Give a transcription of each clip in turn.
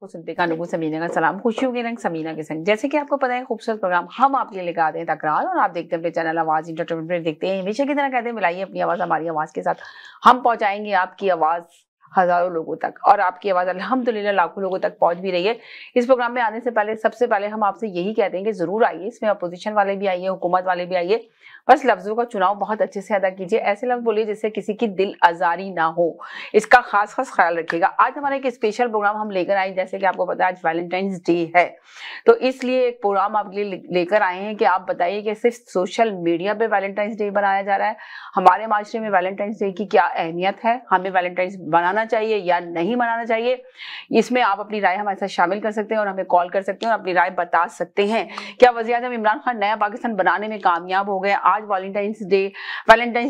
Siddiqa नुबू Samina का सलाम, खुशियों के रंग समीना के संग। जैसे कि आपको पता है खूबसूरत प्रोग्राम हम आपके लिए लेकर आते हैं तकरार, और आप देखते हैं अपने चैनल आवाज इंटरटेनमेंट देखते हैं। हमेशा की तरह कहते हैं मिलाइए अपनी आवाज हमारी आवाज के साथ, हम पहुंचाएंगे आपकी आवाज हजारों लोगों तक, और आपकी आवाज अल्हम्दुलिल्लाह लाखों लोगों तक पहुंच भी रही है। इस प्रोग्राम में आने से पहले सबसे पहले हम आपसे यही कहते हैं कि जरूर आइए, इसमें अपोजिशन वाले भी आइए, हुकूमत वाले भी आइए, बस लफ्जों का चुनाव बहुत अच्छे से अदा कीजिए। ऐसे लफ्ज बोलिए जिससे किसी की दिल आजारी ना हो, इसका खास खास ख्याल रखिएगा। आज हमारा एक स्पेशल प्रोग्राम हम लेकर आए, जैसे कि आपको पता है आज वैलेंटाइंस डे है, तो इसलिए एक प्रोग्राम आपके लिए लेकर आए हैं कि आप बताइए कि सिर्फ सोशल मीडिया पे वैलेंटाइंस डे बनाया जा रहा है, हमारे माशरे में वैलेंटाइंस डे की क्या अहमियत है, हमें वैलेंटाइंस बनाना चाहिए या नहीं बनाना चाहिए। इसमें आप अपनी राय हमारे साथ शामिल कर सकते हैं और हमें कॉल कर सकते हैं और अपनी राय बता सकते हैं। क्या वज़ीर-ए-आज़म इमरान खान नया पाकिस्तान बनाने में कामयाब हो गए? आज वैलेंटाइंस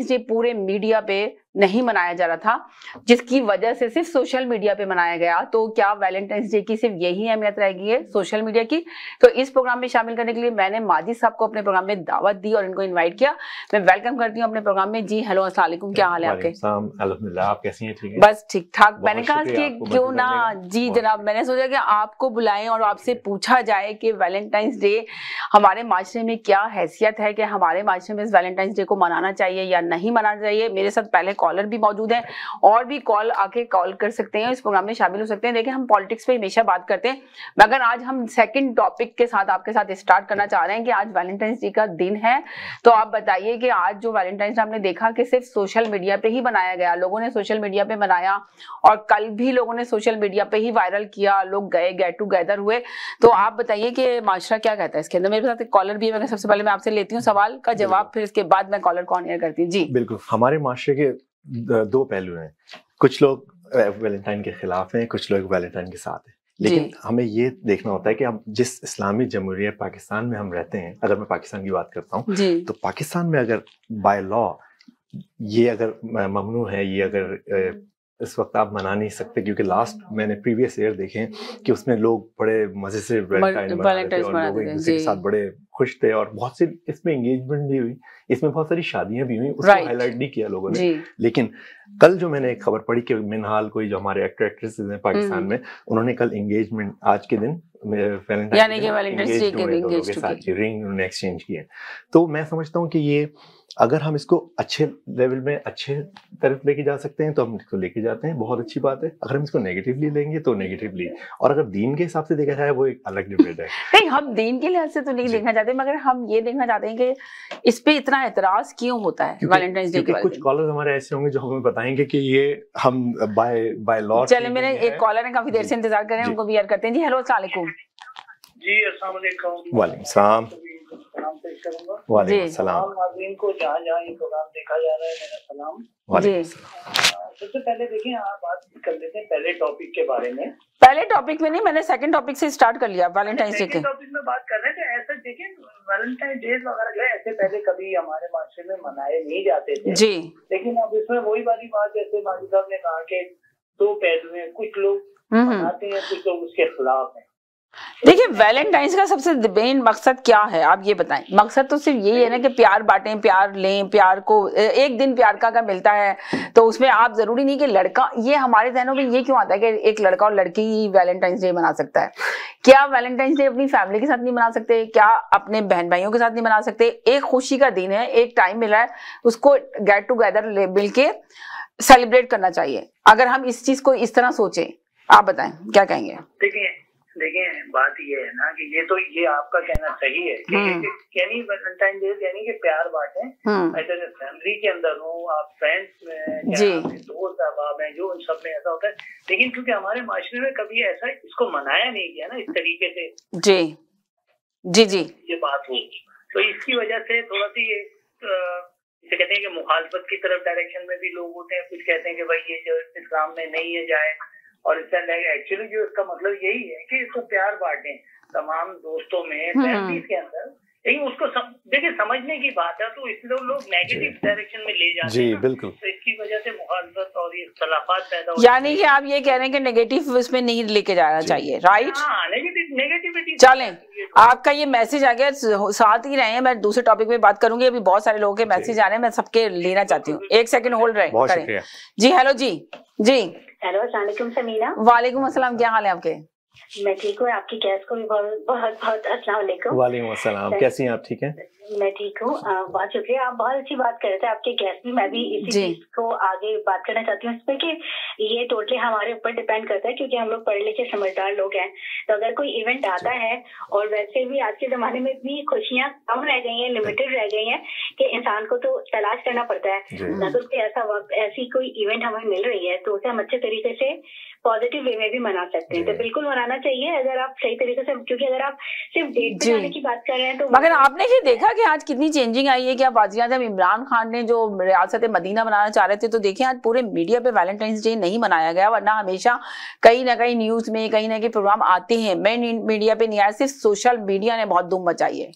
डे पूरे मीडिया पे नहीं मनाया जा रहा था, जिसकी वजह से सिर्फ सोशल मीडिया पे मनाया गया। तो क्या वैलेंटाइंस डे की सिर्फ यही अहमियत रहेगी है सोशल मीडिया की? तो इस प्रोग्राम में शामिल करने के लिए मैंने माजिद साहब को अपने प्रोग्राम में दावत दी और इनको इनवाइट किया। मैं वेलकम करती हूँ अपने प्रोग्राम में। जी हेलो, अस्सलाम वालेकुम, क्या हाल है आपके? अल्हम्दुलिल्लाह, आप कैसी हैं? ठीक है, बस ठीक ठाक। मैंने कहा कि क्यों ना, जी जनाब, मैंने सोचा कि आपको बुलाएं और आपसे पूछा जाए कि वैलेंटाइंस डे हमारे माशरे में क्या हैसियत है, कि हमारे माशरे में इस वैलेंटाइंस डे को मनाना चाहिए या नहीं मनाना चाहिए। मेरे साथ पहले कॉलर भी मौजूद है और भी कॉल आके कॉल कर सकते हैं, इस प्रोग्राम में शामिल हो सकते हैं। देखिए हम पॉलिटिक्स पे हमेशा बात करते हैं, मगर आज हम सेकंड टॉपिक के साथ आपके साथ स्टार्ट करना चाह रहे हैं कि आज वैलेंटाइंस डे का दिन है। तो आप बताइए कि आज जो वैलेंटाइंस डे हमने देखा कि सिर्फ सोशल मीडिया पे ही बनाया गया, लोगों ने सोशल मीडिया पे बनाया और कल भी लोगों ने सोशल मीडिया पे ही वायरल किया, लोग गए गेट टुगेदर हुए। तो आप बताइए कि माशरा क्या कहता है इसके अंदर। मेरे साथ एक कॉलर भी है, सबसे पहले मैं आपसे लेती हूँ सवाल का जवाब, फिर इसके बाद मैं कॉलर को ऑन एयर करती हूँ। जी बिल्कुल, हमारे माशरे के दो पहलू हैं। कुछ लोग वैलेंटाइन के खिलाफ हैं, कुछ लोग वैलेंटाइन के साथ हैं, लेकिन हमें ये देखना होता है कि हम जिस इस्लामी जमहूरियत पाकिस्तान में हम रहते हैं, अगर मैं पाकिस्तान की बात करता हूँ, तो पाकिस्तान में अगर बाय लॉ ये अगर ममनू है, ये अगर इस वक्त आप मना नहीं सकते, क्योंकि लास्ट मैंने प्रीवियस ईयर देखे कि उसमें लोग बड़े मजे से वैलेंटाइन मना रहे थे और लोग एक दूसरे के साथ बड़े खुश थे और बहुत सी इसमें एंगेजमेंट भी हुई, इसमें बहुत सारी शादियां भी हुई, उसको हाईलाइट नहीं किया लोगों ने। लेकिन कल जो मैंने एक खबर पढ़ी कि मिनहाल कोई जो हमारे एक्टर एक्ट्रेसेस हैं पाकिस्तान में, उन्होंने कल एंगेजमेंट आज के दिन वैलेंटाइंस डे के साथ रिंग उन्होंने एक्सचेंज किए। तो मैं समझता हूँ कि ये अगर हम इसको अच्छे लेवल में अच्छे तरफ लेके जा सकते हैं तो हम इसको लेके जाते हैं, बहुत अच्छी बात है। अगर हम इसको नेगेटिवली लेंगे तो नेगेटिवली, और अगर दीन के हिसाब से देखा जाए वो एक अलग डिबेट है। नहीं, हम दीन के लिहाज से तो नहीं देखना चाहते, मगर हम ये देखना चाहते हैं कि इस पे इतना एतराज क्यों होता है वैलेंटाइंस डे के। कुछ कॉलर्स हमारे ऐसे होंगे जो हमें बताएंगे कि ये हम बाय लॉ। चले, मेरे एक कॉलर है, काफी देर से इंतजार कर रहे हैं, उनको भी याद करते हैं। जी हेलो, अस्सलाम वालेकुम। जी अस्सलाम वालेकुम। वालेकुम सलाम। सलाम पेश करूंगा। वालेकुम सलाम। नाज़रीन को जहाँ जहाँ ये प्रोग्राम देखा जा रहा है, मेरा सलाम। वालेकुम सलाम। सबसे पहले देखिए, आप बात कर लेते हैं पहले टॉपिक के बारे में। पहले टॉपिक में नहीं, मैंने सेकंड टॉपिक से स्टार्ट कर लिया वैलेंटाइंस डे के टॉपिक में बात कर रहे थे। ऐसा देखिए, वैलेंटाइन डे वगैरह जो है ऐसे पहले कभी हमारे माशरे में मनाए नहीं जाते थे जी, लेकिन अब इसमें वही वाली बात, जैसे माजिद साहब ने कहा कि दो पहलू हैं, कुछ लोग मनाते हैं, कुछ लोग उसके खिलाफ हैं। देखिए वैलेंटाइंस का सबसे मेन मकसद क्या है, आप ये बताएं। मकसद तो सिर्फ यही है ना कि प्यार बांटें, प्यार लें, प्यार को एक दिन प्यार का अगर मिलता है तो उसमें आप जरूरी नहीं कि लड़का, ये हमारे जहनों में ये क्यों आता है कि एक लड़का और लड़की ही वैलेंटाइंस डे मना सकता है? क्या वैलेंटाइंस डे अपनी फैमिली के साथ नहीं मना सकते? क्या अपने बहन भाइयों के साथ नहीं मना सकते? एक खुशी का दिन है, एक टाइम मिला है, उसको गेट टुगेदर मिलके सेलिब्रेट करना चाहिए। अगर हम इस चीज को इस तरह सोचें, आप बताएं क्या कहेंगे? देखिए बात ये है ना कि ये आपका कहना सही है कि वैलेंटाइन डे यानी कि प्यार बांटें, फैमिली के अंदर हो, आप फ्रेंड्स में, दोस्त अहबाब हैं, जो उन सब में ऐसा होता है। लेकिन क्योंकि हमारे माशरे में कभी ऐसा इसको मनाया नहीं गया ना इस तरीके से, जी ये बात हो, तो इसकी वजह से थोड़ा सी इसे कहते हैं कि मुखालफत की तरफ डायरेक्शन में भी लोग होते हैं। कुछ कहते हैं कि भाई ये जो इस्लाम में नहीं है जाए, और इसका एक्चुअली जो इसका मतलब यही है कि इसको प्यार बांटें तमाम दोस्तों में, फैमिली के अंदर। लेकिन उसको देखिए समझने की बात है, तो इसलिए लोग नेगेटिव डायरेक्शन में ले जाते हैं। बिल्कुल, तो इसकी वजह से मुखालफत और ये इख्तिलाफात पैदा हो। यानी कि आप ये कह रहे हैं कि नेगेटिव उसमें नहीं लेके जाना चाहिए, राइट? हाँ, नेगेटिविटी। चलें, आपका ये मैसेज आ गया, साथ ही रहे हैं, मैं दूसरे टॉपिक में बात करूंगी। अभी बहुत सारे लोगों के मैसेज आ रहे हैं, मैं सबके लेना चाहती हूँ। एक सेकंड होल्ड करें। जी हेलो, जी हेलो, अस्सलाम वालेकुम समीना। वालेकुम अस्सलाम, क्या हाल है आपके? मैं ठीक हूँ, आपकी गेस्ट को भी बहुत बहुत बहुत अस्सलाम वालेकुम। वालेकुम अस्सलाम, कैसी हैं आप? ठीक हैं? मैं ठीक हूँ, बहुत शुक्रिया। आप बहुत अच्छी बात कर रहे थे, आपके गेस्ट भी। मैं भी इसी चीज को आगे बात करना चाहती हूँ इसमें कि ये टोटली हमारे ऊपर डिपेंड करता है, क्योंकि हम लोग पढ़े लिखे समझदार लोग हैं। तो अगर कोई इवेंट आता है, और वैसे भी आज के जमाने में इतनी खुशियाँ कम रह गई हैं, लिमिटेड रह गई हैं कि इंसान को तो तलाश करना पड़ता है। अगर कोई ऐसा वक्त, ऐसी कोई इवेंट हमें मिल रही है तो उसे हम अच्छे तरीके से पॉजिटिव वे में भी मना सकते हैं। तो बिल्कुल मनाना चाहिए अगर आप सही तरीके से, क्योंकि अगर आप सिर्फ डेट पे जाने की बात कर रहे हैं तो। मगर आपने ये देखा कि आज कितनी चेंजिंग आई है कि अब वज़ीर-ए-आज़म इमरान खान ने जो रियासत मदीना बनाना चाह रहे थे, तो देखिए आज पूरे मीडिया पे वैलेंटाइंस डे नहीं मनाया गया, वरना हमेशा कहीं ना कहीं न्यूज में कहीं ना कहीं प्रोग्राम आते हैं, मेन मीडिया पे नहीं आया, सिर्फ सोशल मीडिया ने बहुत धूम मचाई है।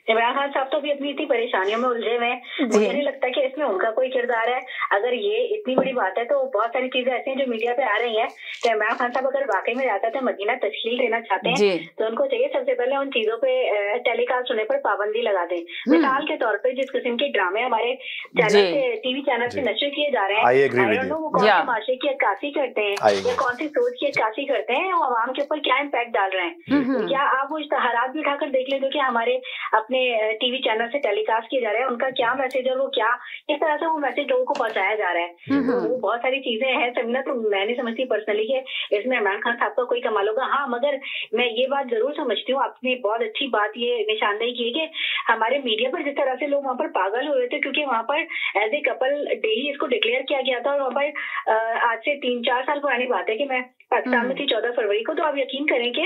इमरान खान साहब तो भी अपनी इतनी परेशानियों में उलझे हुए हैं, मुझे नहीं लगता कि इसमें उनका कोई किरदार है। अगर ये इतनी बड़ी बात है तो बहुत सारी चीजें ऐसी हैं जो मीडिया पे आ रही हैं। तो इमरान खान साहब अगर वाकई में ज्यादा तो मदीना तशकील देना चाहते हैं तो उनको चाहिए सबसे पहले उन चीजों पे टेलीकास्ट होने पर पाबंदी लगा दें। मिसाल के तौर पर जिस किस्म के ड्रामे हमारे चैनल से, टीवी चैनल से नशर किए जा रहे हैं, वो कौन से माशरे की अक्कासी करते हैं या कौन सी सोच की अक्कासी करते हैं और आवाम के ऊपर क्या इम्पैक्ट डाल रहे हैं। क्या आप वो इश्तहारात भी उठाकर देख लें जो कि हमारे अपने टीवी चैनल से टेलीकास्ट किए जा रहे हैं, उनका क्या मैसेज है, वो क्या किस तरह से वो मैसेज लोगों को पहुंचाया जा रहा है। तो वो बहुत सारी चीजें हैं समीना, तो मैं नहीं समझती पर्सनली कि इसमें इमरान खान साहब का कोई कमाल होगा। हाँ, मगर मैं ये बात जरूर समझती हूँ, आपने बहुत अच्छी बात ये निशानदेही की कि हमारे मीडिया पर जिस तरह से लोग वहाँ पर पागल हुए थे, क्योंकि वहाँ पर एज ए कपल डे ही इसको डिक्लेयर किया गया था। और वहाँ पर आज से 3-4 साल पुरानी बात है कि मैं पाकिस्तान में थी 14 फरवरी को। तो आप यकीन करें कि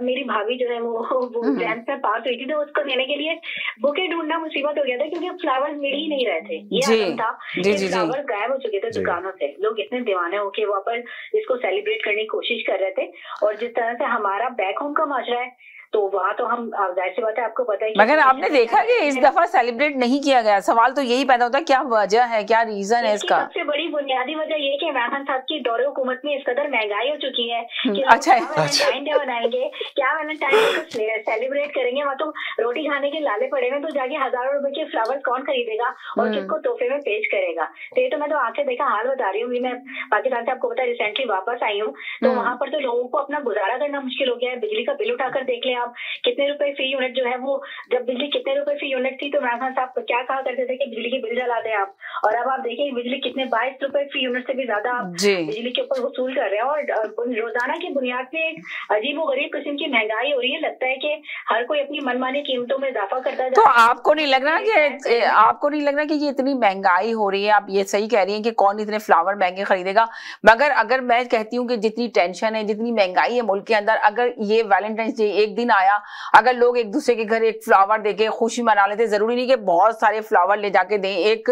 मेरी भाभी जो है वो टेंथ में पास हुई थी, तो उसको देने के लिए बुके ढूंढना मुसीबत हो गया था, क्योंकि फ्लावर्स मिल ही नहीं रहे थे। ये आदम था कि फ्लावर्स गायब हो चुके थे दुकानों से। लोग इतने दीवाने होके वहाँ पर इसको सेलिब्रेट करने की कोशिश कर रहे थे। और जिस तरह से हमारा बैक होम का माजरा है, तो वहाँ तो हम जाहिर सी बात है, आपको पता है। मगर आपने देखा कि इस दफा सेलिब्रेट नहीं किया गया। सवाल तो यही पैदा होता है, क्या वजह है, क्या रीजन है इसका? सबसे बड़ी बुनियादी वजह ये कि इमरान खान साहब की दौरे हुकूमत में इस कदर महंगाई हो चुकी है कि वैलेंटाइन डे मनाएंगे, क्या वैलेंटाइन डे को सेलिब्रेट करेंगे। वहाँ तो रोटी खाने के लाले पड़े हैं, तो जाके हजारों रुपए के फ्लावर्स कौन खरीदेगा और किसको तोहफे में पेश करेगा। तो ये तो मैं तो आंखें देखा हाल बता रही हूँ। मैं पाकिस्तान से, आपको पता है, रिसेंटली वापस आई हूँ, तो वहाँ पर तो लोगों को अपना गुजारा करना मुश्किल हो गया है। बिजली का बिल उठाकर देख लें आप, कितने रुपए फी यूनिट जो है वो, जब बिजली कितने रुपए फी यूनिट थी तो इमरान खान साहब क्या कहा करते थे कि बिजली की बिल जला दें आप, और अब आप देखिए बिजली कितने 22 रुपए फी यूनिट से भी ज्यादा आप बिजली के ऊपर वसूल कर रहे हैं। और रोजाना की बुनियाद पे एक अजीब व गरीब किस्म की महंगाई हो रही है। लगता है कि हर कोई अपनी मनमानी कीमतों में इजाफा करता है। तो आपको नहीं लग रहा कि ये इतनी महंगाई हो रही है? आप ये सही कह रही हैं कि कौन इतने फ्लावर महंगे खरीदेगा, मगर अगर मैं कहती हूँ कि जितनी टेंशन है, जितनी महंगाई है मुल्क के अंदर, अगर ये वैलेंटाइंस डे एक दिन आया, अगर लोग एक दूसरे के घर एक फ्लावर देके खुशी मना लेते, जरूरी नहीं कि बहुत सारे फ्लावर ले जाके दें, एक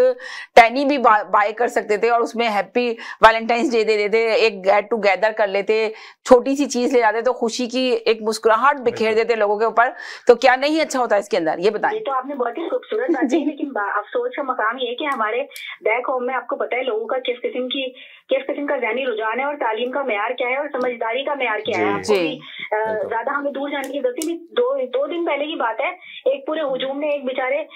टैनी भी बाय कर सकते थे और उसमें हैप्पी वैलेंटाइंस डे दे देते, एक गेट टुगेदर कर लेते, छोटी सी चीज ले जाते तो खुशी की एक मुस्कुराहट बिखेर देते लोगों के ऊपर। तो क्या नहीं अच्छा होता इसके अंदर, ये बताएं। ये तो आपने बहुत ही खूबसूरत बात की, लेकिन अफसोस का मकाम ये है कि हमारे बैक होम में आपको पता है लोगों का किस किस्म का ज़हनी रुझान है और तालीम का मेयार क्या है और समझदारी का मेयार क्या है। आपको ज्यादा हमें दूर जाने की जरूरत नहीं। दो दिन पहले की बात है, एक पूरे हुजूम ने एक बेचारे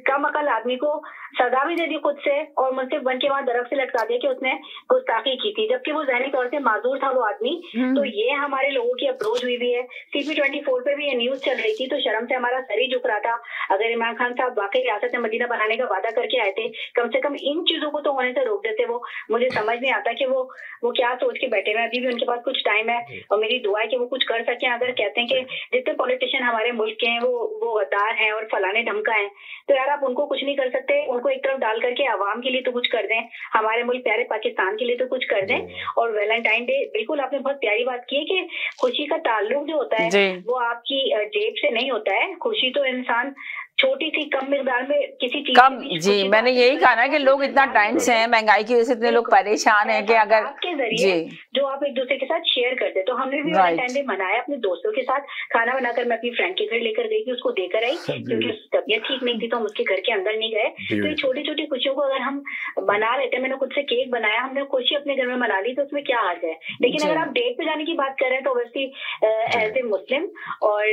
कम अकल आदमी को सजा भी दे दी खुद से, और मुंसिफ बन के वहां दरख्त से लटका दिया कि उसने गुस्ताखी की थी, जबकि वो ज़हनी तौर से माजूर था वो आदमी। तो ये हमारे लोगों की अप्रोच हुई है। CP24 पे भी ये न्यूज चल रही थी, तो शर्म से हमारा सर ही झुक रहा था। अगर इमरान खान साहब वाकई रियासत मदीना बनाने का वादा करके आए थे, कम से कम इन चीजों को तो होने से रोक देते। वो मुझे समझ नहीं आता कि वो क्या सोच के बैठे हुए। अभी भी उनके पास कुछ टाइम है और मेरी दुआ है कि वो कुछ कर सके। अगर कहते हैं कि जितने पॉलिटिशियन हमारे मुल्क के हैं वो गद्दार हैं और फलाने ढमका हैं, तो यार आप उनको कुछ नहीं कर सकते। उनको एक तरफ डाल करके आवाम के लिए तो कुछ कर दें, हमारे मुल्क प्यारे पाकिस्तान के लिए तो कुछ कर दें। और वैलेंटाइन डे, बिल्कुल आपने बहुत प्यारी बात की है कि खुशी का ताल्लुक जो होता है वो आपकी जेब से नहीं होता है। खुशी तो इंसान छोटी सी कम मिकदार में किसी चीज कम, जी मैंने यही कहा ना कि लोग इतना टाइम से हैं, महंगाई की वजह से इतने लोग परेशान हैं कि अगर आपके जरिए जो आप एक दूसरे के साथ शेयर करते, तो हमने भी वैलेंटाइन डे मनाया अपने दोस्तों के साथ। खाना बनाकर मैं अपनी फ्रेंड के घर लेकर गई थी, उसको देकर आई क्योंकि उसकी तबीयत ठीक नहीं थी, तो हम उसके घर के अंदर नहीं गए। तो ये छोटी छोटी खुशियों को अगर हम बना लेते हैं, मैंने खुद से केक बनाया, हमने खुशी अपने घर में मना ली, तो उसमें क्या हर्ज है। लेकिन अगर आप डेट पे जाने की बात कर रहे हैं, तो ऑब्वियसली एज ए मुस्लिम और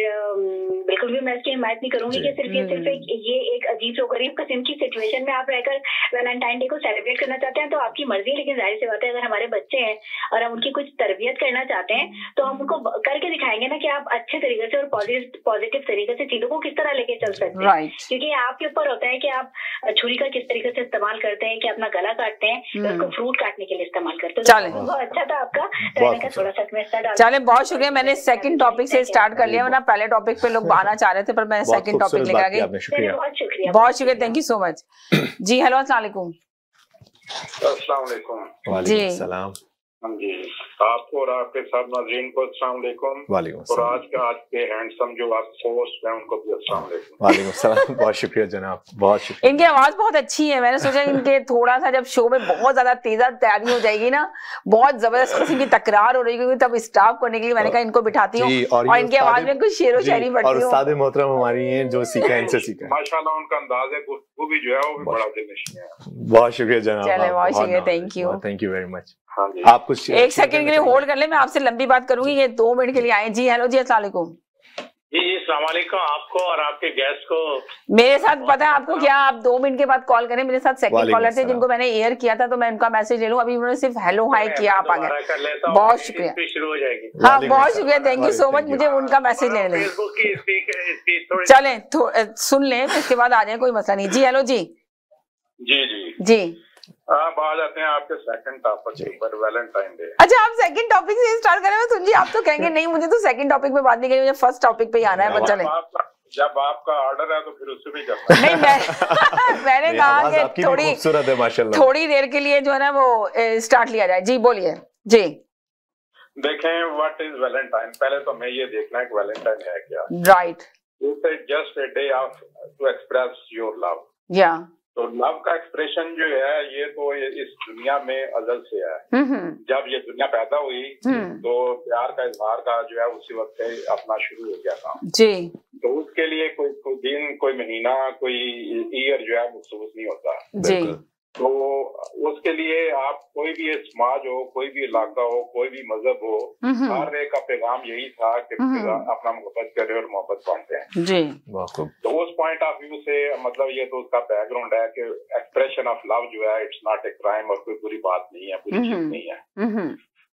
बिल्कुल भी मैं इसकी हिमायत नहीं करूंगी कि सिर्फ ये सिर्फ ये एक अजीब व गरीब किस्म की सिचुएशन में आप रहकर वैलेंटाइन डे को सेलिब्रेट करना चाहते हैं तो आपकी मर्जी है, लेकिन जाहिर सी बात है अगर हमारे बच्चे हैं और हम उनकी कुछ तरबियत करना चाहते हैं तो हम उनको करके दिखाएंगे ना कि आप अच्छे तरीके से और पॉजिटिव तरीके से चीजों को किस तरह लेके चल सकते हैं, क्योंकि आपके ऊपर होता है कि आप छुरी का किस तरीके से इस्तेमाल करते हैं, कि अपना गला काटते हैं, उसको फ्रूट काटने के लिए इस्तेमाल करते हैं। बहुत अच्छा था आपका रहने का, थोड़ा सा चले बहुत शुक्रिया। मैंने सेकंड टॉपिक से स्टार्ट कर लिया, वरना पहले टॉपिक पे लोग आना चाह रहे थे पर मैं सेकंड टॉपिक लेकर आ गई। बहुत शुक्रिया, थैंक यू सो मच जी। हेलो अस्सलाम वालेकुम। अस्सलाम वालेकुम। वालेकुम सलाम। हाँ जी, आपको और आपके सब नाज़रीन को अस्सलाम वालेकुम। और आज के हैंडसम जो आप होस्ट हैं उनको भी अस्सलाम वालेकुम। वालेकुम सलाम। बहुत शुक्रिया जनाब, बहुत शुक्रिया। इनकी आवाज बहुत अच्छी है, मैंने सोचा इनके थोड़ा सा जब शो में बहुत ज्यादा तेजा तैयारी हो जाएगी ना, बहुत जबरदस्त किस्म की तकरार हो रही है, तब स्टॉप करने के लिए मैंने कहा इनको बिठाती हूँ और इनकी आवाज में कुछ शेरो शायरी पढ़ती हूँ। और उस्ताद मोहतरम हमारी हैं जो सीखा है इनसे सीखा है माशाल्लाह, उनका अंदाज है गुफ्तगू भी जो है वो भी बड़ा दिलनशीन है। बहुत शुक्रिया जनाब, चले बहुत शुक्रिया, थैंक यू वेरी मच। हाँ जी, आप कुछ एक सेकंड के लिए होल्ड कर ले, मैं आपसे लंबी बात करूंगी, ये 2 मिनट के लिए आए जी। हेलो जी, अस्सलाम वालेकुम। जी अस्सलाम वालेकुम आपको और आपके गेस्ट को। मेरे साथ पता है आपको क्या, आप 2 मिनट के बाद कॉल करें। मेरे साथ सेकंड कॉलर थे जिनको मैंने एयर किया था, तो मैं उनका मैसेज ले लूं। अभी उन्होंने सिर्फ हेलो हाय किया, आप आ गए, बहुत शुक्रिया। शुरू हो जाएगी। हाँ बहुत शुक्रिया, थैंक यू सो मच। मुझे उनका मैसेज लेने दें। फेसबुक की स्पीच चलें सुन लें, इसके बाद आ जाए, कोई मसला नहीं जी। हेलो जी जी आप आ जाते हैं आपके सेकंड टॉपिक पर, वैलेंटाइन डे। अच्छा, आप सेकंड टॉपिक से स्टार्ट करें। मैं सुन जी, आप तो कहेंगे नहीं मुझे तो सेकंड टॉपिक में बात नहीं करनी, मुझे फर्स्ट टॉपिक पे ही आना है। पर चलें, जब आपका ऑर्डर है तो फिर उससे भी करना नहीं मैंने कहा कि थोड़ी देर के लिए जो है ना वो स्टार्ट लिया जाए। जी बोलिए जी। देखें व्हाट इज वैलेंटाइन, पहले तो हमें ये देखना है कि वैलेंटाइन है क्या। Right, it's just a day of to express your love. या तो लव का एक्सप्रेशन जो है ये तो इस दुनिया में अज़ल से है। जब ये दुनिया पैदा हुई तो प्यार का इजहार का जो है उसी वक्त से अपना शुरू हो गया काम जी। तो उसके लिए कोई दिन, कोई महीना, कोई ईयर जो है मखसूस नहीं होता जी। तो उसके लिए आप कोई भी समाज हो, कोई भी इलाका हो, कोई भी मजहब हो, हर एक का पैगाम यही था कि अपना मोहब्बत करे और मोहब्बत बांटे हैं जी। तो उस पॉइंट ऑफ व्यू से मतलब ये तो उसका बैकग्राउंड है कि एक्सप्रेशन ऑफ लव जो है इट्स नॉट ए क्राइम और कोई बुरी बात नहीं है, बुरी चीज नहीं है।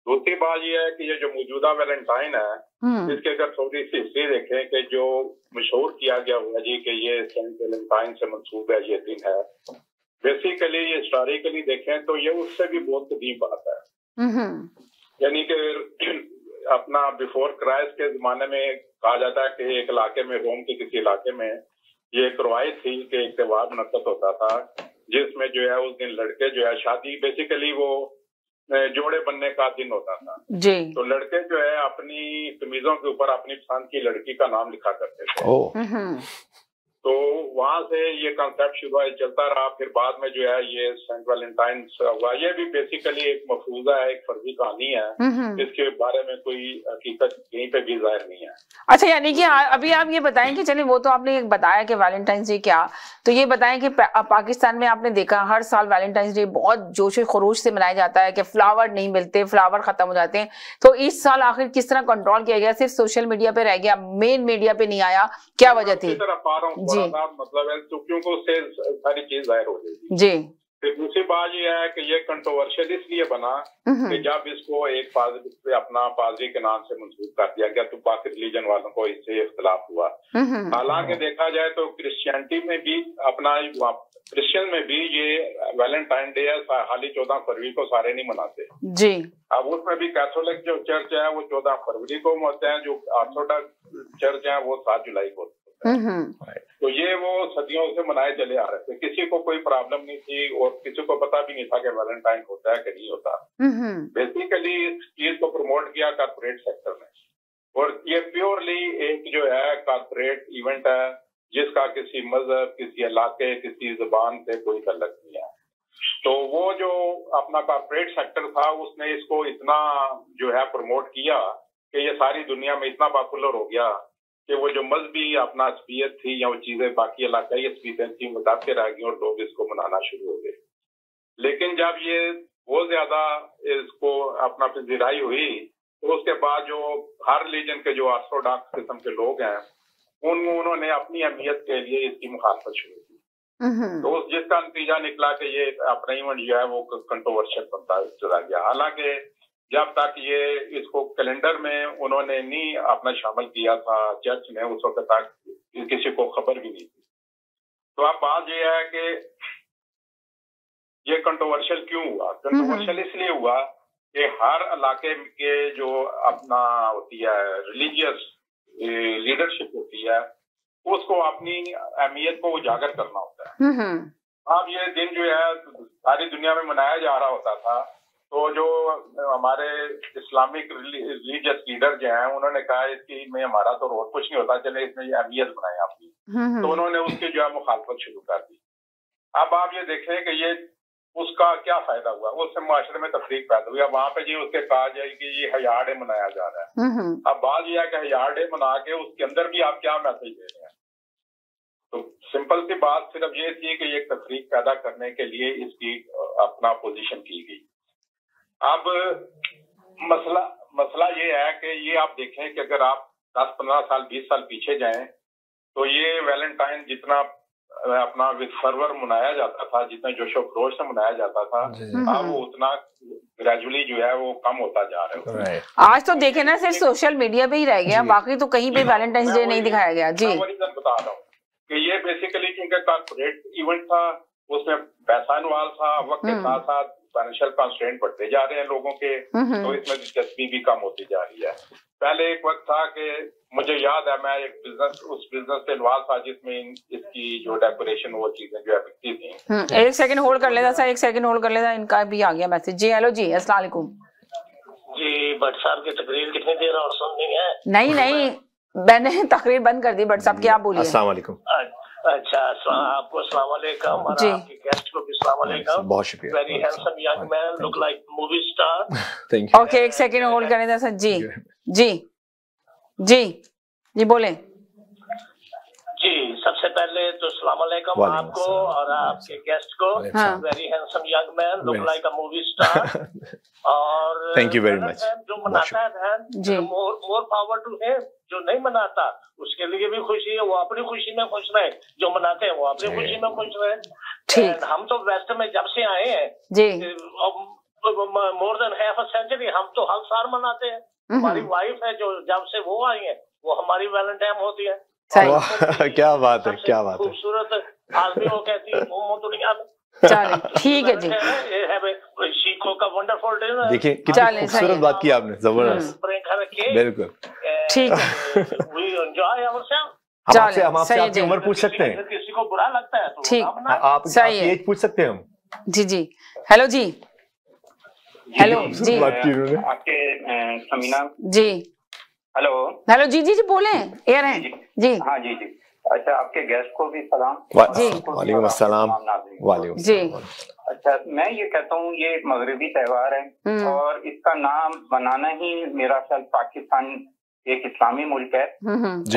दूसरी बात ये है कि ये जो मौजूदा वैलेंटाइन है इसके अगर थोड़ी सी हिस्ट्री देखें कि जो मशहूर किया गया हुआ जी कि ये सेंट वैलेंटाइन से मंसूब है, ये दिन है, बेसिकली ये हिस्टोरिकली देखें तो ये उससे भी बहुत कदीम बात है। यानी कि अपना बिफोर क्राइस्ट के जमाने में कहा जाता है कि एक इलाके में, रोम के किसी इलाके में ये एक रवायत थी कि एक त्योहार मुनक्कद होता था जिसमें जो है उस दिन लड़के जो है शादी, बेसिकली वो जोड़े बनने का दिन होता था जी। तो लड़के जो है अपनी कमीजों के ऊपर अपनी पसंद की लड़की का नाम लिखा करते थे। तो वहां से ये कंसेप्ट शुरू हुआ, चलता रहा। फिर बाद में जो है ये सेंट वैलेंटाइन हुआ। ये भी बेसिकली एक मफरूजा है, एक फर्जी कहानी है जिसके बारे में कोई हकीकत कहीं पे भी जाहिर नहीं है। अच्छा, यानी कि अभी आप ये बताएं कि चलिए वो तो आपने बताया कि वैलेंटाइंस डे क्या, तो ये बताएं कि पाकिस्तान में आपने देखा हर साल वैलेंटाइंस डे बहुत जोश खरोश से मनाया जाता है कि फ्लावर नहीं मिलते, फ्लावर खत्म हो जाते हैं। तो इस साल आखिर किस तरह कंट्रोल किया गया, सिर्फ सोशल मीडिया पे रह गया, मेन मीडिया पे नहीं आया, क्या वजह थी? मतलब है तो क्योंकि उससे सारी चीज जाहिर हो जाएगी जी। फिर दूसरी बात ये है कि ये कंट्रोवर्शियल इसलिए बना कि जब इसको एक पादरी पे अपना पादरी के नाम से मंसूब कर दिया गया तो बाकी रिलीजन वालों को इससे इख्तिलाफ हुआ। हालांकि देखा जाए तो क्रिश्चियनिटी में भी अपना, क्रिश्चियन में भी ये वैलेंटाइन डे है, हाल ही 14 फरवरी को सारे नहीं मनाते जी। अब उसमें भी कैथोलिक जो चर्च है वो 14 फरवरी को होते हैं, जो ऑर्थोडॉक्स चर्च है वो 7 जुलाई को। तो ये वो सदियों से मनाए चले आ रहे थे, किसी को कोई प्रॉब्लम नहीं थी और किसी को पता भी नहीं था कि वैलेंटाइन होता है कि नहीं होता। बेसिकली इस चीज को प्रमोट किया कॉर्पोरेट सेक्टर ने और ये प्योरली एक जो है कॉर्पोरेट इवेंट है जिसका किसी मजहब, किसी इलाके, किसी जुबान से कोई ताल्लुक नहीं है। तो वो जो अपना कॉर्पोरेट सेक्टर था उसने इसको इतना जो है प्रमोट किया कि ये सारी दुनिया में इतना पॉपुलर हो गया कि वो जो मजहबी अपना असबियत थी या वो चीजें बाकी इलाकाई असबियत थी मुताबिक रह गई और लोग इसको मनाना शुरू हो गए। लेकिन जब ये बहुत ज्यादा इसको अपना पजीराई हुई तो उसके बाद जो हर रिलीजन के जो ऑर्थोडॉक्स किस्म के लोग हैं उन्होंने अपनी अहमियत के लिए इसकी मुखालफत शुरू की। तो जिसका नतीजा निकला कि ये अपना इवेंट जो है वो कंट्रोवर्शियल बनता चला गया। हालांकि जब तक ये इसको कैलेंडर में उन्होंने नहीं अपना शामिल किया था चर्च में, उस वक्त तक किसी को खबर भी नहीं थी। तो अब बात ये है कि ये कंट्रोवर्शियल क्यों हुआ? कंट्रोवर्शियल इसलिए हुआ कि हर इलाके के जो अपना होती है रिलीजियस लीडरशिप होती है, उसको अपनी अहमियत को उजागर करना होता है। अब ये दिन जो है सारी दुनिया में मनाया जा रहा होता था, तो जो हमारे इस्लामिक रिलीजियस लीडर जो हैं उन्होंने कहा इसकी में हमारा तो रोज कुछ नहीं होता, चले इसमें ये अहमियत बनाए अपनी। तो उन्होंने उसकी जो है मुखालफत शुरू कर दी। अब आप ये देखें कि ये उसका क्या फायदा हुआ, उससे माशरे में तफरीक पैदा हुई। अब वहां पे जी उसके कहा जाए कि ये हयार डे मनाया जा रहा है। अब बात यह है कि हयार डे मना के उसके अंदर भी आप क्या मैसेज दे रहे हैं? तो सिंपल सी बात सिर्फ ये थी कि ये तफरीक पैदा करने के लिए इसकी अपना पोजीशन की गई। अब मसला ये है कि ये आप देखें कि अगर आप 10-15 साल 20 साल पीछे जाएं तो ये वैलेंटाइन जितना अपना विद फर्वर मनाया जाता था, जितना जोशो खरोश से मनाया जाता था, अब वो उतना ग्रेजुअली जो है वो कम होता जा रहा है। आज तो देखे ना सिर्फ सोशल मीडिया पे ही रह गया, बाकी तो कहीं पे वैलेंटाइन डे नहीं दिखाया गया। जी, वही बता रहा हूँ कि ये बेसिकली क्योंकि कॉर्पोरेट इवेंट था, उसमें पैसा इन्वॉल्व था, वक्त के साथ साथ फाइनेंशियल कंस्ट्रेंट बढ़ते जा रहे हैं लोगों के, तो इसमें दिलचस्पी भी कम होती जा रही है। पहले एक वक्त था कि मुझे याद है मैं एक उस बिजनेस से इन्वॉल्व था जिसमें इसकी जो डेकोरेशन वो चीजें जो है बिकती थी। एक सेकंड होल्ड कर लेता सर, एक सेकंड होल्ड कर लेता, इनका भी आ गया मैसेज। जी हेलो जी, अस्सलाम वालेकुम जी। भट्ट साहब की तकरीर कितनी देर और सुननी है? नहीं मैंने तकरीर बंद कर दी। भट्ट साहब क्या बोलिए? अस्सलाम वालेकुम। अच्छा, आपको अस्सलाम वालेकुम और आपके गेस्ट को भी अस्सलाम वालेकुम। बहुत शुक्रिया। Very handsome young man, look like movie star. Thank you. Okay, एक सेकंड होल्ड करने दे सर। जी जी जी जी बोले जी। सबसे पहले तो अस्सलाम वालेकुम आपको और आपके गेस्ट को। Very handsome young man, look like a movie star. और थैंक यू वेरी मच। जो मनाता है मोर पावर टू हिम, जो नहीं मनाता उसके लिए भी खुशी है, वो अपनी खुशी में खुश रहे, जो मनाते हैं वो अपनी खुशी में खुश रहे। ठीक। हम तो वेस्ट में जब से आए हैं जी, more than half a century, हम तो हर साल मनाते हैं। हमारी वाइफ है जो जब से वो आई है वो हमारी वैलेंटाइन होती है। क्या बात है, क्या बात है। खूबसूरत आदमी वो कहती है दुनिया में। चले ठीक है जी। देखिए कितनी खूबसूरत बात की आपने, जबरदस्त, बिल्कुल ठीक है। हम आपसे आपकी उम्र पूछ सकते हैं? किसी को बुरा लगता है तो ठीक, आप सही है। एज पूछ सकते हैं हम? जी जी हेलो जी, हेलो जी आपके समीना जी, हेलो हेलो जी जी जी बोले, एयर हैं जी। हाँ जी जी। अच्छा, आपके गेस्ट को भी सलाम। जी वालेकुम अस्सलाम। वालेकुम। जी अच्छा, मैं ये कहता हूँ ये एक मगरबी त्योहार है और इसका नाम बनाना ही मेरा ख्याल, पाकिस्तान एक इस्लामी मुल्क है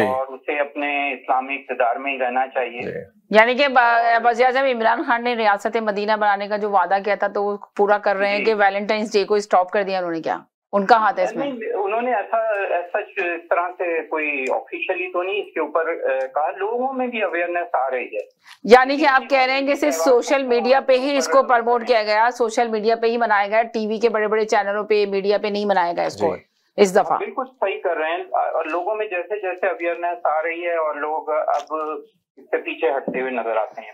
और उसे अपने इस्लामी इक़्तिदार में ही रहना चाहिए। यानी कि वज़ीर-ए-आज़म इमरान खान ने रियासत मदीना बनाने का जो वादा किया था तो वो पूरा कर रहे हैं कि वैलेंटाइंस डे को स्टॉप कर दिया उन्होंने। क्या उनका हाथ है इसमें? उन्होंने ऐसा इस तरह से कोई ऑफिशियली तो नहीं इसके ऊपर कहा, लोगों में भी अवेयरनेस आ रही है। यानी कि आप कह रहे हैं कि सिर्फ सोशल मीडिया पे ही इसको प्रमोट किया गया, सोशल मीडिया पे ही मनाया गया, टीवी के बड़े बड़े चैनलों पे, मीडिया पे नहीं मनाया गया इसको इस दफा? बिल्कुल सही कर रहे हैं और लोगों में जैसे जैसे अवेयरनेस आ रही है और लोग अब इससे पीछे हटते हुए नजर आते हैं,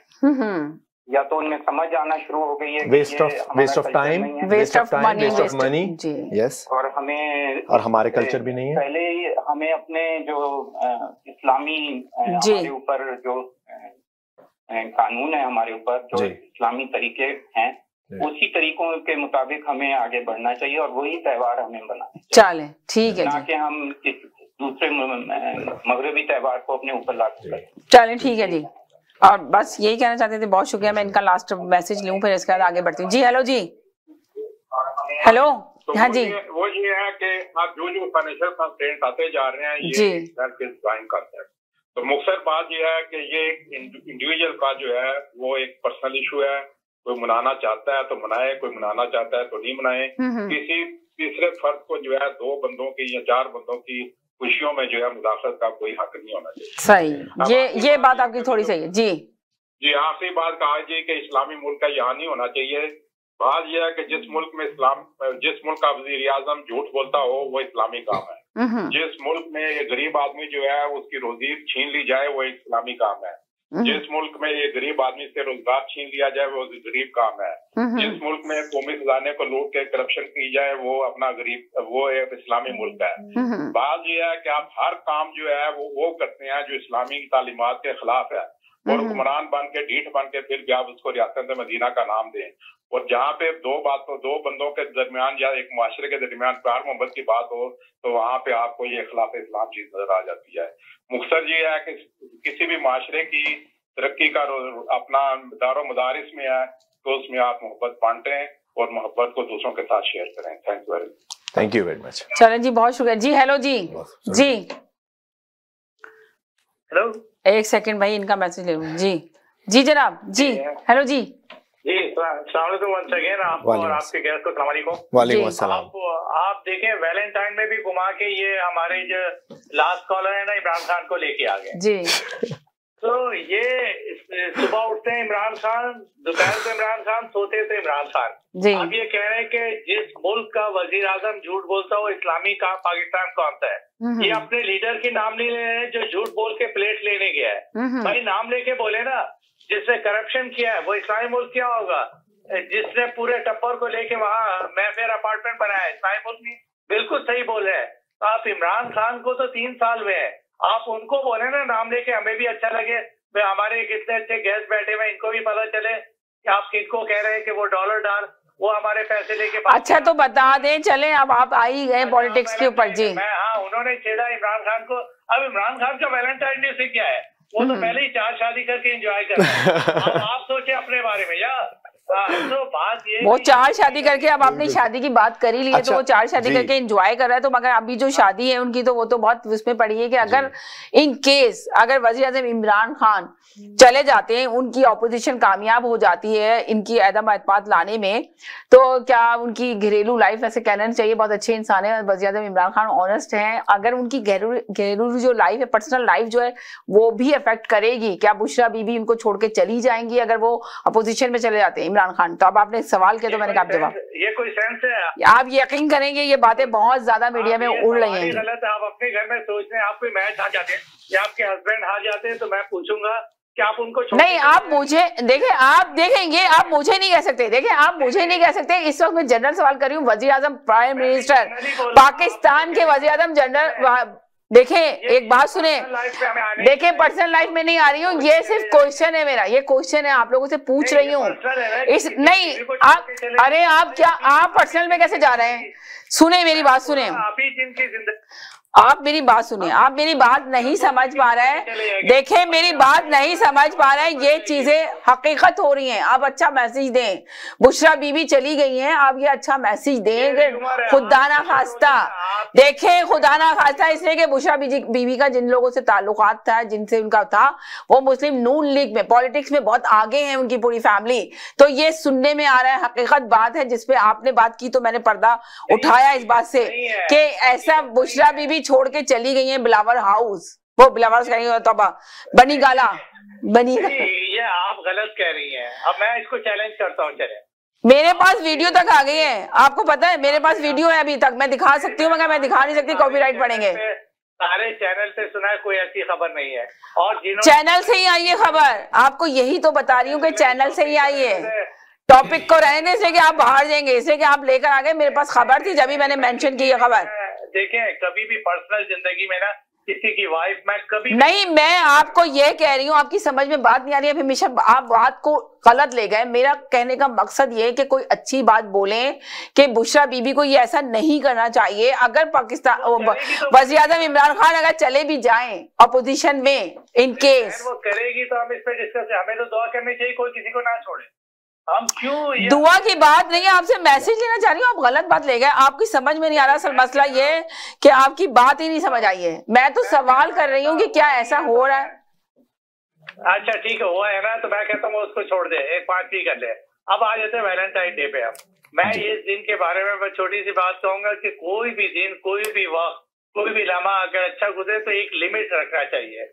या तो उनमें समझ आना शुरू हो गई है waste of time, waste of money, yes, और हमें और हमारे कल्चर भी नहीं है। पहले हमें अपने जो इस्लामी हमारे ऊपर जो कानून है, हमारे ऊपर जो इस्लामी तरीके हैं, उसी तरीकों के मुताबिक हमें आगे बढ़ना चाहिए और वही त्योहार हमें बनाना चाहिए। चले ठीक है, ना कि हम दूसरे मगरबी त्योहार को अपने ऊपर लागू करें। चले ठीक है जी। और बस यही कहना चाहते थे, बहुत शुक्रिया। मैं इनका लास्ट मैसेज लूं फिर इसके बाद आगे बढ़ती हूँ। जी हेलो जी, हेलो। तो हाँ जी, वो ये है कि आप जो फाइनेंशियल कंस्ट्रेंट आते जा रहे हैं ये सेल्फ डिजाइन करते हैं। तो मुख्तर बात ये है कि ये इंडिविजुअल का जो है वो एक पर्सनल इशू है। कोई मनाना चाहता है तो मनाए, कोई मनाना चाहता है तो नहीं मनाए। किसी तीसरे फर्द को जो है 2 बंदों की या 4 बंदों की खुशियों में जो है मुदाखलत का कोई हक नहीं होना चाहिए। सही, ये बात आपकी थोड़ी सही है। जी आखिरी बात कहा जी कि इस्लामी मुल्क का यहाँ नहीं होना चाहिए। बात यह है कि जिस मुल्क का वजीर आजम झूठ बोलता हो वो इस्लामी काम है। जिस मुल्क में ये गरीब आदमी जो है उसकी रोजी छीन ली जाए वो इस्लामी काम है। जिस मुल्क में ये गरीब आदमी से रोजगार छीन लिया जाए वो गरीब काम है। जिस मुल्क में कौमी खजाने को लूट के करप्शन की जाए वो अपना वो एक इस्लामी मुल्क है। बात यह है कि आप हर काम जो है वो करते हैं जो इस्लामी तालीमात के खिलाफ है और हुक्मरान बन के ढीठ बन के फिर भी आप उसको रियासत मदीना का नाम दें। और जहाँ पे दो बंदों के दरमियान या एक माशरे के दरमियान प्यार मोहब्बत की बात हो तो वहाँ पे आपको ये खिलाफ इस्लाम चीज नजर आ जाती है। मुख्तर ये है कि किसी भी माशरे की तरक्की का अपना दारो मदारिस में है तो उसमें आप मोहब्बत बांटें और मोहब्बत को दूसरों के साथ शेयर करें। Thank you very much. चलें जी, बहुत शुक्रिया जी। हेलो जी। हेलो, एक सेकंड भाई, इनका मैसेज ले लूं। जी जनाब। जी हेलो जी। वंस अगेन आपको और आपके गेस्ट को वालेकुम अस्सलाम। आप देखें वैलेंटाइन में भी घुमा के ये हमारे जो लास्ट कॉलर है ना इमरान खान को लेके आ गए जी। तो ये सुबह उठते हैं इमरान खान, दोपहर को इमरान खान, सोते थे इमरान खान। आप ये कह रहे हैं कि जिस मुल्क का वजीर आजम झूठ बोलता हो इस्लामी का पाकिस्तान कौन सा है। ये अपने लीडर की नाम नहीं ले रहे हैं जो झूठ बोल के प्लेट लेने गया है। भाई नाम लेके बोले ना, जिसने करप्शन किया है वो इस्लामी मुल्क क्या होगा? जिसने पूरे टप्पर को लेके वहाँ मैफेयर अपार्टमेंट बनाया है इस्लामी मुल्क नहीं। बिल्कुल सही बोल रहे हैं आप। इमरान खान को तो 3 साल हुए हैं, आप उनको बोले ना नाम लेके, हमें भी अच्छा लगे। हमारे कितने अच्छे गेस्ट बैठे हुए, इनको भी पता चले कि आप किनको कह रहे हैं कि वो डॉलर डाल, वो हमारे पैसे लेके। अच्छा तो बता दें, चले अब आप आ ही गए पॉलिटिक्स के ऊपर जी। उन्होंने छेड़ा इमरान खान को। अब इमरान खान का वैलेंटाइन डे से क्या है? वो तो पहले ही 4 शादी करके एंजॉय कर रहे हैं। आप सोचे अपने बारे में यार। तो बात ये वो 4 शादी करके, अब आपने शादी की बात कर ही ली है तो वो 4 शादी करके एंजॉय कर रहा है। तो मगर अभी जो शादी है उनकी तो वो तो बहुत उसमें पड़ी है कि अगर इन केस अगर वज़ीर आज़म इमरान खान चले जाते हैं, उनकी ऑपोजिशन कामयाब हो जाती है इनकी अदम एतमाद लाने में, तो क्या उनकी घरेलू लाइफ, ऐसे कहना चाहिए बहुत अच्छे इंसान है वज़ीर आज़म इमरान खान, ऑनेस्ट हैं, अगर उनकी घरेलू जो लाइफ है, पर्सनल लाइफ जो है वो भी अफेक्ट करेगी, क्या बुशरा बीबी उनको छोड़ के चली जाएंगी अगर वो अपोजिशन में चले जाते हैं इमरान खान? तो अब आपने सवाल किया तो मैंने कहा जवाब। ये कोई सेंस है? आप यकीन करेंगे ये बातें बहुत ज्यादा मीडिया में उड़ रही हैं। गलत है। आप अपने घर में सोच रहे हैं आप कोई मैच हार जाते हैं या आपके हस्बैंड हार जाते हैं तो मैं पूछूंगा कि आप उनको नहीं, आप मुझे देखें, आप देखेंगे, आप मुझे नहीं कह सकते। देखें, आप मुझे नहीं कह सकते। इस वक्त मैं जनरल सवाल कर रही हूँ। वजीर आजम, प्राइम मिनिस्टर, पाकिस्तान के वजीर आजम जनरल, देखें एक बात सुने, देखें पर्सनल लाइफ में नहीं आ रही हूँ, ये सिर्फ क्वेश्चन है मेरा, ये क्वेश्चन है, आप लोगों से पूछ रही हूँ। इस नहीं आप, अरे आप क्या, आप पर्सनल में कैसे जा रहे हैं? सुने मेरी बात, सुने, आप मेरी बात सुनिए, आप मेरी बात नहीं समझ पा रहे हैं। देखें मेरी बात नहीं समझ पा रहे हैं, ये चीजें हकीकत हो रही हैं। आप अच्छा मैसेज दें, बुशरा बीबी चली गई हैं, आप ये अच्छा मैसेज दें, खुदा ना खास्ता, देखें खुदा ना खास्ता, इसलिए कि बुशरा बीबी का जिन लोगों से ताल्लुकात था, जिनसे उनका था, वो मुस्लिम नून लीग में, पॉलिटिक्स में बहुत आगे हैं उनकी पूरी फैमिली। तो ये सुनने में आ रहा है, हकीकत बात है जिसपे आपने बात की तो मैंने पर्दा उठाया इस बात से कि ऐसा बुशरा बीबी छोड़ के चली गई है बिलावर हाउस, वो बिलावर हाउस कहेंगे तो बनी गाला बनी। ये आप गलत कह रही हैं। अब मैं इसको चैलेंज करता हूँ। चले, मेरे पास वीडियो तक आ गई है, आपको पता है मेरे पास वीडियो है अभी तक, मैं दिखा सकती हूँ, मगर मैं दिखा नहीं सकती, कॉपीराइट पड़ेंगे। सारे चैनल से सुना है, कोई ऐसी खबर नहीं है। और चैनल से ही आई है खबर, आपको यही तो बता रही हूँ कि चैनल से ही आई है। टॉपिक को रहने से कि आप बाहर जाएंगे, इसे कि आप लेकर आ गए, मेरे पास खबर थी जब भी मैंने मेंशन की है खबर। देखें, कभी भी पर्सनल जिंदगी में ना किसी की वाइफ, मैं कभी नहीं, मैं आपको ये कह रही हूँ, आपकी समझ में बात नहीं आ रही है, हमेशा आप बात को गलत ले गए। मेरा कहने का मकसद ये है कि कोई अच्छी बात बोले कि बुशरा बीबी को ये ऐसा नहीं करना चाहिए। अगर पाकिस्तान वज़ीर आज़म इमरान खान अगर चले भी जाएं अपोजिशन में, इन केस वो करेगी तो हम इस पे डिस्कस, हमें तो दुआ करनी चाहिए कोई किसी को ना छोड़े। हम क्यों दुआ की बात नहीं है, आपसे मैसेज लेना चाह रही हूँ, आप गलत बात ले गए, आपकी समझ में नहीं आ रहा। असल मसला ये है कि आपकी बात ही नहीं समझ आई है। मैं तो सवाल कर रही हूँ कि क्या ऐसा हो रहा है। अच्छा ठीक है, हुआ है ना, तो मैं कहता हूँ उसको छोड़ दे, एक बात भी कर ले। अब आ जाते हैं वैलेंटाइन डे पे। अब मैं इस दिन के बारे में छोटी सी बात कहूंगा कि कोई भी दिन, कोई भी वक्त कोई भी लम्हा अगर अच्छा गुजरे तो एक लिमिट रखना चाहिए,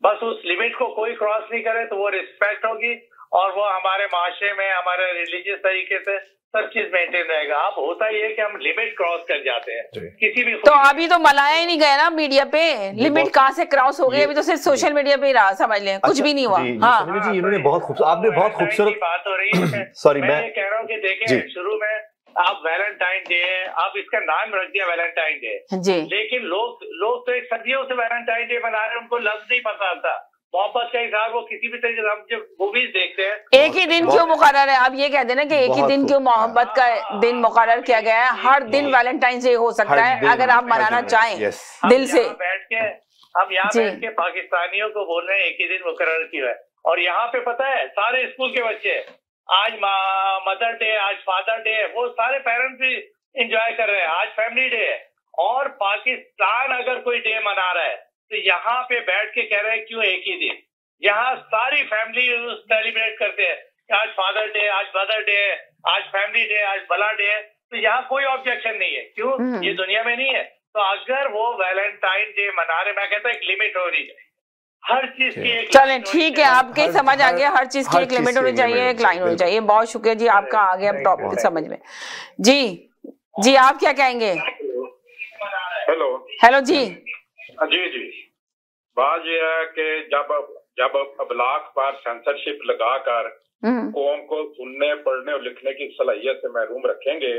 बस उस लिमिट को कोई क्रॉस नहीं करे तो वो रिस्पेक्ट होगी और वो हमारे माशरे में हमारे रिलीजियस तरीके से सब चीज मेंटेन रहेगा। अब होता ही है कि हम लिमिट क्रॉस कर जाते हैं किसी भी, तो अभी तो मनाया ही नहीं गया ना मीडिया पे, लिमिट कहाँ से क्रॉस हो गई, अभी तो सिर्फ सोशल मीडिया पे ही रहा, समझ लें कुछ भी नहीं हुआ। हाँ जी, इन्होंने बहुत खूबसूरत, आपने बहुत खूबसूरत बात हो रही है। सॉरी मैं ये कह रहा हूँ कि देखें शुरू में आप वैलेंटाइन डे है, आप इसका नाम रख दिया वैलेंटाइन डे जी, लेकिन लोग तो एक सदियों से वैलेंटाइन डे मना रहे हैं, उनको लफ्ज नहीं पता आता। मोहब्बत का इजहार वो किसी भी तरीके से, हम जब मूवीज देखते हैं एक ही दिन क्यों मुकर्रर है, आप ये कहते हैं ना कि एक ही दिन क्यों मोहब्बत का दिन मुकर्रर किया गया है, हर दिन वैलेंटाइन डे हो सकता है अगर आप मनाना चाहें दिल से। हम यहाँ बैठ के पाकिस्तानियों को बोल रहे हैं एक ही दिन मुकर्रर किया है, और यहाँ पे पता है सारे स्कूल के बच्चे आज मदर डे, आज फादर डे है, वो सारे पेरेंट्स भी इंजॉय कर रहे हैं, आज फैमिली डे है। और पाकिस्तान अगर कोई डे मना रहा है तो यहाँ पे बैठ के कह रहे हैं क्यों एक ही दिन, यहाँ सारी फैमिली सेलिब्रेट करते हैं कि आज फादर डे, आज मदर डे है, आज फैमिली डे, आज बला डे है, तो यहाँ कोई ऑब्जेक्शन नहीं है। क्यों? ये दुनिया में नहीं है। तो अगर वो वैलेंटाइन डे मना रहे, मैं कहता हूँ एक लिमिट होनी चाहिए, हर चीज की एक, चलें ठीक है, आपके समझ आ गया, हर चीज की एक लिमिट होनी चाहिए, एक लाइन होनी चाहिए। बहुत शुक्रिया जी, आपका आ गया टॉपिक समझ में। जी जी, आप क्या कहेंगे? हेलो जी जी, बात यह है कि जब अबलाग पर सेंसरशिप लगाकर कौम को सुनने, पढ़ने और लिखने की सलाहियत से महरूम रखेंगे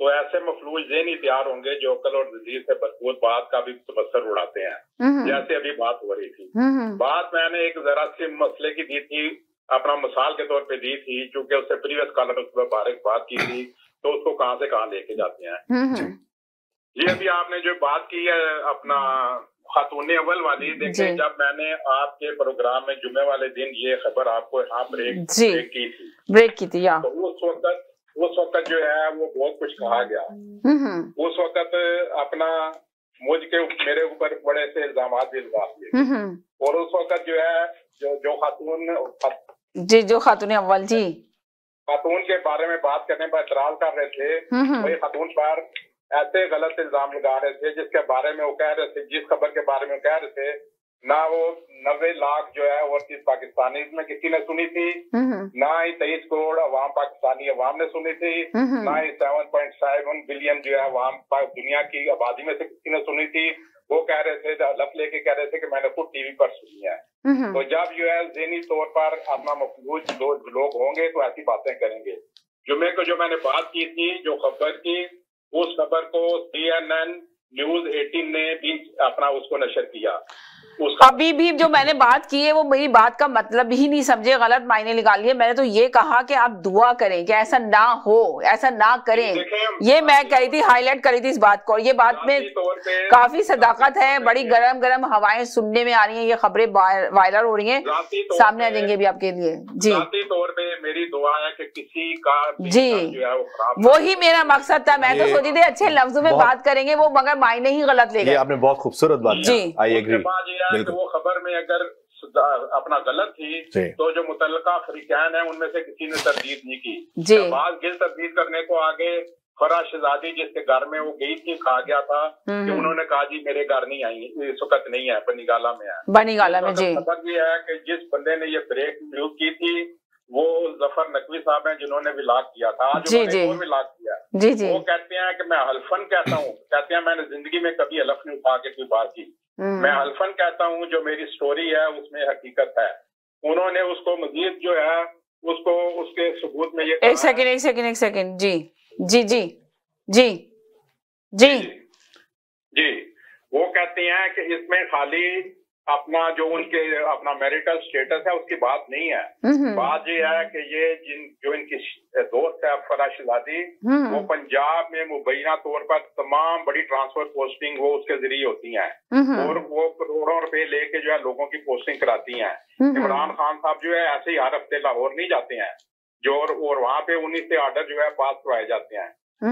तो ऐसे मफलूज ज़हनी तैयार होंगे जो अकल और ज़िंदगी से भरपूर बात का भी तबस्सुर उड़ाते हैं। जैसे अभी बात हो रही थी, बात मैंने एक जरा सी मसले की दी थी, अपना मिसाल के तौर पे दी थी, क्योंकि उससे प्रीवियस कॉलर उसमें बारीक बात की थी, तो उसको कहाँ से कहाँ लेके जाते हैं। ये अभी आपने जो बात की है अपना खातून अव्वल वाली, देखिए जब मैंने आपके प्रोग्राम में जुमे वाले दिन ये खबर आपको यहाँ ब्रेक की थी तो उस वक्त जो है वो बहुत कुछ कहा गया। उस वक्त अपना मेरे ऊपर बड़े से इल्जाम भी लगा दिए, और उस वक्त जो है जो खातून अव्वल जी खातून के बारे में बात करने पर एतराज कर रहे थे, वही खातून पर ऐसे गलत इल्जाम लगा रहे थे जिसके बारे में वो कह रहे थे, जिस खबर के बारे में कह रहे थे ना वो 90 लाख जो है ओवरसीज पाकिस्तानी में किसी ने सुनी थी, ना ही 23 करोड़ अवाम पाकिस्तानी अवाम ने सुनी थी, ना ही 7.7 बिलियन जो है अवाम दुनिया की आबादी में से किसी ने सुनी थी। वो कह रहे थे, लफ लेके कह रहे थे कि मैंने खुद टीवी पर सुनी है। तो जब जो है ज़हनी तौर पर अपना मफलूज लोग होंगे तो ऐसी बातें करेंगे। जुमे को जो मैंने बात की थी, जो खबर की, उस खबर को CNN न्यूज़ 18 ने भी अपना उसको नशर किया। अभी भी जो मैंने बात की है वो मेरी बात का मतलब ही नहीं समझे, गलत मायने निकाल लिए। मैंने तो ये कहा कि आप दुआ करें कि ऐसा ना हो, ऐसा ना करें, ये मैं कही थी, हाईलाइट करी थी इस बात को। ये बात में काफी सदाकत है, बड़ी गरम गरम हवाएं सुनने में आ रही हैं, ये खबरें वायरल हो रही हैं, सामने आ जाएंगे भी आपके लिए। जी तौर पे मेरी दुआ है कि किसी का जी वही मेरा मकसद था। मैं तो सोची थी अच्छे लफ्जों में बात करेंगे वो, मगर मायने ही गलत ले गए। आपने बहुत खूबसूरत बात जी, आई एग्री। वो खबर में अगर अपना गलत थी तो जो मुतल्लिका अफ्रीकैन है उनमें से किसी ने तरदीद नहीं की। बाद गिल तरदीद करने को आगे फरा शहजादी जिसके घर में वो गई थी, कहा गया था कि उन्होंने कहा जी मेरे घर नहीं आई, इस वक्त नहीं है, बनीगाला में है। बनीगाला में जी। खबर ये है कि जिस बंदे ने ये ब्रेक न्यूज की थी वो जफर नकवी साहब हैं, जिन्होंने विलाग किया था, आज उन्होंने विलाग किया। जी। वो कहते हैं कि मैं हल्फन कहता हूँ, कहते हैं मैंने जिंदगी में कभी हलफ नहीं उठा के कोई बात की, मैं हल्फन कहता हूँ, जो मेरी स्टोरी है उसमें हकीकत है। उन्होंने उसको मजीद जो है उसको उसके सबूत में ये एक सेकंड जी वो कहते हैं कि इसमें खाली अपना जो उनके अपना मैरिटल स्टेटस है उसकी बात नहीं है। बात ये है कि ये जो इनकी दोस्त है फरा शहजादी, वो पंजाब में मुबैना तौर पर तमाम बड़ी ट्रांसफर पोस्टिंग वो उसके जरिए होती हैं, और वो करोड़ों रुपए लेके जो है लोगों की पोस्टिंग कराती हैं। इमरान खान साहब जो है ऐसे ही हर हफ्ते लाहौर नहीं जाते हैं जो, और वहाँ पे उन्हीं से आर्डर जो है पास करवाए जाते हैं।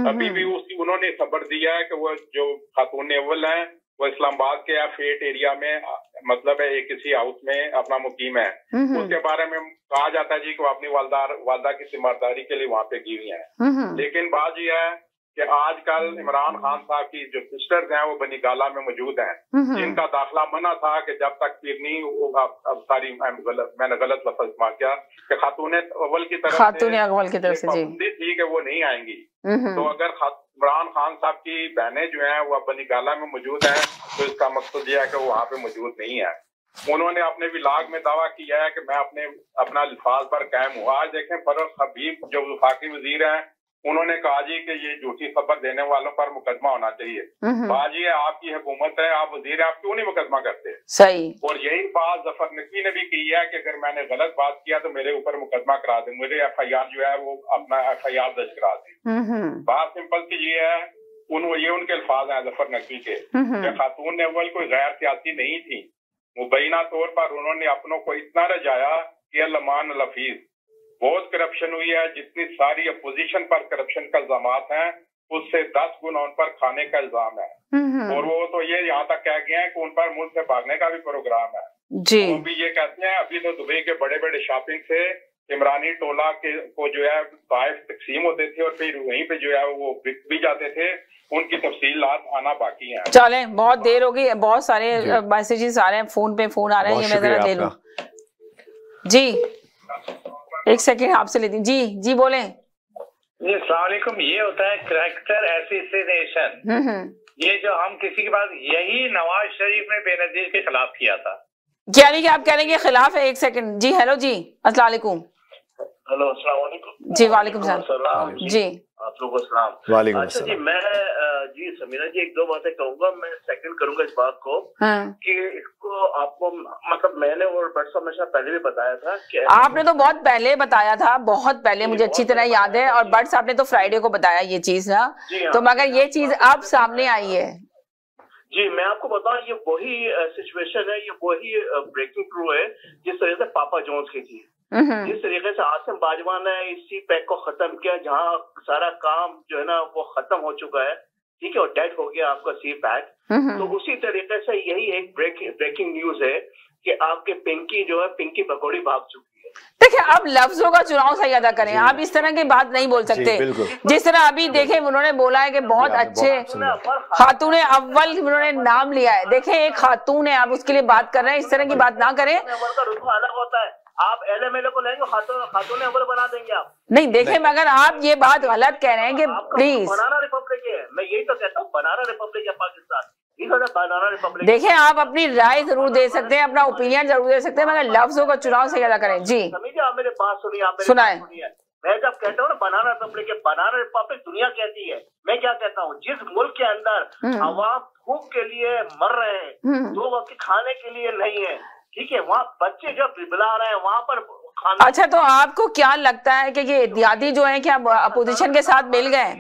अभी भी उन्होंने खबर दिया है कि वो जो खातून अव्वल है वो इस्लामाबाद के फेट एरिया में, मतलब है एक किसी हाउस में अपना मुकीम है। उसके बारे में कहा जाता है जी कि वो अपनी वालदा की तीमारदारी के लिए वहाँ पे गई हुई है। लेकिन बात यह है कि आजकल इमरान खान साहब की जो सिस्टर्स हैं वो बनी गाला में मौजूद हैं, जिनका दाखिला मना था कि जब तक फिर नहीं, अब सारी मैंने गलत लफ्ज इस्तेमाल किया कि खातून अव्वल की तरफ से पाबंदी थी कि वो नहीं आएंगी। तो अगर इमरान खान साहब की बहनें जो हैं वो बनी गाला में मौजूद हैं तो इसका मकसद ये है कि वो वहाँ पे मौजूद नहीं है। उन्होंने अपने विलाग में दावा किया है कि मैं अपना अल्फाज पर कायम हूँ। आज देखें फरूख हबीब जो वफाकी वजीर हैं, उन्होंने कहा जी कि ये झूठी खबर देने वालों पर मुकदमा होना चाहिए। बाजी आपकी हुकूमत है, आप वजीर हैं, आप क्यों नहीं मुकदमा करते? सही। और यही बात जफर नकवी ने भी की है कि अगर मैंने गलत बात किया तो मेरे ऊपर मुकदमा करा दे, मेरे FIR जो है वो अपना FIR दर्ज करा दे। बात सिंपल सी ये है, ये उनके अल्फाज हैं जफर नकवी के। खातून अव्वल कोई गैर सियासी नहीं थी, मुबैना तौर पर उन्होंने अपनों को इतना रजाया कि अल्लामान लफीज बहुत करप्शन हुई है। जितनी सारी अपोजिशन पर करप्शन का इल्जामात हैं उससे 10 गुना उन पर खाने का इल्जाम है। और वो तो ये यहाँ तक कह गए हैं कि उन पर मुल्क से भागने का भी प्रोग्राम है जी। वो भी ये कहते हैं अभी तो दुबई के बड़े बड़े शॉपिंग से इमरानी टोला को जो है ताइफ तकसीम होते थे और फिर वहीं पे जो है वो बिक भी जाते थे। उनकी तफसीलात आना बाकी हैं। चले, बहुत देर हो गई, बहुत सारे मैसेजेस आ रहे हैं, फोन पे फोन आ रहे हैं, ये मैं जरा ले लूं। जी एक सेकंड आपसे लेती हूँ। जी बोले जी। अस्सलाम वालेकुम। ये होता है करैक्टर एसिसिनेशन। ये जो हम किसी के पास, यही नवाज शरीफ ने बेनजीर के खिलाफ किया था। यानी कि आप कह रहे हैं कि खिलाफ है? एक सेकंड जी। हेलो जी, अस्सलाम वालेकुम। हेलो अस्सलाम वालेकुम। जी वालेकुम सलाम। जी आप लोगों को सलाम। वालेकुम अच्छा जी, मैं जी समीना जी एक दो बातें कहूंगा, मैं सेकंड करूंगा इस बात को कि इसको आपको मतलब मैंने और बट साहब हमेशा पहले भी बताया था कि आपने तो बहुत पहले बताया था, बहुत पहले, मुझे अच्छी तरह याद है। और बट साहब ने तो फ्राइडे को बताया ये चीज ना, तो मगर ये चीज अब सामने आई है। जी मैं आपको बताऊं, ये वही सिचुएशन है, ये वही ब्रेकिंग थ्रू है जिस तरह से पापा जोन्स की थी, जिस तरीके से आसिम बाजवा ने इसी पैक को खत्म किया, जहां सारा काम जो है ना वो खत्म हो चुका है, ठीक है, और डेड हो गया आपका सी पैक। तो उसी तरीके से यही एक ब्रेकिंग न्यूज है कि आपके पिंकी जो है, पिंकी पकौड़ी भाग चुकी है। देखिए आप लफ्जों का चुनाव सही अदा करें, आप इस तरह की बात नहीं बोल सकते। जिस तरह अभी देखे उन्होंने बोला है कि बहुत अच्छे खातून अव्वल उन्होंने नाम लिया है। देखे एक खातून है, आप उसके लिए बात कर रहे हैं, इस तरह की बात ना करें। अलग होता है, आप LMLA को लेंगे, खातून अव्वल बना देंगे आप। नहीं देखे, मगर आप ये बात गलत कह रहे हैं कि प्लीज। बनाना रिपब्लिक है, मैं यही तो कहता हूँ, बनाना रिपब्लिक है पाकिस्तान। देखें आप अपनी राय जरूर दे सकते हैं, अपना ओपिनियन जरूर दे सकते हैं, मगर लफ्जों का चुनाव से ज्यादा करें। जी आप मेरे बात सुनिए, आप सुनाए। मैं जब कहता हूँ ना बनाना रिपब्लिक है, बनाना रिपब्लिक दुनिया कहती है, मैं क्या कहता हूँ, जिस मुल्क के अंदर अवाम भूख के लिए मर रहे हैं, 2 वक्त के खाने के लिए नहीं है, ठीक है, वहाँ बच्चे जब बिला रहे हैं वहाँ पर खाना। अच्छा तो आपको क्या लगता है कि ये इत्यादि जो है क्या अपोजिशन के साथ मिल गए?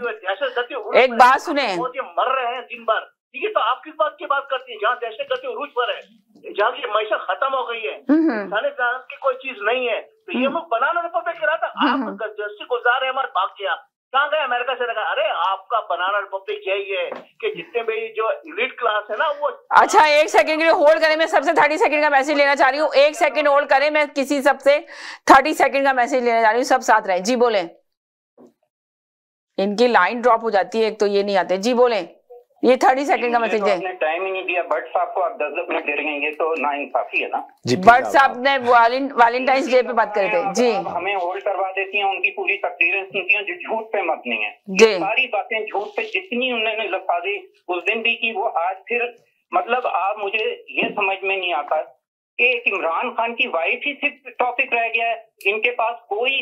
एक बात सुने, मर रहे हैं दिन भर, ठीक है, तो आप किस बात की बात करती हैं? जहाँ दहशतगर्दी उरूज पर है, जहाँ की मैशत खत्म हो गई है, इंसानी जानत की कोई चीज नहीं है, तो ये मुल्क बनाना रिपब्लिक करा था। आप जस्टिस गुलजार अहमद भाग गया, कहाँ गए? अमेरिका से लगा। अरे आपका बनाना रिपब्लिक यही है कि जितने भी जो एलीट क्लास है ना वो। अच्छा एक सेकंड के लिए होल्ड करें, मैं सबसे 30 सेकंड का मैसेज लेना चाह रही हूँ। 1 सेकंड होल्ड करें, मैं किसी सबसे 30 सेकंड का मैसेज लेना चाह रही हूँ, सब साथ रहे। जी बोले, इनकी लाइन ड्रॉप हो जाती है, एक तो ये नहीं आते। जी बोले, ये 30 सेकंड का मैसेज है। आपने टाइम ही नहीं दिया, बट साहब को आप 10 मिनट दे रहे हैं, ये तो नाइंसाफी है ना। बट साहब ने वैलेंटाइंस डे पे बात करे थे। जी हमें होल्ड करवा देती हैं, उनकी पूरी तकरीरें सुनती हैं जो झूठ पे मबनी है। सारी बातें झूठ पे जितनी उन्होंने लफाजी उस दिन भी की, वो आज फिर मतलब आप मुझे ये समझ में नहीं आता कि एक इमरान खान की वाइफ ही सिर्फ टॉपिक रह गया है। इनके पास कोई,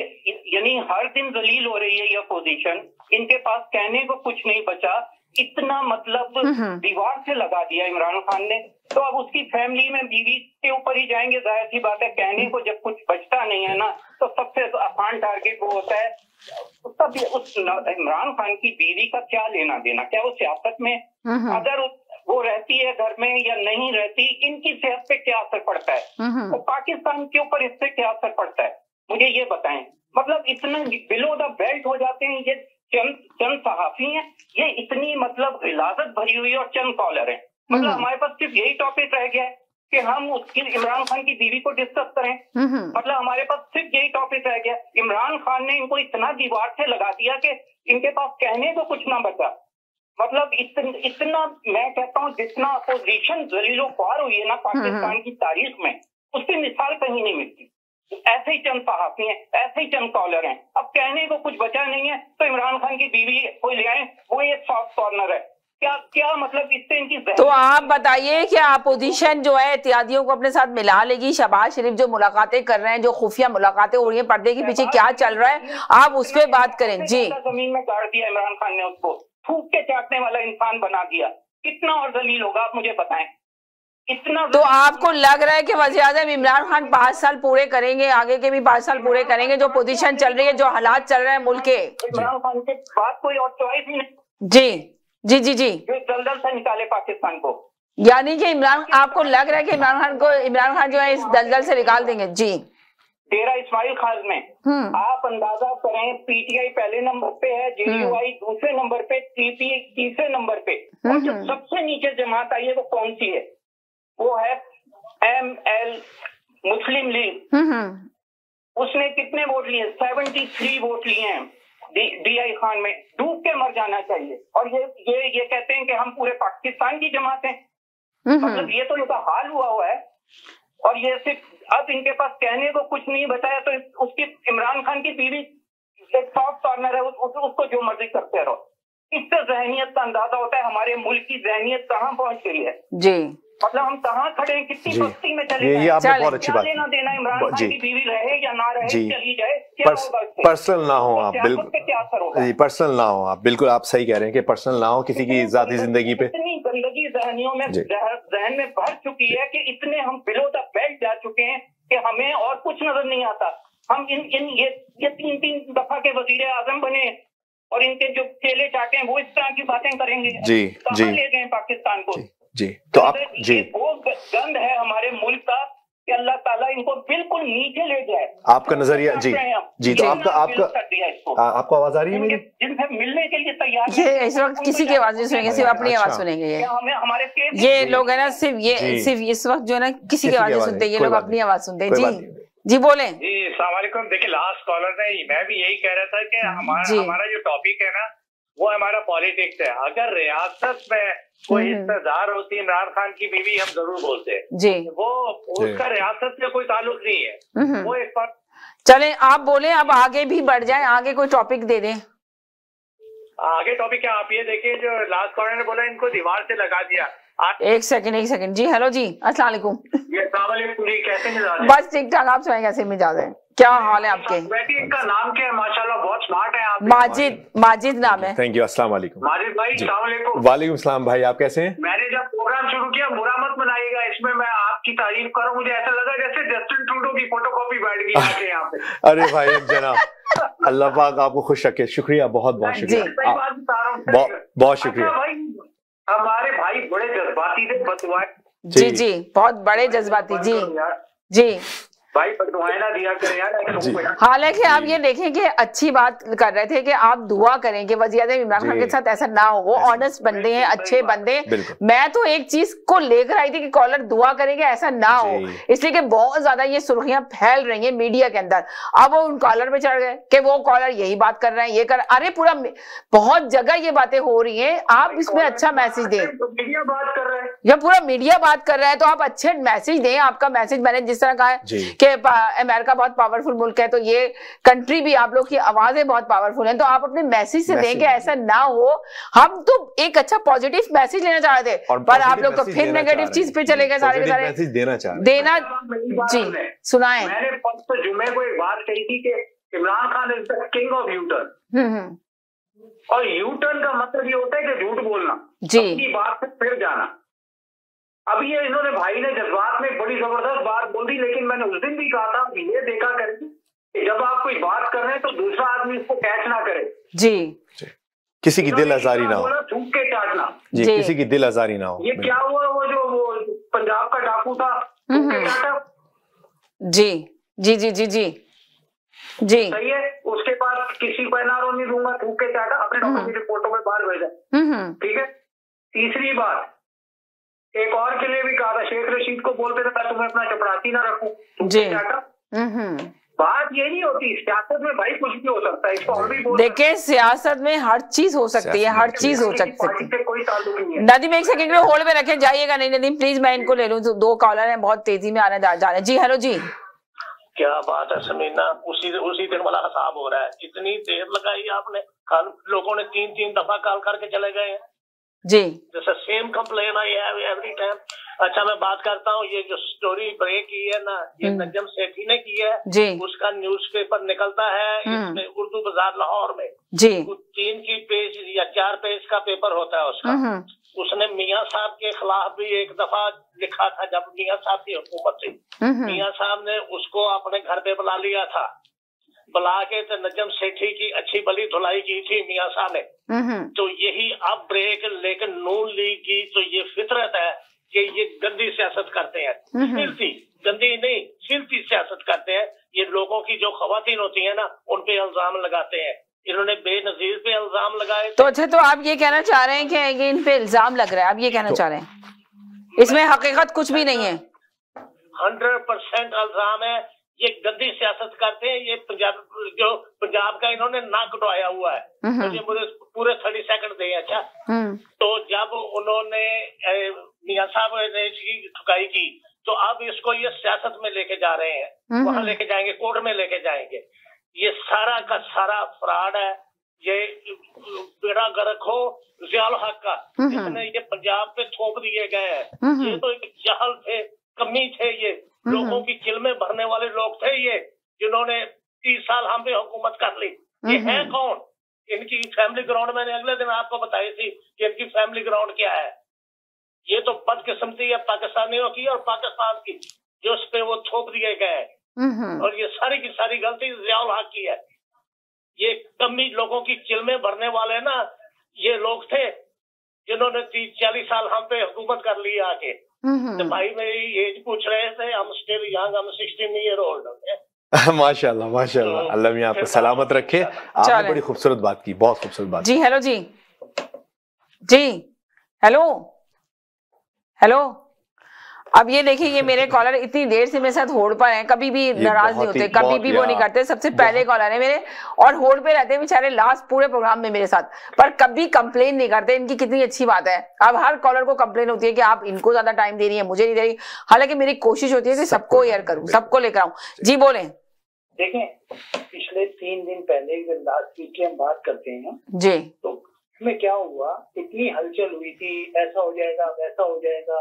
यानी हर दिन जलील हो रही है ये अपोजिशन, इनके पास कहने को कुछ नहीं बचा। इतना मतलब दीवार से लगा दिया इमरान खान ने, तो अब उसकी फैमिली में बीवी के ऊपर ही जाएंगे। जाहिर सी बात है, कहने को जब कुछ बचता नहीं है ना, तो सबसे आसान टारगेट वो होता है। तब उस इमरान खान की बीवी का क्या लेना देना, क्या वो सियासत में अगर वो रहती है घर में या नहीं रहती, इनकी सेहत पे क्या असर पड़ता है, तो पाकिस्तान के ऊपर इससे क्या असर पड़ता है, मुझे ये बताएं। मतलब इतना बिलो द बेल्ट हो जाते हैं ये चंद सहाफी हैं, ये इतनी मतलब गिलाजत भरी हुई और चंद कॉलर हैं। मतलब हमारे पास सिर्फ यही टॉपिक रह गया है कि हम उसकी इमरान खान की बीवी को डिस्कस करें। मतलब हमारे पास सिर्फ यही टॉपिक रह गया। इमरान खान ने इनको इतना दीवार से लगा दिया कि इनके पास कहने को कुछ ना बचा। मतलब इतना मैं कहता हूँ जितना अपोजिशन जलीलो ख्वार हुई है ना पाकिस्तान की तारीख में, उसकी मिसाल कहीं नहीं मिलती। ऐसे ही चंद सहाफी हैं, ऐसे ही चंद कॉलर हैं, अब कहने को कुछ बचा नहीं है तो इमरान खान की बीवी को ले आए, वो एक सॉफ्ट कॉर्नर है। क्या मतलब इससे इनकी। तो आप बताइए क्या अपोजिशन जो है इत्यादियों को अपने साथ मिला लेगी? शहबाज शरीफ जो मुलाकातें कर रहे हैं, जो खुफिया मुलाकातें हो रही हैं, पर्दे के पीछे क्या चल रहा है, आप उस पर बात करें। जी, जमीन में गाड़ दिया इमरान खान ने, उसको थूक के चाटने वाला इंसान बना दिया। कितना और जलील होगा आप मुझे बताएं? इतना। तो आपको लग रहा है कि वज़ीर-ए-आज़म इमरान खान 5 साल पूरे करेंगे, आगे के भी 5 साल पूरे करेंगे? जो पोजीशन चल रही है, जो हालात चल रहे हैं मुल्क के, इमरान खान के बाद कोई और चॉइस ही नहीं। जी जी जी जी, जो दलदल से निकाले पाकिस्तान को। यानी कि इमरान, आपको लग रहा है कि इमरान खान जो है इस दलदल से निकाल देंगे? जी। डेरा इस्माइल खान में आप अंदाजा करें, पीटीआई पहले नंबर पे है, जेडीयूआई दूसरे नंबर पे, टीपीआई तीसरे नंबर पे, और जो सबसे नीचे जमात आई है वो कौन सी है? वो है ML मुस्लिम लीग। उसने कितने वोट लिए? 73 वोट लिए हैं DI खान में। डूब के मर जाना चाहिए। और ये कहते हैं कि हम पूरे पाकिस्तान की जमात हैं। मतलब ये तो इनका हाल हुआ है। और ये सिर्फ अब इनके पास कहने को कुछ नहीं बचाया तो उसकी इमरान खान की बीवी एक सॉफ्ट कॉर्नर है, उसको जो मर्जी करते रहो। इससे जहनियत का अंदाजा होता है हमारे मुल्क की जहनियत कहाँ पहुंच गई है। जी, मतलब हम कहाँ खड़े हैं, कितनी पस्ती में चले ये आपने बहुत अच्छी बात लेना देना इमरान खान की बीवी रहे या ना रहे, चली जाए, पर्सनल ना हो आप, बिल्कुल जी, पर्सनल ना हो आप, बिल्कुल आप सही कह रहे हैं कि पर्सनल ना हो किसी की जाती जिंदगी पे। इतनी गंदगी जहनियों में जहन में भर चुकी है कि इतने हम बिलो द बेल्ट जा चुके हैं कि हमें और कुछ नजर नहीं आता। हम ये 3 दफा के वज़ीर-ए-आज़म बने और इनके जो चेले चाटे हैं वो इस तरह की बातें करेंगे। जी जी, ले गए पाकिस्तान को। जी, तो आप जी, वो गंद है हमारे मुल्क का कि अल्लाह ताला इनको बिल्कुल नीचे ले जाए। आपका नजरिया जी जी, तो आपका आवाज आ रही है मेरी? जिनसे मिलने के लिए तैयार ये इस वक्त किसी की आवाज नहीं सुनेंगे, सिर्फ अपनी आवाज सुनेंगे। ये लोग है ना, सिर्फ इस वक्त जो है ना किसी की आवाज नहीं सुनते, ये लोग अपनी आवाज सुनते हैं। जी जी, बोले जी। अस्सलाम वालेकुम। देखिए लास्ट कॉलर ने, मैं भी यही कह रहा था कि हमारा जो टॉपिक है ना वो हमारा पॉलिटिक्स है। अगर रियासत में कोई हिस्सेदार होती है इमरान खान की बीवी, हम जरूर बोलते हैं जी, वो उसका रियासत से कोई ताल्लुक नहीं है। वो एक बार चले आप बोले, अब आगे भी बढ़ जाए, आगे कोई टॉपिक दे दें। आगे टॉपिक क्या? आप ये देखिए जो लास्ट कॉलर ने बोला इनको दीवार से लगा दिया। एक सेकंड जी, हेलो जी, अस्सलाम वालेकुम। कैसे मिजाज? बस ठीक ठाक, आप सुनाए कैसे मिजाज है? क्या हाल है आपके? इनका नाम क्या है? माशाल्लाह बहुत स्मार्ट है आप। माजिद नाम है। थैंक यू, अस्सलाम वालेकुम। माजिद भाई अस्सलाम वालेकुम। वालेकुम सलाम भाई, आप कैसे हैं? मैंने जब प्रोग्राम शुरू किया, बुरा मत मनाइएगा, इसमें मैं आपकी तारीफ करूं, मुझे ऐसा लगा जैसे जस्टिन ट्रूडो की फोटोकॉपी बैठ गई आके यहाँ पे। अरे भाई जनाब, अल्लाह पाक आपको खुश रखे। शुक्रिया, बहुत बहुत शुक्रिया, बहुत शुक्रिया भाई। हमारे भाई बड़े जज्बाती थे, बतुआए। जी जी, बहुत बड़े जज्बाती। जी जी भाई बदुआएं ना दिया करें यार। हालांकि आप ये देखें कि अच्छी बात कर रहे थे कि आप दुआ करें कि वज़ीर-ए-आज़म इमरान खान के साथ ऐसा ना हो। वो ऑनेस्ट बंदे हैं, अच्छे बंदे। मैं तो एक चीज को लेकर आई थी कि कॉलर दुआ करेंगे ऐसा ना हो, इसलिए कि बहुत ज्यादा ये सुर्खियां फैल रही हैं मीडिया के अंदर। अब वो उन कॉलर पे चढ़ गए कि वो कॉलर यही बात कर रहे हैं, ये कर, अरे पूरा बहुत जगह ये बातें हो रही हैं। आप इसमें अच्छा मैसेज दें। मीडिया बात कर रहे हैं या पूरा मीडिया बात कर रहा है तो आप अच्छे मैसेज दें। आपका मैसेज मैंने जिस तरह कहा है कि अमेरिका बहुत पावरफुल मुल्क है, तो ये कंट्री भी, आप लोग की आवाजें बहुत पावरफुल हैं, तो आप अपने मैसेज से दें कि ऐसा ना हो। हम तो एक अच्छा पॉजिटिव मैसेज लेना चाह रहे थे, पर आप लोग तो फिर नेगेटिव चीज पे चले गए सारे के सारे। मैसेज देना जी सुनाएं। मैंने परसों जुमे को एक बात कही थी कि Imran Khan is the king of U turn, और यूटर्न का मतलब ये होता है कि झूठ बोलना, अपनी बात से फिर जाना। अब ये इन्होंने भाई ने जज्बात में बड़ी जबरदस्त बात बोल दी, लेकिन मैंने उस दिन भी कहा था ये देखा करें कि जब आप कोई बात कर रहे हैं तो दूसरा आदमी इसको कैच ना करे। जी, किसी की दिल आजारी ना हो, थूक के काटना जी, किसी की दिल आजारी ना हो। ये क्या हुआ, वो जो पंजाब का डाकू था, जी जी जी जी जी जी, सही है। उसके बाद किसी को एनआरओ नहीं दूंगा, थूक के चाटा, अपने डॉक्टर की रिपोर्टों में बाहर भेजा, ठीक है। तीसरी बात, एक और के लिए भी कहा था, शेख रशीद को बोलते थे मैं तुम्हें अपना चपरासी ना रखूं जी। बात ये नहीं होती, सियासत में भाई कुछ भी हो सकता है, इसको हम भी बोल देखिए सियासत में हर चीज हो सकती है, हर चीज हो सकती है। कोई ताल्लुक नहीं है। नदीम एक सेकंड होल्ड में रखें, जाइएगा नहीं नदीम प्लीज, मैं इनको ले लूं, दो कॉलर हैं बहुत तेजी में आने जा रहे हैं। जी हेलो जी, क्या बात है समीना, उसी दिन वाला हिसाब हो रहा है, इतनी देर लगाई आपने, कल लोगों ने 3 दफा कॉल करके चले गए हैं जी, जैसे सेम कंप्लेन आई है एवरी टाइम। अच्छा मैं बात करता हूँ, ये जो स्टोरी ब्रेक की है ना, ये नजम सेठी ने की है जी, उसका न्यूज़पेपर निकलता है इसमें उर्दू बाजार लाहौर में जी, 3 पेज या 4 पेज का पेपर होता है उसका। उसने मियाँ साहब के खिलाफ भी एक दफा लिखा था, जब मियाँ साहब की हुकूमत थी, मियाँ साहब ने उसको अपने घर पे बुला लिया था, बुला के तो नजम सेठी की अच्छी भली धुलाई की थी मियाँ साहब ने। तो यही अब ब्रेक, लेकिन नून लीग की तो ये फितरत है कि ये गंदी सियासत करते हैं, सिलती गंदी नहीं सिलती सियासत करते हैं। ये लोगों की जो खवातीन होती है ना उन पे इल्जाम लगाते हैं, इन्होंने बेनजीर पे इल्जाम लगाए। तो अच्छा, तो आप ये कहना चाह रहे हैं कि इन पे इल्जाम लग रहा है, आप ये कहना चाह रहे हैं, इसमें हकीकत कुछ भी नहीं है? 100% इल्जाम है, ये गंदी सियासत करते हैं। ये पंजाब का इन्होंने नाक कटवाया हुआ है। मुझे पूरे 30 सेकंड दें। अच्छा, तो जब उन्होंने मियां साहब ने इसकी ठुकाई की तो अब इसको ये सियासत में लेके जा रहे हैं, वहां लेके जाएंगे, कोर्ट में लेके जाएंगे। ये सारा का सारा फ्रॉड है, ये बेड़ा गर्क हो ज़ियाउल हक का, जिसने ये पंजाब पे थोप दिए गए हैं। ये तो एक जहल थे, कमी थे, ये लोगों की किलमें भरने वाले लोग थे, ये जिन्होंने 30 साल हम पे हुकूमत कर ली। ये है कौन? इनकी फैमिली ग्राउंड मैंने अगले दिन आपको बताई थी कि इनकी फैमिली ग्राउंड क्या है। ये तो बदकिस्मती है पाकिस्तानियों की और पाकिस्तान की, जो उस पे वो थोप दिए गए हैं। और ये सारी की सारी गलती ज़ियाउल हक की है। ये कमी लोगों की चिलमें भरने वाले ना ये लोग थे जिन्होंने 30-40 साल हम पे हुकूमत कर ली आके। तो भाई मेरी एज पूछ रहे थे, हम स्टिल यंग, हम 16 ईयर ओल्ड। माशाल्लाह माशाल्लाह, अल्लाह मियां आपको सलामत रखे। आपने बड़ी खूबसूरत बात की, बहुत खूबसूरत बात। जी हेलो जी, जी हेलो हेलो। अब ये देखिए, ये मेरे कॉलर इतनी देर से मेरे साथ होल्ड पर हैं, कभी भी नाराज नहीं होते, कभी भी वो नहीं करते, सबसे पहले कॉलर है मेरे और होल्ड पे रहते हैं बेचारे लास्ट पूरे प्रोग्राम में मेरे साथ, पर कभी कंप्लेन नहीं करते। इनकी कितनी अच्छी बात है। अब हर कॉलर को कंप्लेन होती है कि आप इनको ज्यादा टाइम दे रही है, मुझे नहीं दे रही। हालांकि मेरी कोशिश होती है कि सबको एयर करूं, सबको लेकर आऊं। जी बोले। देखें, पिछले 3 दिन पहले लास्ट वीक की हम बात करते हैं जी, तो में क्या हुआ, इतनी हलचल हुई थी, ऐसा हो जाएगा वैसा हो जाएगा,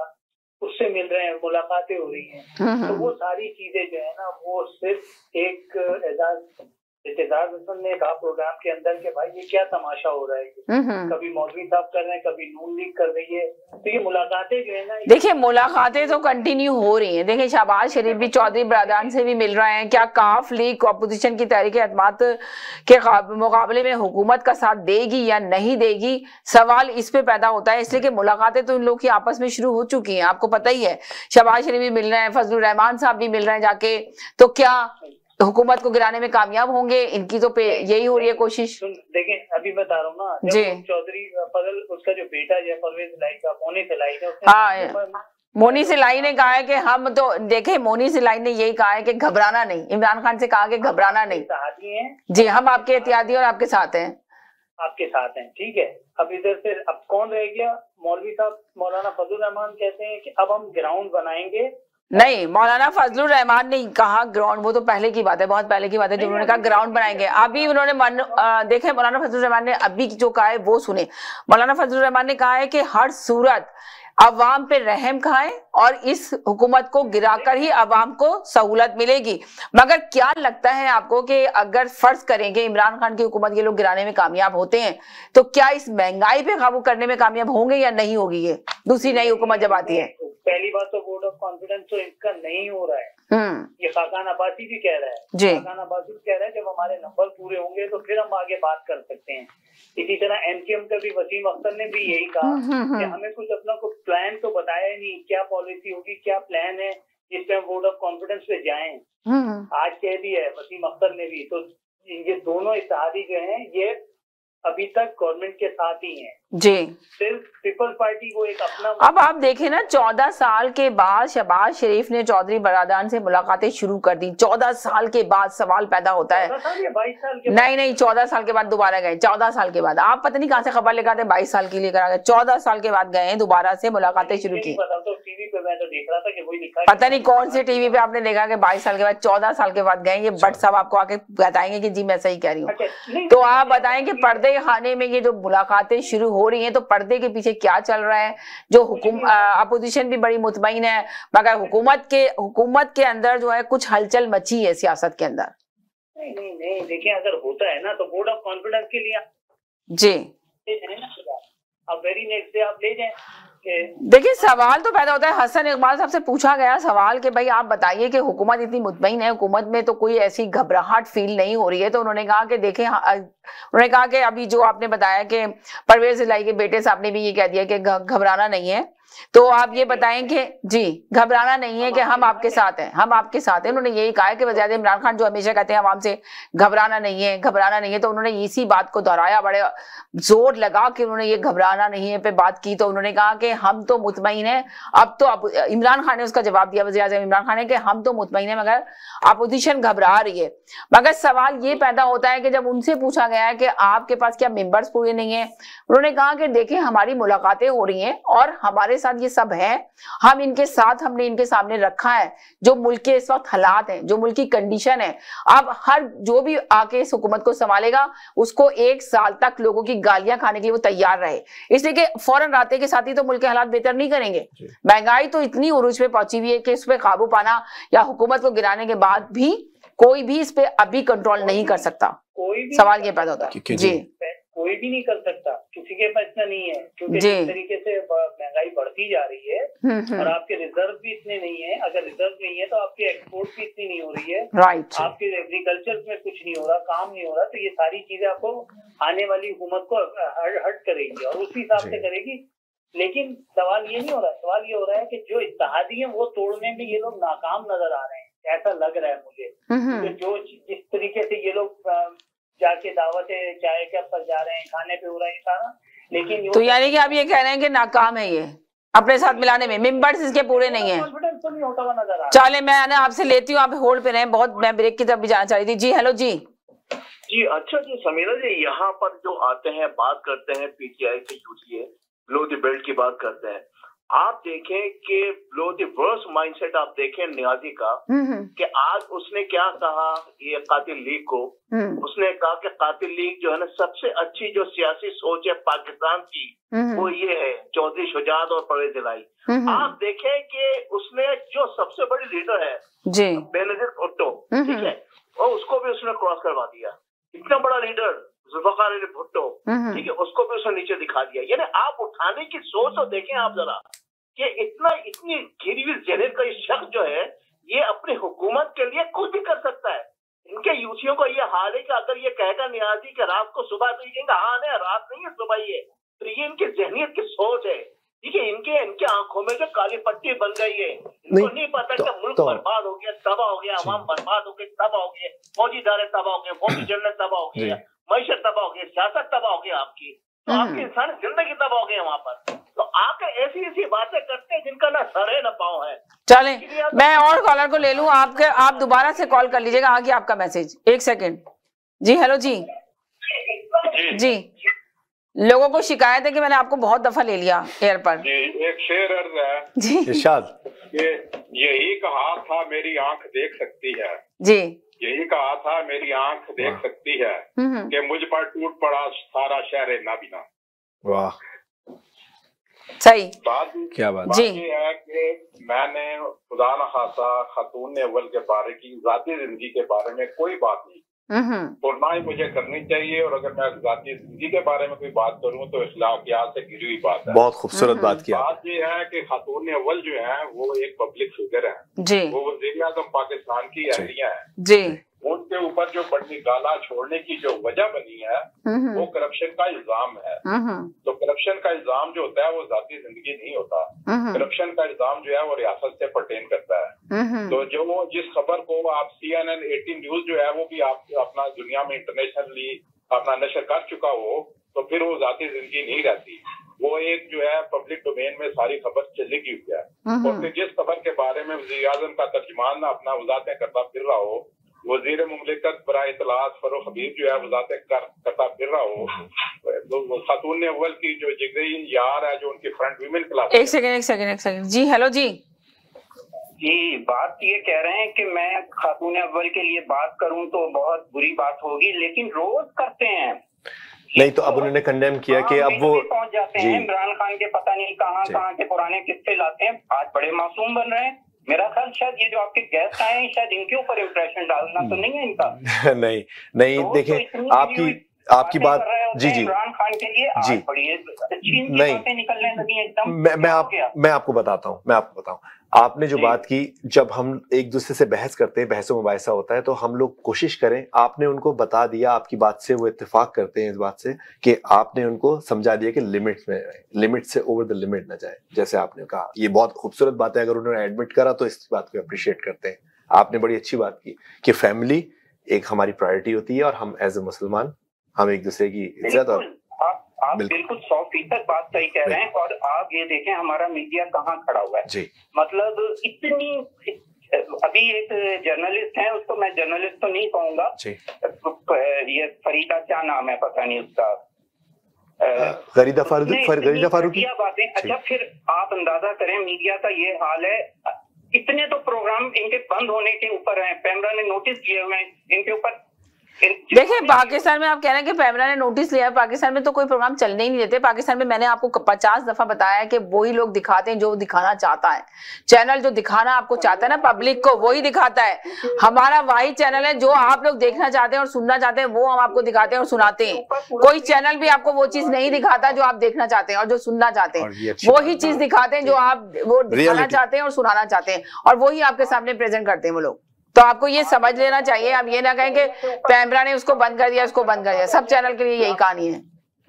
उससे मिल रहे हैं, मुलाकातें हो रही हैं। तो वो सारी चीजें जो है ना, वो सिर्फ एक एजाज हसन ने कहा प्रोग्राम के अंदर कि भाई ये क्या तमाशा हो रहा है, कभी मौलवी साहब कर रहे हैं, कभी नून लीग कर रही है। तो ये मुलाकातें जो है ना, देखिए मुलाकातें तो कंटिन्यू हो रही हैं। देखिए शहबाज शरीफ भी चौधरी बरादरान से भी मिल रहे हैं। क्या काफ लीग अपोजिशन की तहरीक एतमाद के मुकाबले में हुकूमत का साथ देगी या नहीं देगी, सवाल इस पे पैदा होता है। इसलिए कि मुलाकातें तो इन लोग की आपस में शुरू हो चुकी हैं, आपको पता ही है। शहबाज शरीफ भी मिल रहे हैं, फजलुर रहमान साहब भी मिल रहे हैं जाके, तो क्या हुकूमत को गिराने में कामयाब होंगे? इनकी तो यही हो रही है कोशिश। देखें, अभी बता रहा हूँ ना, जब चौधरी फजल, उसका जो बेटा है परवेज लाई का, मोनी सिलाई ने, हाँ, मोनी सिलाई ने कहा है कि हम तो देखे, मोनी सिलाई ने यही कहा है कि घबराना नहीं, इमरान खान से कहा कि घबराना नहीं, जी हम आपके एहतियाती और आपके साथ हैं, आपके साथ हैं, ठीक है। अब इधर से अब कौन रह गया? मौलवी साहब, मौलाना फजलुर रहमान कहते हैं कि अब हम ग्राउंड बनाएंगे। नहीं, मौलाना फजलुर रहमान ने कहा ग्राउंड, वो तो पहले की बात है, बहुत पहले की बात है जब उन्होंने कहा ग्राउंड बनाएंगे। अभी उन्होंने देखे, मौलाना फजलुर रहमान ने अभी जो कहा है वो सुने। मौलाना फजलुर रहमान ने कहा है कि हर सूरत अवाम पे रहम खाएं और इस हुकूमत को गिराकर ही अवाम को सहूलत मिलेगी। मगर क्या लगता है आपको कि अगर फर्ज करेंगे इमरान खान की हुकूमत ये लोग गिराने में कामयाब होते हैं, तो क्या इस महंगाई पे काबू करने में कामयाब होंगे या नहीं होगी? ये दूसरी नई हुकूमत जब आती है, पहली बात तो वोट ऑफ कॉन्फिडेंस तो इनका नहीं हो रहा है। ये खाकान अब्बासी भी कह रहा है, खाकान अब्बासी भी कह रहा है जब हमारे नंबर पूरे होंगे तो फिर हम आगे बात कर सकते हैं। इसी तरह एमकेएम का भी वसीम अख्तर ने भी यही कहा कि हमें कुछ अपना कुछ प्लान तो बताया नहीं, क्या पॉलिसी होगी, क्या प्लान है जिस पे हम वोट ऑफ कॉन्फिडेंस पे जाएं। आज कह दिया है वसीम अख्तर ने भी। तो ये दोनों इत्तेहादी जो हैं ये अभी तक गवर्नमेंट के साथ ही हैं। जी, सिर्फ पीपल्स पार्टी को एक अपना। अब आप देखें ना, 14 साल के बाद शहबाज शरीफ ने चौधरी बरादरान से मुलाकातें शुरू कर दी। 14 साल के बाद सवाल पैदा होता है। 22 साल के नहीं 14 साल के बाद दोबारा गए। 14 साल के बाद आप पता नहीं कहां से खबर लेकर आते, 22 साल के लिए करा गए। 14 साल के बाद गए, दोबारा से मुलाकातें शुरू की। टीवी पे मैं तो देख रहा था कि वही लिखा, पता नहीं कौन से टीवी पे आपने देखा कि 22 साल के बाद 14 साल के बाद गए। ये भट्ट साहब आपको आके बताएंगे कि जी मैं सही कह रही हूँ। तो आप बताएं कि पर्दे खाने में ये जो मुलाकातें शुरू हो रही हैं, तो पर्दे के पीछे क्या चल रहा है? जो अपोजिशन भी बड़ी मुतमईन है, मगर हुकूमत के अंदर जो है कुछ हलचल मची है सियासत के अंदर। नहीं देखिए, अगर होता है ना तो वोट ऑफ कॉन्फिडेंस के लिए जी अब वेरी नेक्स्ट डे आप ले जाएं। देखिए सवाल तो पैदा होता है। हसन इकबाल साहब से पूछा गया सवाल कि भाई आप बताइए कि हुकूमत इतनी मुतमईन है, हुकूमत में तो कोई ऐसी घबराहट फील नहीं हो रही है। तो उन्होंने कहा कि देखें, उन्होंने कहा कि अभी जो आपने बताया कि परवेज इलाही के बेटे साहब ने भी ये कह दिया कि घबराना नहीं है। तो आप ये बताएं कि जी घबराना नहीं है कि हम आपके साथ हैं, हम आपके साथ हैं। उन्होंने यही कहा है कि वज़ीर इमरान खान जो हमेशा कहते हैं आवाम से घबराना नहीं है, घबराना नहीं है, तो उन्होंने इसी बात को दोहराया, बड़े जोर लगा कि उन्होंने ये घबराना नहीं है पे बात की। तो उन्होंने कहा कि हम तो मुतमईन हैं। अब इमरान खान ने उसका जवाब दिया, वज़ीर आज़म इमरान खान ने, कि हम तो मुतमईन है मगर अपोजिशन घबरा रही है। मगर सवाल ये पैदा होता है कि जब उनसे पूछा गया है कि आपके पास क्या मेंबर्स पूरे नहीं है, उन्होंने कहा कि देखिए हमारी मुलाकातें हो रही हैं और हमारे साथ ये सब है, हम इनके साथ, हमने इनके सामने रखा है जो मुल्क के इस वक्त हालात हैं, जो मुल्क की कंडीशन है। अब हर जो भी आके इस हुकूमत को संभालेगा उसको 1 साल तक लोगों की गालियां खाने के लिए वो तैयार रहे, इसलिए कि फौरन राते के साथ ही तो मुल्क के हालात बेहतर नहीं करेंगे। महंगाई तो इतनी उरूज पे पहुंची हुई है कि इस पे काबू पाना या हुकूमत को गिराने के बाद भी कोई भी इस पे अभी कंट्रोल नहीं कर सकता। कोई भी सवाल ये पैदा होता है जी, कोई भी नहीं कर सकता, किसी के पास इतना नहीं है, क्योंकि जिस तरीके से महंगाई बढ़ती जा रही है और आपके रिजर्व भी इतने नहीं है। अगर रिजर्व नहीं है तो आपकी एक्सपोर्ट भी इतनी नहीं हो रही है, राइट, आपके एग्रीकल्चर में कुछ नहीं हो रहा, काम नहीं हो रहा। तो ये सारी चीजें आपको आने वाली हुकूमत को हर्ट करेगी और उसी हिसाब से करेगी। लेकिन सवाल ये नहीं हो रहा, सवाल ये हो रहा है कि जो इत्तेहादी है वो तोड़ने में ये लोग नाकाम नजर आ रहे हैं, ऐसा लग रहा है मुझे। जो जिस तरीके से ये लोग जाके दावतें चाय के पर जा रहे हैं, खाने पे हो रहा है सारा, लेकिन तो यानी कि आप ये कह रहे हैं कि नाकाम है ये अपने साथ मिलाने में, मेंबर्स इसके पूरे नहीं है। कॉन्फिडेंस तो नहीं होता हुआ नजर आ रहा। चले मैं ना आपसे लेती हूँ, आप होल्ड पे रहें, बहुत मैं ब्रेक की तरफ भी जाना चाह रही थी। जी हेलो जी। जी अच्छा जी समीरा जी, यहाँ पर जो आते हैं बात करते हैं पीटीआई के यूटीए लो द बेल्ट की बात करते हैं, आप देखें कि लो द वर्स्ट माइंडसेट आप देखें नियाजी का, कि आज उसने क्या कहा ये कातिल लीग को, उसने कहा कि कातिल लीग जो है ना सबसे अच्छी जो सियासी सोच है पाकिस्तान की वो ये है चौधरी शुजात और परवेज इलाही। आप देखें कि उसने जो सबसे बड़ी लीडर है बेनजीर भुट्टो, ठीक है, और उसको भी उसने क्रॉस करवा दिया। इतना बड़ा लीडर जुल्फिकार अली भुट्टो, ठीक है, उसको भी उसने नीचे दिखा दिया। यानी आप उठाने की सोच तो देखें आप जरा कि इतनी घिरी हुई जेहनियत का शख्स जो है ये अपनी हुकूमत के लिए कुछ भी कर सकता है। इनके यूथियों को ये हाल है कि अगर ये कहेगा नियाजी कि रात को सुबह, तो ये कहेंगे हाँ नहीं रात नहीं है सुबह ही है। तो ये इनकी जहनियत की सोच है, ठीक है। इनके आंखों में जो काली पट्टी बन गई है, इनको नहीं पता कि मुल्क बर्बाद हो गया, तबाह हो गया, अवाम बर्बाद हो गए, तबाह हो गए, फौजी इदारे तबाह हो गए, फौजी जनरल तबाह हो गया, मईशत तबाह हो गई, सियासत तबाह हो गई आपकी, तो आपकी इंसान जिंदगी तबाह हो गई वहाँ पर। तो आप ऐसी ऐसी बातें करते हैं जिनका ना सर है ना पाँव है। चले मैं और कॉलर को ले लूं, आप दोबारा से कॉल कर लीजिएगा, आगे आपका मैसेज। 1 सेकेंड जी। हेलो जी। जी लोगों को शिकायत है कि मैंने आपको बहुत दफा ले लिया एयर पर। जी एक शेर अर्ज है जी इरशाद, यही कहा था मेरी आंख देख सकती है, जी यही कहा था मेरी आंख देख सकती है कि मुझ पर टूट पड़ा सारा शहर नाबीना। वाह सही क्या बात जी है कि मैंने खुदा न खासा खातून अव्वल के बारे की जाती जिंदगी के बारे में कोई बात नहीं और ना ही मुझे करनी चाहिए, और अगर मैं जाती जिंदगी के बारे में कोई बात करूं तो इस्लामियात से गिरी हुई बात है। बहुत खूबसूरत बात की बात ये है कि खातून अव्वल जो है वो एक पब्लिक फिगर है जी, वो वज़ीर आज़म पाकिस्तान की अहलिया है जी, उनके ऊपर जो बड़ी गाला छोड़ने की जो वजह बनी है वो करप्शन का इल्जाम है। तो करप्शन का इल्जाम जो होता है वो जाती जिंदगी नहीं होता, करप्शन का इल्जाम जो है वो रियासत से पर्टेन करता है। तो जो जिस खबर को आप CNN 18 न्यूज जो है वो भी आप अपना दुनिया में इंटरनेशनली अपना नशर कर चुका हो, तो फिर वो जाती जिंदगी नहीं रहती, वो एक जो है पब्लिक डोमेन में सारी खबर चलेगी क्या। और फिर जिस खबर के बारे में वज़ीर आज़म का तर्जुमान अपना वजाहतें करता फिर रहा हो, वजीर मुमलिकत बराए इत्तलात फरूख हबीब जो है वजाहतें करता फिर रहा हो, तो खातून अव्वल की जो जिगरी यार है जो उनकी फ्रंट वीमेन क्लास। एक सेकंड जी, हेलो जी। जी, बात ये कह रहे हैं कि मैं खातून अव्वल के लिए बात करूं तो बहुत बुरी बात होगी, लेकिन रोज करते हैं। नहीं तो अब उन्होंने कंडेम किया कि अब वो पहुंच जाते हैं। इमरान खान के पता नहीं कहां के पुराने किस्से लाते हैं, आज बड़े मासूम बन रहे हैं। मेरा ख्याल शायद ये जो आपके गेस्ट आए हैं शायद इनके ऊपर इम्प्रेशन डालना तो नहीं है इनका। नहीं देखिए आपकी बात जी इमरान खान के लिए जी बड़ी अच्छी बातें निकलने लगी एकदम। मैं आपको बताता हूँ आपने जो बात की, जब हम एक दूसरे से बहस करते हैं, बहसों मुबाहिसा होता है, तो हम लोग कोशिश करें, आपने उनको बता दिया, आपकी बात से वो इत्तेफाक करते हैं इस बात से कि आपने उनको समझा दिया कि लिमिट से ओवर द लिमिट ना जाए। जैसे आपने कहा, ये बहुत खूबसूरत बात है, अगर उन्होंने एडमिट करा तो इस बात को अप्रिशिएट करते हैं। आपने बड़ी अच्छी बात की कि फैमिली एक हमारी प्रायोरिटी होती है और हम एज ए मुसलमान हम एक दूसरे की इज्जत और आप बिल्कुल 100% बात सही कह रहे हैं। और आप ये देखें हमारा मीडिया कहाँ खड़ा हुआ है जी। मतलब इतनी, अभी एक जर्नलिस्ट है, उसको मैं जर्नलिस्ट तो नहीं कहूंगा, ये फरीदा क्या नाम है पता नहीं उसका, गरीदा फारूकी बातें। अच्छा, फिर आप अंदाजा करें मीडिया का ये हाल है, इतने तो प्रोग्राम इनके बंद होने के ऊपर हैं, पैमरा ने नोटिस किए हुए हैं इनके ऊपर। देखिए पाकिस्तान में आप कह रहे हैं कि पैमरा ने नोटिस लिया है, पाकिस्तान में तो कोई प्रोग्राम चलने ही नहीं देते। पाकिस्तान में मैंने आपको 50 दफा बताया है कि वही लोग दिखाते हैं जो दिखाना चाहता है। चैनल जो दिखाना आपको चाहता है ना पब्लिक को, वही दिखाता है। हमारा वही चैनल है जो आप लोग देखना चाहते हैं और सुनना चाहते हैं, वो हम आपको दिखाते हैं और सुनाते हैं। कोई चैनल भी आपको वो चीज नहीं दिखाता जो आप देखना चाहते हैं और जो सुनना चाहते हैं, वही चीज दिखाते हैं जो आप वो दिखाना चाहते हैं और सुनाना चाहते हैं, और वही आपके सामने प्रेजेंट करते हैं वो लोग। तो आपको ये समझ लेना चाहिए, आप ये ना कहें कि पैमरा ने उसको बंद कर दिया, उसको बंद कर दिया। सब चैनल के लिए यही कहानी है।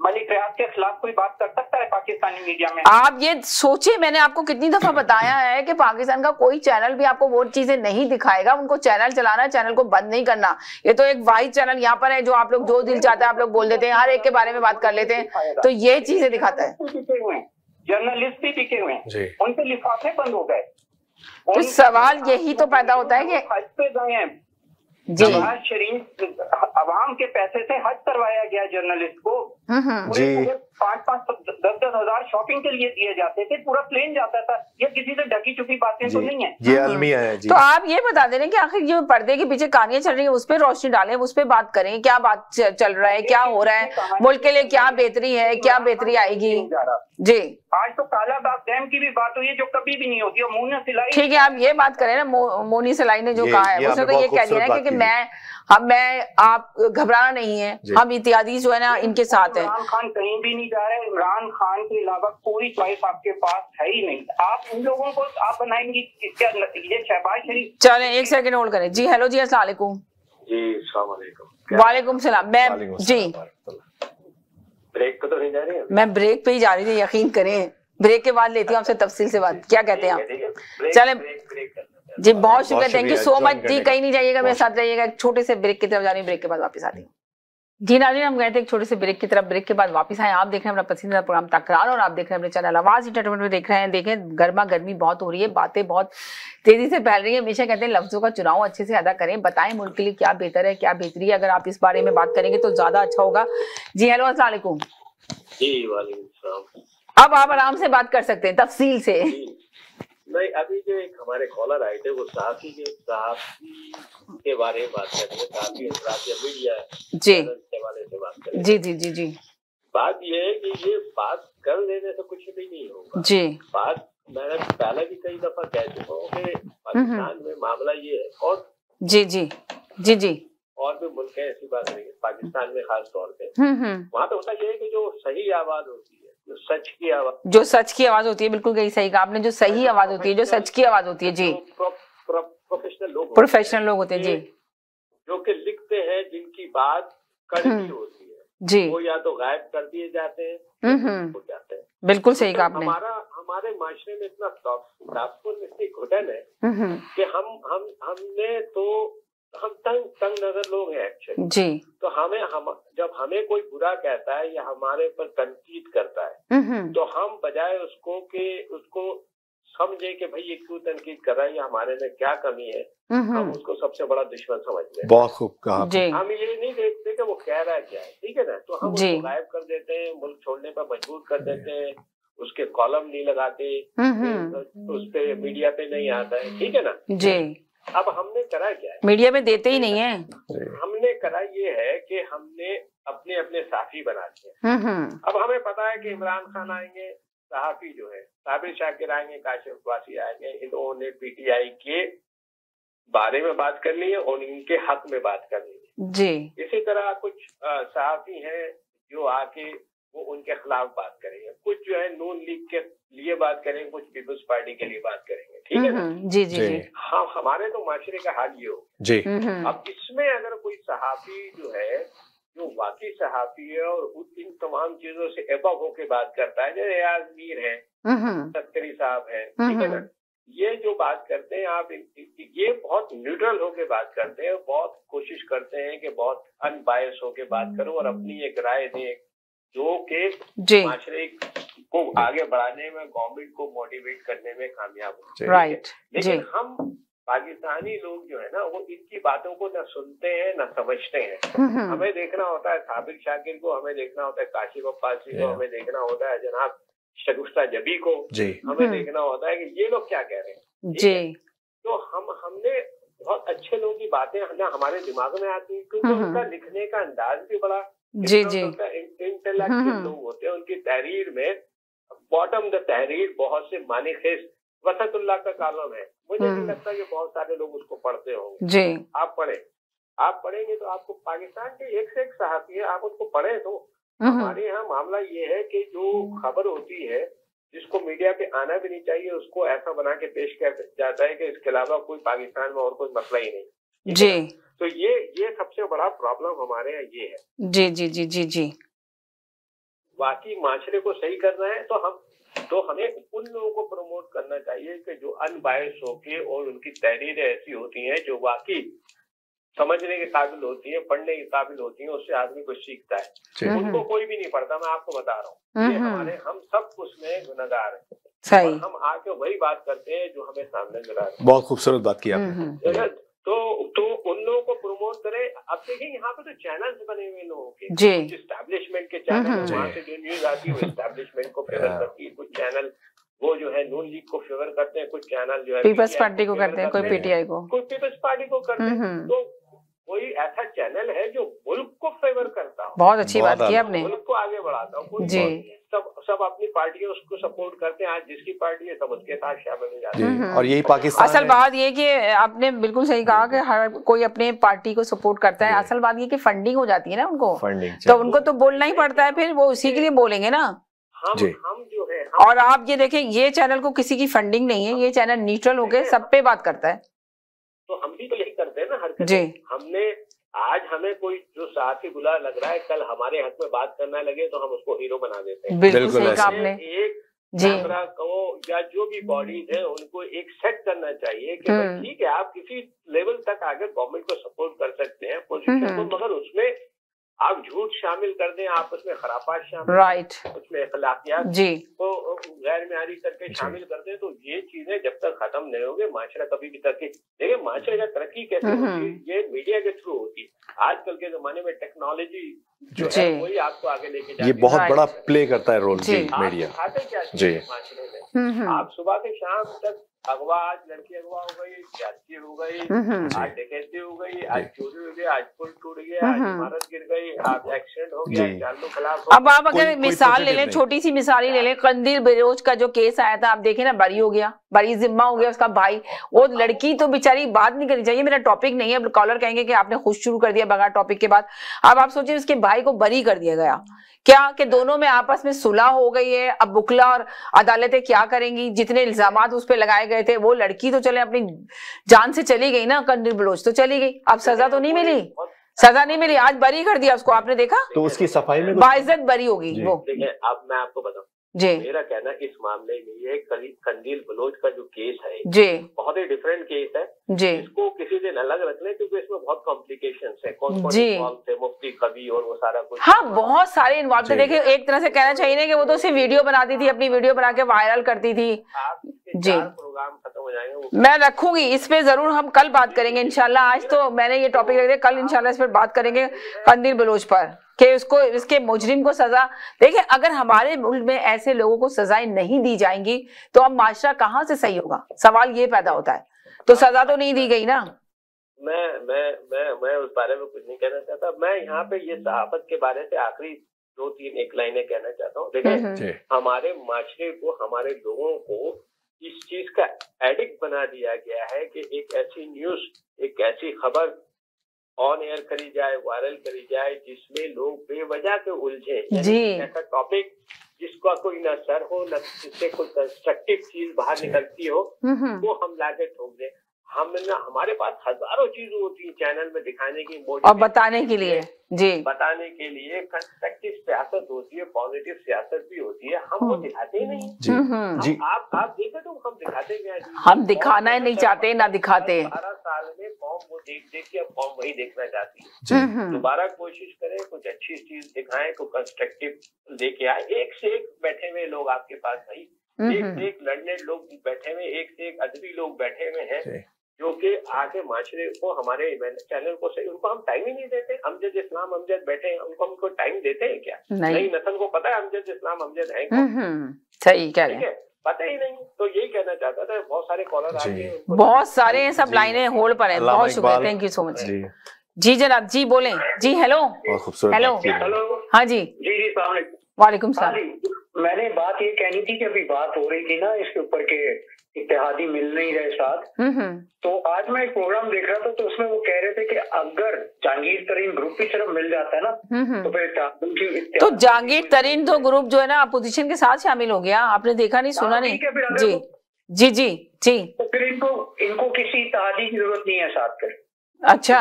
मलिक रियाज के खिलाफ कोई बात कर सकता है पाकिस्तानी मीडिया में? आप ये सोचिए, मैंने आपको कितनी दफा बताया है कि पाकिस्तान का कोई चैनल भी आपको वो चीजें नहीं दिखाएगा। उनको चैनल चलाना है, चैनल को बंद नहीं करना। ये तो एक वाइड चैनल यहाँ पर है जो आप लोग जो दिल चाहता है आप लोग बोल देते हैं, हर एक के बारे में बात कर लेते हैं, तो ये चीजें दिखाता है। जर्नलिस्ट भी टिके हुए हैं, उनके लिफाफे बंद हो गए। तो सवाल यही तो पैदा होता है कि हज पे गए हैं नवाज शरीफ, अवाम के पैसे से हज करवाया गया जर्नलिस्ट को जी। 5-10 हजार शॉपिंग के लिए दिए जाते थे, पूरा प्लेन जाता था। ये किसी से ढकी चुकी बातें तो नहीं है, ये अलमिया है जी। तो आप ये बता दे रहे हैं कि आखिर जो पर्दे के पीछे कहानियां चल रही है उस पर रोशनी डालें, उस पर बात करें, क्या बात चल रहा है, क्या हो रहा है, मुल्क के लिए क्या बेहतरी है, क्या बेहतरी आएगी जी। आज तो कालाबाग डैम की भी बात हुई है जो कभी भी नहीं होती, और मोनी सिलाई, ठीक है आप ये बात करें ना, मोनी सिलाई ने जो कहा है उसने तो ये कह दिया ना कि मैं आप घबराना नहीं है, हम इत्यादि जो है ना इनके साथ है। इमरान खान कहीं भी नहीं जा रहे, इमरान खान के अलावा कोई चॉइस आपके पास है ही नहीं। आप उन लोगों को आप बनाएंगी क्या? ये शहबाज शरीफ। चले एक सेकंड होल्ड करें जी। हेलो जी, अस्सलाम वालेकुम। जी अस्सलाम वालेकुम। वालेकुम सलाम। मैं जी ब्रेक पे तो नहीं जा रही है? मैं ब्रेक पे ही जा रही थी, यकीन करें। ब्रेक के बाद लेती हूँ आपसे तफसील से बात, क्या कहते हैं आप? चले जी, बहुत शुक्रिया, थैंक यू सो मच जी। कहीं नहीं जाइएगा, मेरे साथ रहिएगा। एक छोटे से ब्रेक की तरफ जा रही हूँ, ब्रेक के बाद वापस आती हूँ जी। नाज़रीन, हम गए थे एक छोटे से ब्रेक की तरफ, ब्रेक के बाद वापस आए। आप देख रहे हैं अपना पसंदीदा प्रोग्राम तकरार और आप देख रहे हैं अपने चैनल आवाज एंटरटेनमेंट में देख रहे हैं। देखें गर्मा गर्मी बहुत हो रही है, बातें बहुत तेजी से फैल रही है। हमेशा कहते हैं लफ्जों का चुनाव अच्छे से अदा करें, बताएं मुल्क के लिए क्या बेहतर है क्या बेहतरी है। अगर आप इस बारे में बात करेंगे तो ज्यादा अच्छा होगा जी। हेलो अस्सलाम वालेकुम जी। वालेकुम सलाम। अब आप आराम से बात कर सकते हैं तफसील से। नहीं, अभी जो एक हमारे कॉलर आए थे वो साहसी के बारे में बात कर रहे हैं, साहसी अंतर्राष्ट्रीय मीडिया जी के हवाले से बात कर रहे हैं। जी जी जी जी। बात ये है कि ये बात कर लेने से कुछ भी नहीं होगा जी। बात मैंने पहले भी कई दफा कह चुका हूँ कि पाकिस्तान में मामला ये है, और जी जी जी जी और भी मुल्क है, ऐसी बात नहीं है, पाकिस्तान में खास तौर पे वहाँ पे होता ये है कि जो सही आवाज होती है, जो सच की आवाज होती है, बिल्कुल यही सही कहा आपने, जो सही आवाज होती है, जो सच की आवाज होती है जी। प्रोफेशनल लोग होते हैं जी, जो कि लिखते हैं, जिनकी बात कड़वी होती है जी, वो या तो गायब कर दिए जाते हैं हो जाते हैं। बिल्कुल सही कहा आपने। हमारे माशरे में इतना तासुर, इतनी घुटन है कि हमने तो हम तंग नजर लोग हैं एक्चुअली जी। तो जब हमें कोई बुरा कहता है या हमारे पर तनकीद करता है तो हम बजाय उसको समझे कि भाई ये क्यों तनकीद कर रहा है या हमारे में क्या कमी है, हम उसको सबसे बड़ा दुश्मन समझते हैं। बहुत खूब कहा। हम ये नहीं देखते कि वो कह रहा है क्या है, ठीक है ना, तो हम उसको गायब कर देते हैं, मुल्क छोड़ने पर मजबूर कर देते हैं, उसके कॉलम नहीं लगाते, उस पे मीडिया पे नहीं आता है, ठीक है ना जी। अब हमने करा क्या है, मीडिया में देते ही नहीं है। हमने करा ये है कि हमने अपने अपने साथी बना दिए। अब हमें पता है कि इमरान खान आएंगे, सहाफी जो है साबिर शाकिर आएंगे, काशिफ वासी आएंगे, इन्होंने पीटीआई के बारे में बात कर ली है और इनके हक में बात कर ली है जी। इसी तरह कुछ सहाफी हैं जो आके वो उनके खिलाफ बात करेंगे, कुछ जो है नून लीग के लिए बात करेंगे, कुछ पीपल्स पार्टी के लिए बात करेंगे, ठीक है ना। जी जी जी। हाँ, हमारे तो माशरे का हाल ये हो जी। अब इसमें अगर कोई सहाफी जो है जो वाकई सहाफी है और इन तमाम चीजों से एबव होके बात करता है, जैसे यार मीर है, तस्करी साहब है, ठीक है ना, ये जो बात करते हैं आप, ये बहुत न्यूट्रल होके बात करते हैं, बहुत कोशिश करते हैं कि बहुत अनबायस होके बात करो और अपनी एक राय दें जो के माशरे को आगे बढ़ाने में, गवर्नमेंट को मोटिवेट करने में कामयाब हो। राइट। लेकिन हम पाकिस्तानी लोग जो है ना वो इनकी बातों को न सुनते हैं न समझते हैं। हमें देखना होता है साबिर शाकिर को, हमें देखना होता है काशिफ अब्बासी को, हमें देखना होता है जनाब शगुफ्ता जबी को, हमें देखना होता है कि ये लोग क्या कह रहे हैं जी। तो हमने बहुत अच्छे लोगों की बातें ना हमारे दिमाग में आती है, क्योंकि उनका लिखने का अंदाज भी बड़ा इंटेलेक्चुअल लोग होते हैं। उनकी तहरीर में बॉटम द तहरीर बहुत से मानी खेज वसतुल्लाह का कॉलम है, मुझे नहीं लगता कि बहुत सारे लोग उसको पढ़ते होंगे जी। आप पढ़ेंगे तो आपको पाकिस्तान के एक से एक सहाफी है, आप उसको पढ़े तो हमारे यहाँ मामला ये है कि जो खबर होती है जिसको मीडिया पे आना भी नहीं चाहिए उसको ऐसा बना के पेश किया जाता है कि इसके अलावा कोई पाकिस्तान में और कोई मसला ही नहीं जी। तो ये सबसे बड़ा प्रॉब्लम हमारे यहाँ ये है जी जी जी जी जी। बाकी माशरे को सही करना है तो हमें उन लोगों को प्रमोट करना चाहिए कि जो अनबायस होके और उनकी तहरीरें ऐसी होती हैं जो वाकई समझने के काबिल होती है, पढ़ने के काबिल होती है, उससे आदमी कुछ सीखता है। उनको कोई भी नहीं पढ़ता, मैं आपको बता रहा हूँ, हम सब उसमें गुनहगार हैं। सही। हम आके वही बात करते हैं जो हमें सामने नजर आता है। बहुत खूबसूरत बात की आपने। तो उन लोगों को प्रमोट करें। अब देखिए यहाँ पे तो चैनल्स बने हुए लोगों के, जी, एस्टैब्लिशमेंट के चैनल, वहाँ से जो न्यूज आती है वो एस्टैब्लिशमेंट को फेवर करती है, कुछ चैनल वो जो है नून लीग को फेवर करते हैं, कुछ चैनल जो है पीपल्स पार्टी को करते हैं, कोई पीटीआई को, कोई पीपल्स पार्टी को करते हैं। तो कोई ऐसा चैनल है जो मुल्क को फेवर करता हो। बहुत अच्छी बात की आपने, मुल्क को आगे बढ़ाता हो जी। सब अपनी पार्टी उसको सपोर्ट करते हैं, आज जिसकी पार्टी है सब उसके साथ शामिल हो जाते हैं। और यही पाकिस्तान असल बात ये कि आपने बिल्कुल सही कहा कि हर कोई अपने पार्टी को सपोर्ट करता है। असल बात ये कि फंडिंग हो जाती है ना उनको, तो उनको तो बोलना ही पड़ता है, फिर वो उसी के लिए बोलेंगे ना। हम जो है और आप ये देखें, ये चैनल को किसी की फंडिंग नहीं है, ये चैनल न्यूट्रल होके सब पे बात करता है। तो हम भी तो यही करते हैं ना हर जी। हमने आज हमें कोई जो साथी बुला लग रहा है, कल हमारे हक में बात करना लगे तो हम उसको हीरो बना देते हैं। बिल्कुल सही कहा आपने। एक कैमरा को या जो भी बॉडीज है उनको एक सेट करना चाहिए कि ठीक है आप किसी लेवल तक आगे गवर्नमेंट को सपोर्ट कर सकते हैं पोजीशन को, मगर उसमें आप झूठ शामिल कर दें, आप उसमें खराफात शामिल, राइट, उसमें अखलाकियात जी को गैर मेयारी करके शामिल कर दें, तो ये चीजें जब तक खत्म नहीं होंगे माशरा कभी भी तरक्की। देखिए माशरे का तरक्की कैसे होती है, ये मीडिया के थ्रू होती है। आजकल के जमाने में टेक्नोलॉजी जो है वही आपको आगे लेके जाती है, ये बहुत बड़ा प्ले करता है रोल जी मीडिया। खाते क्या जी माशरे में, आप सुबह से शाम तक अगवा, आज लड़की अगवा हो गई, ज्यादती हो गई, आज डकैती हो गई, आज चोरी हो गई, आज पुल टूट गया, आज इमारत गिर गई, आज एक्सीडेंट हो गया, 4 लोग खिलाफ। अब आप अगर मिसाल ले लें, छोटी सी मिसाल ही ले लें, कंदील बलोच का जो केस आया था, आप देखें ना, बरी हो गया, बरी जिम्मा हो गया उसका भाई। वो लड़की तो बेचारी बात नहीं करनी चाहिए, मेरा टॉपिक नहीं है, कॉलर कहेंगे कि आपने खुद शुरू कर दिया बगैर टॉपिक के बाद। अब आप सोचिए उसके भाई को बरी कर दिया गया, क्या कि दोनों में आपस में सुलह हो गई है। अब बुकला और अदालतें क्या करेंगी, जितने इल्जामात उस पर लगाए गए थे, वो लड़की तो चले अपनी जान से चली गई ना, कंदील बलोच तो चली गई, अब सजा तो नहीं मिली, सजा नहीं मिली, आज बरी कर दिया उसको, आपने देखा, तो उसकी सफाई में बाइज्जत बरी होगी वो। अब मैं आपको बताऊं, मेरा कहना इस मामले में ये कंदील बलोच का जो केस है बहुत ही डिफरेंट केस है इसको किसी दिन अलग रख लें क्योंकि इसमें बहुत कॉम्प्लिकेशंस है। कौन कौन इन्वॉल्व थे, मुफ्ती कवि और वो सारा कुछ। हाँ, बहुत सारे इन्वॉल्व थे। देखिए, एक तरह से कहना चाहिए ना कि वो तो सिर्फ वीडियो बनाती थी, अपनी वीडियो बना के वायरल करती थी। जी, प्रोग्राम खत्म हो जाएंगे। मैं रखूंगी इस पे, जरूर हम कल बात करेंगे इंशाल्लाह। आज तो मैंने ये टॉपिक रख दिया, कल इंशाल्लाह इस पर बात करेंगे कंदील बलोच पर कि उसको, इसके मुजरिम को सजा। देखिए, अगर हमारे मुल्क में ऐसे लोगों को सजाएं नहीं दी जाएंगी तो अब माशरा कहाँ से सही होगा? सवाल ये पैदा होता है। तो सजा तो नहीं दी गई ना। मैं उस बारे में कुछ नहीं कहना चाहता। मैं यहाँ पे ये सहाफत के बारे से आखिरी 2-3 एक लाइनें कहना चाहता हूँ। देखिए, हमारे माशरे को, हमारे लोगों को इस चीज का एडिक्ट बना दिया गया है कि एक ऐसी न्यूज, एक ऐसी खबर ऑन एयर करी जाए, वायरल करी जाए जिसमें लोग बेवजह के उलझे। ऐसा टॉपिक जिसका कोई न सर हो, न जिससे कोई कंस्ट्रक्टिव चीज बाहर निकलती हो, वो हम लाके ठोक दें। हमारे पास हजारों चीजें होती है चैनल में दिखाने की और बताने के लिए। जी, बताने के लिए कंस्ट्रक्टिव सियासत होती है, पॉजिटिव सियासत भी होती है, हम वो दिखाते ही नहीं। जी, आप देखे तो हम दिखाते क्या? हम दिखाना नहीं चाहते, ना दिखाते। 12 साल में कौम वो देख के अब कौम वही देखना चाहती है। दोबारा कोशिश करें, कुछ अच्छी चीज दिखाएं, कुछ कंस्ट्रक्टिव लेके आए। एक से एक बैठे हुए लोग आपके पास भाई, एक से एक लर्नेड लोग बैठे हुए, एक से एक अदबी लोग बैठे हुए हैं जो कि आगे माशरे को, हमारे चैनल को सही, उनको हम टाइम ही नहीं देते। अमजद इस्लाम अमजद बैठे हैं, उनको टाइम देते हैं क्या? नई नस्ल को पता है अमजद इस्लाम अमजद है कौन? सही कह रहे हैं, पता ही नहीं। तो यही कहना चाहता था। बहुत सारे कॉलर आ गए, बहुत सारे हैं, सब लाइनें होल्ड पर हैं। बहुत शुक्रिया, थैंक यू सो मच। जी जनाब, जी बोलें। जी, हेलो हेलो। हाँ जी, वालेकुम सलाम। मैंने बात ये कहनी थी कि अभी बात हो रही थी ना इसके ऊपर के इत्तेहादी मिल नहीं रहे साथ। तो आज मैं एक प्रोग्राम देख रहा था तो उसमें वो कह रहे थे कि अगर जहांगीर तरीन ग्रुप की तरफ मिल जाता है ना तो फिर तो जहांगीर तरीन तो ग्रुप जो है ना अपोजिशन के साथ शामिल हो गया। आपने देखा नहीं, सुना नहीं? जी जी जी जी। तो फिर इनको किसी इत्तेहादी की जरूरत नहीं है साथ फिर। अच्छा,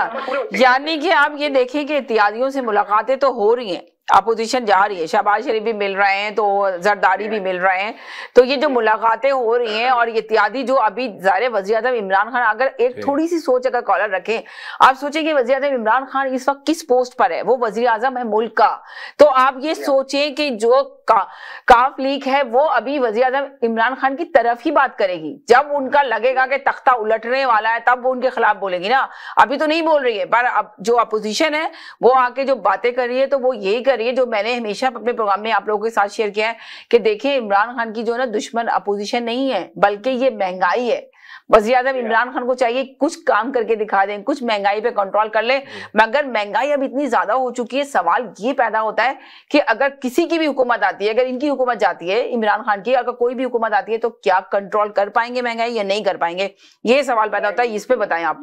यानी कि आप ये देखें कि इत्तेहादियों से मुलाकातें तो हो रही हैं, अपोजिशन जा रही है, शहबाज शरीफ भी मिल रहे हैं, तो जरदारी भी मिल रहे हैं, तो ये जो मुलाकातें हो रही हैं और ये इत्तेहादी जो अभी ज़ाहिर वज़ीर-ए-आज़म इमरान खान, अगर एक थोड़ी सी सोच अगर कॉलर रखें, आप सोचें कि वज़ीर-ए-आज़म इमरान खान इस वक्त किस पोस्ट पर है, वो वज़ीर-ए-आज़म है मुल्क का। तो आप ये सोचें कि जो काफ लीग है वो अभी वज़ीर-ए-आज़म इमरान खान की तरफ ही बात करेगी। जब उनका लगेगा कि तख्ता उलटने वाला है तब वो उनके खिलाफ बोलेगी ना, अभी तो नहीं बोल रही है। पर अब जो अपोजिशन है वो आके जो बातें कर रही है तो वो यही कर रही है जो मैंने हमेशा अपने प्रोग्राम में आप लोगों के साथ शेयर किया है कि देखिए, इमरान खान की जो है ना दुश्मन अपोजिशन नहीं है बल्कि ये महंगाई है। वज़ीर-ए-आज़म इमरान खान को चाहिए कुछ काम करके दिखा दें, कुछ महंगाई पे कंट्रोल कर ले। मगर महंगाई अब इतनी ज्यादा हो चुकी है, सवाल ये पैदा होता है कि अगर किसी की भी हुकूमत आती है, अगर इनकी हुकूमत जाती है, इमरान खान की अगर कोई भी हुकूमत आती है तो क्या कंट्रोल कर पाएंगे महंगाई या नहीं कर पाएंगे? ये सवाल पैदा होता है। इस पे बताएं आप।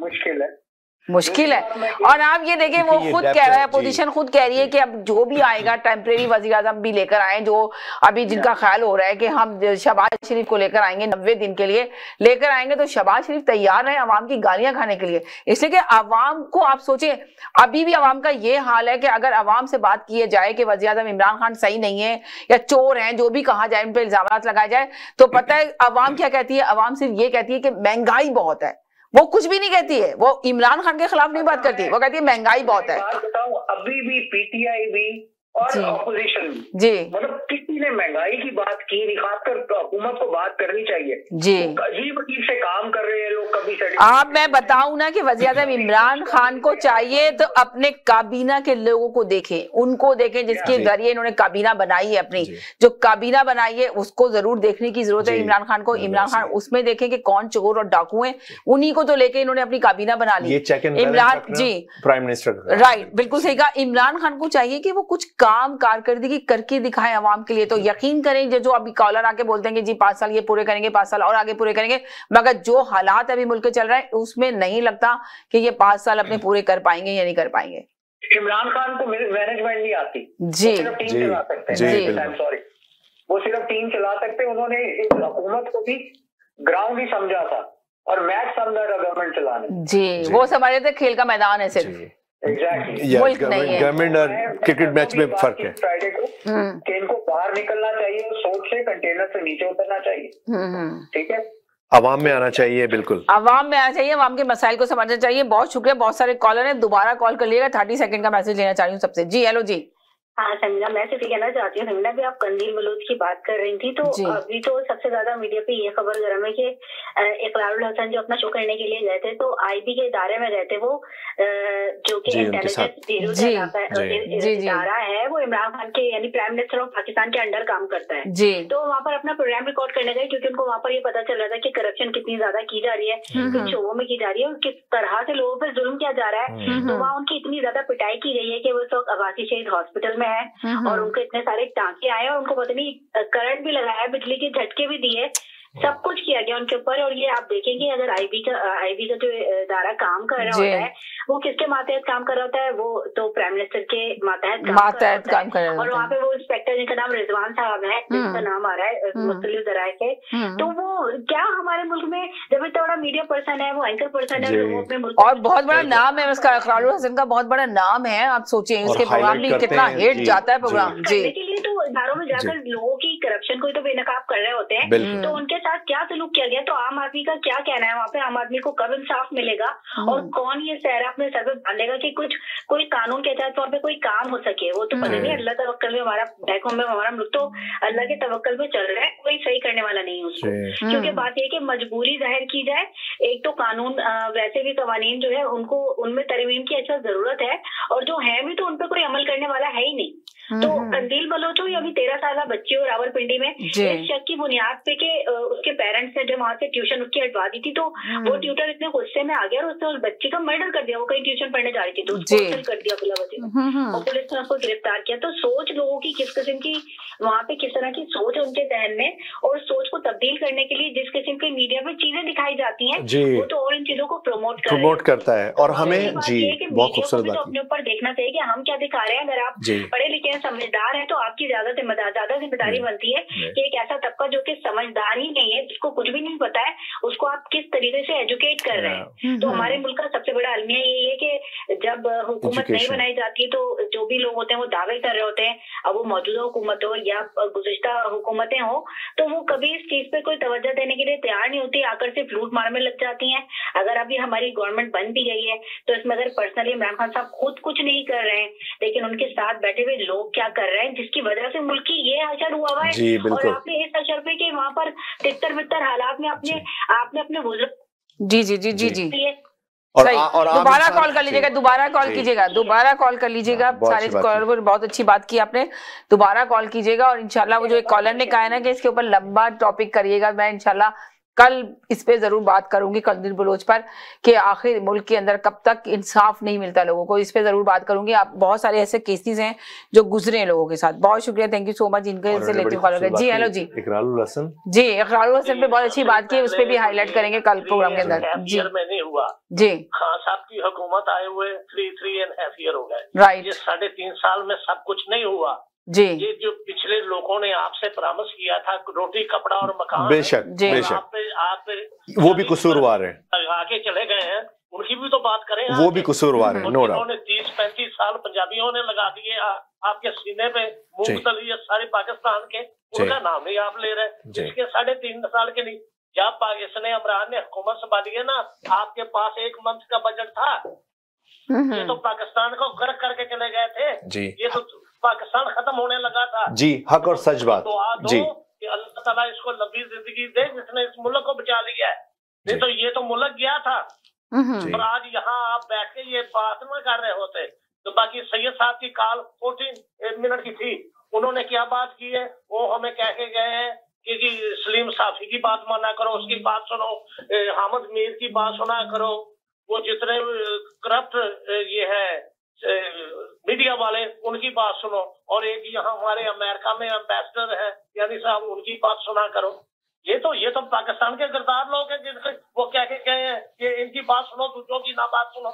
मुश्किल है। और आप ये देखें, वो खुद कह रहा है, अपोजिशन खुद कह रही है कि अब जो भी आएगा टेम्परेरी वज़ीर-ए-आज़म भी लेकर आए, जो अभी जिनका ख्याल हो रहा है कि हम शहबाज शरीफ को लेकर आएंगे 90 दिन के लिए लेकर आएंगे, तो शहबाज शरीफ तैयार है अवाम की गालियां खाने के लिए। इसलिए कि अवाम को आप सोचें, अभी भी अवाम का ये हाल है कि अगर अवाम से बात की जाए कि वज़ीर-ए-आज़म इमरान खान सही नहीं है या चोर हैं, जो भी कहा जाए, उन पर इल्जाम लगाए जाए, तो पता है अवाम क्या कहती है? अवाम सिर्फ ये कहती है कि महंगाई बहुत है। वो कुछ भी नहीं कहती है, वो इमरान खान के खिलाफ नहीं बात करती, वो कहती है महंगाई बहुत है। बताऊं, अभी भी पीटीआई भी और ऑपोजिशन जी, मतलब किसी ने महंगाई की बात की नहीं, खासकर हुकूमत को बात करनी चाहिए जी। अजीब अजीब से काम कर रहे हैं लोग। कभी आप मैं बताऊं ना कि वज़ीर-ए-आज़म इमरान खान को चाहिए तो अपने काबीना के लोगों को देखें, उनको देखें जिसके जरिए इन्होंने काबीना बनाई है, अपनी जो काबीना बनाई है उसको जरूर देखने की जरूरत है इमरान खान को। इमरान खान उसमें देखें कि कौन चोर और डाकू हैं, उन्हीं को तो लेके इन्होंने अपनी काबीना बना ली। इमरान जी, प्राइम मिनिस्टर, राइट, बिल्कुल सही कहा। इमरान खान को चाहिए कि वो कुछ काम कारकर्दगी करके दिखाएं अवाम के लिए। तो यकीन करें जो अभी कॉलर आके बोलते हैं कि जी 5 साल ये पूरे करेंगे, 5 साल और आगे पूरे करेंगे, मगर जो हालात अभी मुल्क के चल रहे हैं उसमें नहीं लगता कि ये 5 साल अपने पूरे कर पाएंगे या नहीं कर पाएंगे। इमरान खान को मैनेजमेंट नहीं आती जी, सिर्फ टीम चला सकते हैं। सॉरी, वो सिर्फ टीम चला सकते हैं। उन्होंने इस हुकूमत को भी ग्राउंड ही समझा था और मैच समझा था गवर्नमेंट चलाने। जी, वो समझ रहे थे खेल का मैदान है सिर्फ। गवर्नमेंट और क्रिकेट मैच में फर्क है फ्राइडे को कि इनको बाहर निकलना चाहिए, सोच से कंटेनर से नीचे उतरना चाहिए। ठीक है, अवाम में आना चाहिए, बिल्कुल अवाम में आना चाहिए, अवाम के मसाइल को समझना चाहिए। बहुत शुक्रिया, बहुत सारे कॉलर हैं, दोबारा कॉल कर लिएगा। 30 सेकंड का मैसेज लेना चाह रही हूँ सबसे। जी हेलो जी। हाँ समीना, मैं सिर्फ कहना चाहती हूँ समीना भी आप कंदील बलूच की बात कर रही थी, तो अभी तो सबसे ज्यादा मीडिया पे ये खबर गर्म है कि इकरारुल हसन जो अपना शो करने के लिए गए थे तो आईबी के इदारे में गए थे, वो जो कि इंटेलिजेंस इदारा है वो इमरान खान के यानी प्राइम मिनिस्टर ऑफ पाकिस्तान के अंडर काम करता है जी। तो वहाँ पर अपना प्रोग्राम रिकॉर्ड करने गए क्योंकि उनको वहाँ पर ये पता चल रहा था कि करप्शन कितनी ज्यादा की जा रही है, किन शोबों में की जा रही है और किस तरह से लोगों पर जुल्म किया जा रहा है। तो वहाँ उनकी इतनी ज्यादा पिटाई की गई है कि वो इस वक्त अब्बासी शहीद हॉस्पिटल में है और उनको इतने सारे टांके आए और उनको पता नहीं करंट भी लगाया, बिजली के झटके भी दिए, सब कुछ किया गया उनके ऊपर। और ये आप देखेंगे अगर आईबी का जो इदारा काम कर रहा होता है वो किसके मातहत काम कर रहा होता है, वो तो प्राइम मिनिस्टर के मातहत काम कर रहा है। और वहाँ पे वो इंस्पेक्टर जिनका नाम रिजवान साहब है, जिनका नाम आ रहा है मुख्तलिफ जराए से, तो वो क्या हमारे मुल्क में जब इतना बड़ा मीडिया पर्सन है, वो एंकर पर्सन है, वो अपने मुल्क और बहुत बड़ा नाम है उसका, इकरारुल हसन का बहुत बड़ा नाम है। आप सोचिए उसके प्रोग्राम भी कितना हिट जाता है प्रोग्राम जी। के लिए तो इदारों में जाकर लोगों की करप्शन को तो बेनकाब कर रहे होते हैं, तो उनके साथ क्या सलूक किया गया। तो आम आदमी का क्या कहना है वहाँ पे, आम आदमी को कब इंसाफ मिलेगा और कौन ये सहरा अपने सर पे बांधेगा कि कुछ कोई कानून के तहत वहाँ पे कोई काम हो सके। वो तो पता नहीं, अल्लाह तवक्कल में हमारा बैक होम में हमारा मुल्क तो अल्लाह के तवक्कल में चल रहा है, कोई सही करने वाला नहीं है उसको। क्योंकि बात यह कि मजबूरी जाहिर की जाए, एक तो कानून वैसे भी कवानीन जो है उनको उनमें तरमीम की अच्छा जरूरत है और जो है भी तो उन पर कोई अमल करने वाला है ही नहीं। तो कंदील बलोच हो या अभी 13 साल बच्ची हो रावलपिंडी में, इस शक की बुनियाद पे के उसके पेरेंट्स ने जब वहाँ से ट्यूशन उसकी हटवा दी थी तो वो ट्यूटर इतने गुस्से में आ गया और उसने उस बच्ची का मर्डर कर दिया। वो कहीं ट्यूशन पढ़ने जा रही थी तो उसको कर दिया बिलावती और पुलिस ने उसको गिरफ्तार किया। तो सोच लोगों की किस किस्म की वहाँ पे किस तरह की सोच है उनके जहन में, और सोच को तब्दील करने के लिए जिस किस्म की मीडिया में चीजें दिखाई जाती हैं वो तो और इन चीजों को प्रमोट करता है। और हमें जी बहुत खूबसूरत बात अपने ऊपर देखना चाहिए कि हम क्या दिखा रहे हैं। अगर आप पढ़े लिखे समझदार है तो आपकी ज्यादा जिम्मेदारी बनती है कि एक ऐसा तबका जो कि समझदार ही नहीं है, जिसको कुछ भी नहीं पता है, उसको आप किस तरीके से एजुकेट कर रहे हैं। तो हमारे मुल्क का सबसे बड़ा अलमिया यही है कि जब हुकूमत नहीं बनाई जाती तो जो भी लोग होते हैं वो दावे कर रहे होते हैं, अब वो मौजूदा हुकूमत हो या गुज़िश्ता हुकूमतें हो, तो वो कभी इस चीज पे कोई तवज्जो देने के लिए तैयार नहीं होती, आकर सिर्फ लूट मार में लग जाती हैं। अगर अभी हमारी गवर्नमेंट बन भी गई है तो इसमें अगर पर्सनली इमरान खान साहब खुद कुछ नहीं कर रहे हैं, लेकिन उनके साथ बैठे हुए लोग क्या कर रहे हैं, जिसकी वजह से मुल्क की ये असर हुआ है। और आपने इस असर पे कि वहाँ पर तितर बितर हालात में आपने अपने बुजुर्ग और दोबारा कॉल कर लीजिएगा, दोबारा कॉल कर लीजिएगा। सारे कॉलर बहुत अच्छी बात की आपने, दोबारा कॉल कीजिएगा और इंशाल्लाह वो जो एक कॉलर ने कहा है ना कि इसके ऊपर लंबा टॉपिक करिएगा, मैं इंशाल्लाह कल इस पे जरूर बात करूंगी कंदील बलोच पर कि आखिर मुल्क के अंदर कब तक इंसाफ नहीं मिलता लोगों को, इस पे जरूर बात करूंगी। आप बहुत सारे ऐसे केसेस हैं जो गुजरे हैं लोगों के साथ। बहुत शुक्रिया, थैंक यू सो मच इनके से लेती हूँ। जी हेलो जी। इकरारुल हसन पे बहुत अच्छी बात की, उस पर भी हाईलाइट करेंगे कल प्रोग्राम के अंदर। जी नहीं हुआ जी, खान साहब की हुकूमत आए हुए 3.5 ईयर हो गए, राइट। ये 3.5 साल में सब कुछ नहीं हुआ जी। ये जो पिछले लोगों ने आपसे परामर्श किया था, रोटी कपड़ा और मकान, बेशक आप वो भी कसूरवार है, आगे चले गए हैं, उनकी भी तो बात करें। वो भी कसूरवार है, नो डाउट। उन्होंने 30-35 साल पंजाबियों ने लगा दिए आपके सीने पे, मूंगफली सारे पाकिस्तान के, उनका नाम नहीं आप ले रहे। इसके 3.5 साल के लिए जब इसने इमरान ने हुकूमत संभाली है ना, आपके पास 1 मंथ का बजट था, ये तो पाकिस्तान को गर्क करके चले गए थे जी। ये तो पाकिस्तान खत्म होने लगा था जी। हक और सच बात जी, कि अल्लाह ताला इसको लंबी जिंदगी दे जिसने इस मुल्क को बचा लिया है, नहीं तो ये तो मुल्क गया था। और आज यहाँ आप बैठ के ये बात न कर रहे होते तो बाकी सैयद साहब की कॉल 14 मिनट की थी, उन्होंने क्या बात की है, वो हमें कह के गए हैं कि सलीम साफी की बात माना करो, उसकी बात सुनो, हामिद मीर की बात सुना करो, वो जितने करप्ट ये है मीडिया वाले उनकी बात सुनो, और एक यहाँ हमारे अमेरिका में एम्बेसडर है यानी साहब, उनकी बात सुना करो। ये तो पाकिस्तान के गद्दार लोग हैं जिनसे वो कह के गए हैं कि इनकी बात सुनो, दूसरों की ना बात सुनो।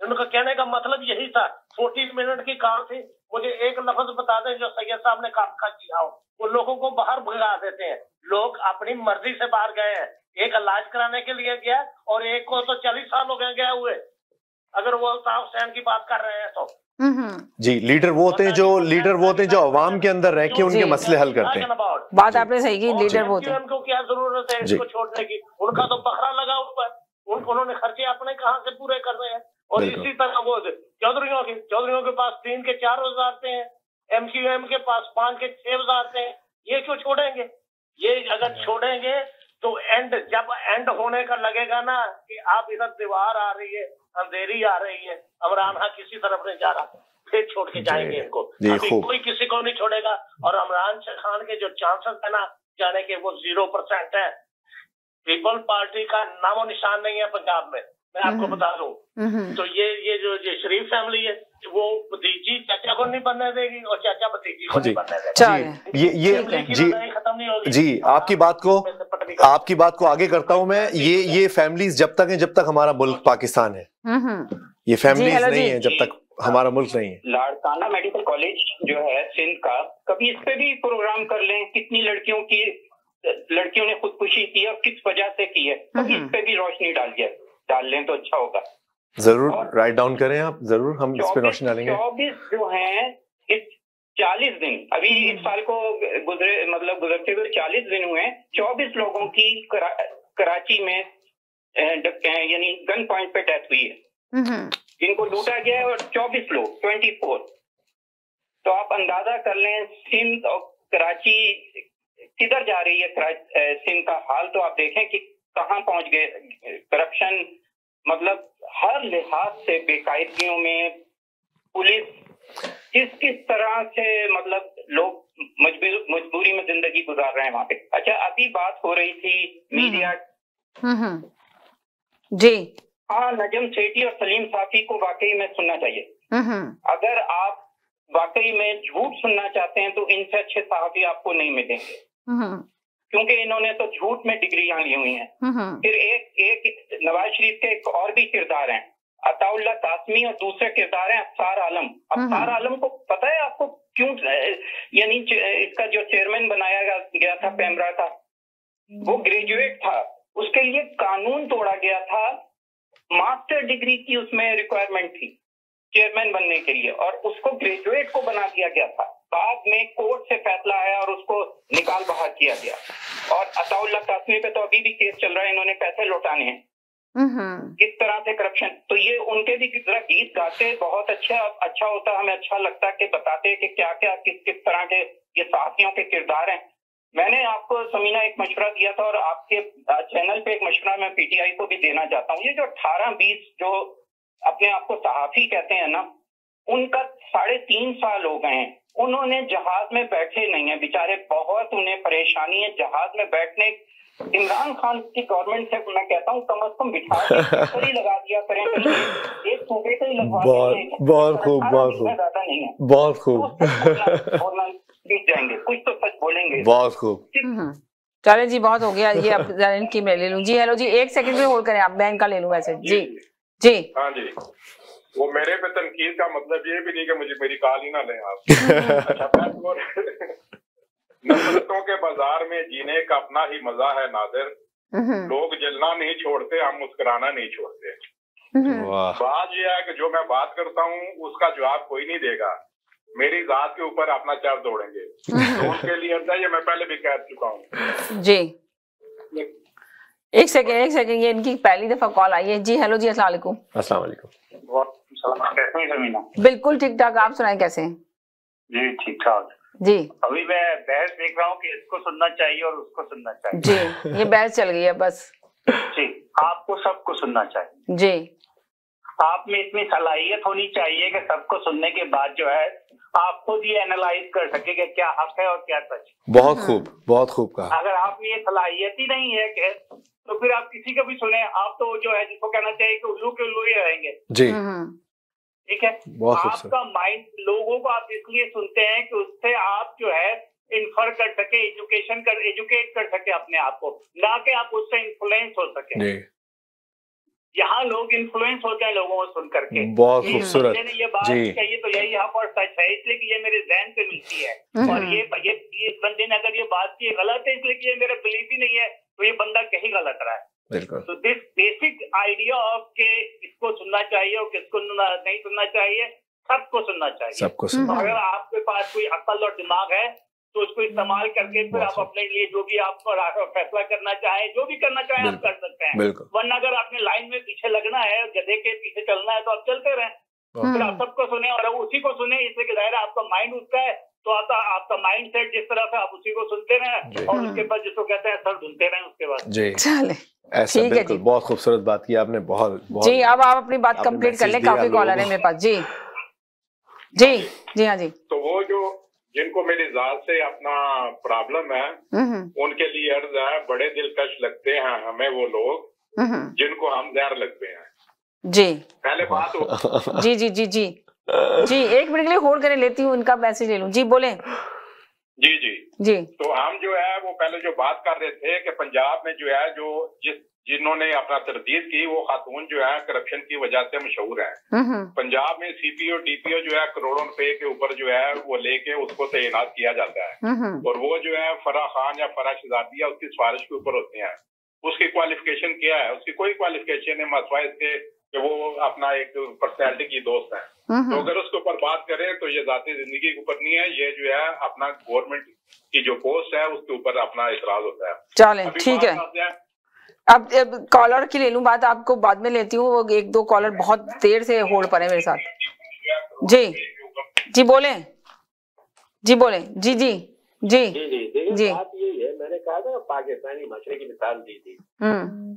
उनका कहने का मतलब यही था। 14 मिनट की कॉल थी, मुझे एक लफ्ज बता दें जो सैयद साहब ने काम का किया हो। वो लोगों को बाहर भगा देते हैं, लोग अपनी मर्जी से बाहर गए हैं, एक इलाज कराने के लिए गया और एक को तो 40 साल हो गए गए हुए। अगर वो अल्ताफ हुसैन की बात कर रहे हैं तो। जी, लीडर वो होते हैं जो अवाम के अंदर रह के उनके मसले हल करते हैं। बात आपने सही की, लीडर वो होते हैं। उनको क्या जरूरत है इसको छोड़ने की, उनका तो बकरा लगा हुआ है, उन्होंने खर्चे अपने कहाँ से पूरे करने हैं। और इसी तरह वो चौधरियों के पास 3 के 4 वजारतें हैं, MQM के पास 5 के 6 वजारतें हैं। ये क्यों छोड़ेंगे? ये अगर छोड़ेंगे तो जब एंड होने का लगेगा ना कि आप इधर दीवार आ रही है, अंधेरी आ रही है, इमरान खान किसी तरफ नहीं जा रहा, फिर छोड़ के जाएंगे इनको। अभी कोई किसी को नहीं छोड़ेगा। और इमरान खान के जो चांसेस है ना जाने के, वो 0% है। पीपल पार्टी का नामो निशान नहीं है पंजाब में, मैं आपको बता दूं। तो ये जो शरीफ फैमिली है, वो भतीजी चाचा को नहीं बनने देगी और चाचा भतीजी को नहीं बनने देगी। खत्म नहीं होगी। जी, आपकी बात को आगे करता हूँ मैं। ये फैमिलीज जब तक हमारा मुल्क पाकिस्तान है, ये फैमिलीज नहीं है जब तक हमारा मुल्क नहीं है। लाड़काना मेडिकल कॉलेज जो है सिंध का, कभी इस पे भी प्रोग्राम कर लें, कितनी लड़कियों ने खुदकुशी की और किस वजह से की है, कभी इस पे भी रोशनी डाल लें तो अच्छा होगा। जरूर राइट डाउन करें आप, जरूर हम इस पे रोशनी डालेंगे। 24 जो हैं, इस 40 दिन अभी इस साल को गुजरते हुए 40 दिन हुए, 24 लोगों की कराची में यानी गन पॉइंट पे डेथ हुई है, जिनको लूटा गया है, और 24 लोग 24। तो आप अंदाजा कर लें सिंध और कराची किधर जा रही है। सिंध का हाल तो आप देखें कि कहाँ पहुंच गए। करप्शन मतलब हर लिहाज से बेकायदगियों में, पुलिस किस तरह से मतलब लोग मजबूरी में जिंदगी गुजार रहे हैं वहां पे। अच्छा, अभी बात हो रही थी मीडिया। जी हाँ, नजम सेठी और सलीम साफी को वाकई में सुनना चाहिए। अगर आप वाकई में झूठ सुनना चाहते हैं तो इनसे अच्छे सहाफी आपको नहीं मिलेंगे, क्योंकि इन्होंने तो झूठ में डिग्रियां ली हुई हैं। फिर एक नवाज शरीफ के एक और भी किरदार हैं, अताउल्लाह कासमी, और दूसरे किरदार हैं अफ्तार आलम। अफ्तार आलम को पता है आपको क्यों, यानी इसका जो चेयरमैन बनाया गया था पेमरा का, वो ग्रेजुएट था, उसके लिए कानून तोड़ा गया था। मास्टर डिग्री की उसमें रिक्वायरमेंट थी चेयरमैन बनने के लिए, और उसको ग्रेजुएट को बना दिया गया था। बाद में कोर्ट से फैसला आया और उसको निकाल बाहर किया गया। और अताउल्लाह कासमी पे तो अभी भी केस चल रहा है, इन्होंने पैसे लौटाने हैं। किस तरह से करप्शन, तो ये उनके भी जरा गीत गाते बहुत अच्छा होता, हमें अच्छा लगता कि बताते कि क्या क्या किस तरह के ये साथियों के किरदार हैं। मैंने आपको समीना एक मशवरा दिया था, और आपके चैनल पे एक मशवरा मैं PTI को भी देना चाहता हूँ। ये जो 18-20 जो अपने आप को सहाफी कहते हैं ना, उनका 3.5 साल हो गए हैं, उन्होंने जहाज में बैठे नहीं है बेचारे, बहुत उन्हें परेशानी है जहाज में बैठने। इमरान खान की गवर्नमेंट से मैं कहता हूँ कम से कम बिठा के ही लगा दिया करें, एक सूबे को ही लगवा दें। बहुत खूब, ज्यादा नहीं है, बहुत खूब बीत जाएंगे, कुछ तो सच बोलेंगे। बहुत खूब। चले जी, बहुत हो गया ये। अब इनकी मैं ले लूं। जी हेलो जी, 1 सेकंड में होल्ड करें आप, मैं इनका ले लूं वैसे। जी हाँ जी, वो मेरे पे तनकीद का मतलब ये भी नहीं कि मुझे मेरी कॉल ही ना लें आप। अच्छा, नफरतों के बाजार में जीने का अपना ही मजा है नादिर, लोग जलना नहीं छोड़ते, हम मुस्कुराना नहीं छोड़ते। बात यह है कि जो मैं बात करता हूँ उसका जवाब कोई नहीं देगा, मेरी जात के ऊपर अपना चार दौड़ेंगे। तो उनके लिए ये मैं पहले भी कह चुका हूँ। जी एक सेकंड, ये इनकी पहली दफा कॉल आई है। जी हेलो जी, अस्सलाम वालेकुम। अस्सलाम वालेकुम। कैसे हैं समीना? बिल्कुल ठीक ठाक, आप सुनाएं कैसे हैं? जी ठीक ठाक जी। अभी मैं बहस देख रहा हूँ कि इसको सुनना चाहिए और उसको सुनना चाहिए। जी, ये बहस चल गई है बस। जी, आपको सबको सुनना चाहिए। जी, आप में इतनी सलाहियत होनी चाहिए कि सबको सुनने के बाद जो है आप खुद ये एनालाइज कर सके कि क्या हक है और क्या सच। बहुत खूब कहा। अगर आप में ये सलाहियत ही नहीं है कि तो फिर आप किसी को भी सुने, आप तो जो है जिसको कहना चाहिए कि उल्लू के उल्लू ही रहेंगे। जी ठीक है, आपका माइंड, लोगों को आप इसलिए सुनते हैं कि उससे आप जो है इन्फर कर सके, एजुकेट कर सके अपने आप को, ना कि आप उससे इन्फ्लुएंस हो सके। यहाँ लोग इन्फ्लुएंस होते हैं लोगों को सुन करके। बहुत खूबसूरत। ये बात कही तो यही हक और सच है, इसलिए कि ये मेरे जहन पे मिलती है। और ये इस बंदे ने अगर ये बात की गलत है इसलिए कि ये मेरा बिलीफ ही नहीं है, तो ये बंदा कहीं गलत रहा है। बिल्कुल। तो दिस बेसिक आइडिया ऑफ के किसको सुनना चाहिए और किसको नहीं सुनना चाहिए, सबको सुनना चाहिए। सबको सुनना। अगर आपके पास कोई अक्ल और दिमाग है तो उसको इस्तेमाल करके फिर आप अपने लिए जो भी आप फैसला करना चाहे, जो भी करना चाहे आप कर सकते हैं। वरना अगर आपने लाइन में पीछे लगना है, गधे के पीछे चलना है, तो आप चलते रहें, फिर आप सबको सुने और उसी को सुने, इसलिए कि जाहिर है आपका माइंड उसका है, तो आपका माइंड सेट जिस तरह से आप उसी को सुनते रहें और उसके बाद जिसको कहते हैं सर ढूंढते रहें उसके बाद। जी चले ऐसा बिल्कुल, बहुत खूबसूरत बात की आपने, बहुत जी। अब आप अपनी बात कंप्लीट कर लें, काफी कॉलर है मेरे पास। जी जी जी हाँ जी। तो वो जो जिनको मेरी जात से अपना प्रॉब्लम है उनके लिए अर्ज है, बड़े दिलकश लगते हैं हमें वो लोग जिनको हम जहर लगते हैं। जी पहले बात हो जी जी जी जी जी, एक मिनट के लिए होल्ड करें, लेती हूँ इनका मैसेज ले लूं। जी बोले। जी जी जी। तो हम जो है वो पहले जो बात कर रहे थे कि पंजाब में जो है जो जिन्होंने अपना तरदीद की वो खातून जो है करप्शन की वजह से मशहूर है। पंजाब में सीपीओ डीपीओ जो है करोड़ों रुपए के ऊपर जो है वो लेके उसको तैनात किया जाता है और वो जो है फराह खान या फराह शहजादिया उसकी सिफारिश के ऊपर होते हैं। उसकी क्वालिफिकेशन क्या है? उसकी कोई क्वालिफिकेशन है मसवाए इसके कि वो अपना एक पर्सनैलिटी की दोस्त है। तो अगर उसके ऊपर बात करें तो ये जाती जिंदगी के ऊपर नहीं है, ये जो है अपना गवर्नमेंट की जो पोस्ट है उसके ऊपर अपना इतराज होता है। चलें ठीक है, अब कॉलर की ले लूं बात, आपको बाद में लेती हूँ। वो एक दो कॉलर बहुत देर से होल्ड पर है मेरे साथ। जी जी बोले, जी बोले। जी जी जी जी बात यही है, मैंने कहा था पाकिस्तानी मछली की मिसाल दी थी।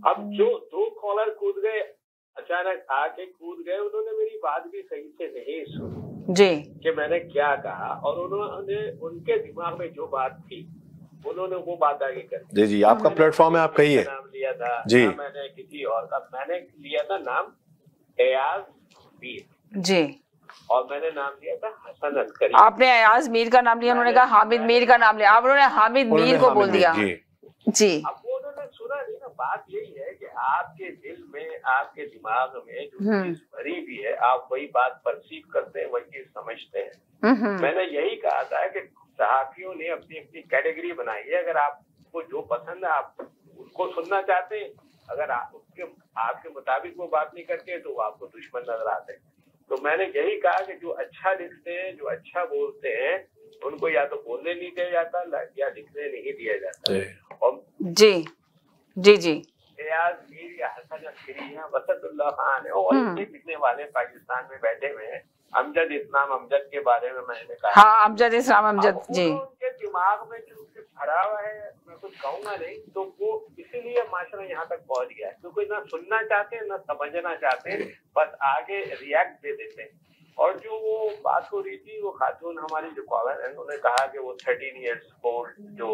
अब जो दो कॉलर कूद गए, अचानक आके कूद गए, उन्होंने मेरी बात भी सही से नहीं सुनी जी कि मैंने क्या कहा, और उन्होंने उनके दिमाग में जो बात थी उन्होंने वो बात आगे कर दी। जी जी, आपका प्लेटफॉर्म है, आप कहिए। नाम लिया था जी, मैंने किसी और का, मैंने लिया था नाम एयाज मीर जी, और मैंने नाम लिया था हसन अस्करी। आपने एयाज मीर का नाम लिया, उन्होंने कहा हामिद मीर का नाम लिया, आप उन्होंने हामिद मीर को बोल दिया। जी अब वो उन्होंने सुना नहीं ना। बात यही है कि आपके दिल में, आपके दिमाग में जो चीज भरी भी है, आप वही बात परसीव करते हैं, वही चीज समझते हैं। मैंने यही कहा था कि सहाफियों ने अपनी अपनी कैटेगरी बनाई है, अगर आपको जो पसंद है आप उसको सुनना चाहते हैं, अगर आपके मुताबिक वो बात नहीं करते तो आपको दुश्मन नजर आते हैं। तो मैंने यही कहा कि जो अच्छा लिखते हैं, जो अच्छा बोलते हैं, उनको या तो बोलने नहीं दिया जाता या लिखने नहीं दिया जाता। और जी जी जी एयाज मीर या हसन अस्करी या वसतुल्लाह खान है और लिखने वाले पाकिस्तान में बैठे हुए हैं। अमजद इस्लाम अमजद के बारे में मैंने कहा। हाँ, अमजद इस्लाम अमजद जी। उनके दिमाग में जो भरा हुआ है, मैं कुछ कहूँगा नहीं, तो वो इसीलिए माशरा यहाँ तक पहुँच गया है, क्योंकि ना सुनना चाहते हैं ना समझना चाहते हैं, बस आगे रिएक्ट दे देते हैं। और जो वो बात हो रही थी, वो खातून हमारी जो कॉलर है, उन्होंने कहा कि वो 13 ईयर्स ओल्ड जो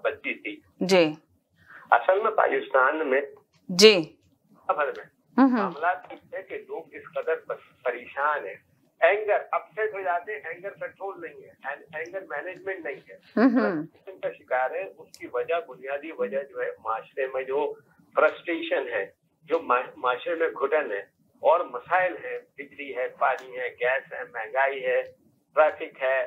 बच्ची थी जी, असल में पाकिस्तान में जी भर में मामला है कि लोग इस कदर परेशान है, एंगर अपसेट हो जाते हैं, एंगर कंट्रोल नहीं है, एंगर मैनेजमेंट नहीं है, का शिकार है। उसकी वजह, बुनियादी वजह जो है माशरे में जो फ्रस्ट्रेशन है, जो माशरे में घुटन है और मसाइल है, बिजली है, पानी है, गैस है, महंगाई है, ट्रैफिक है,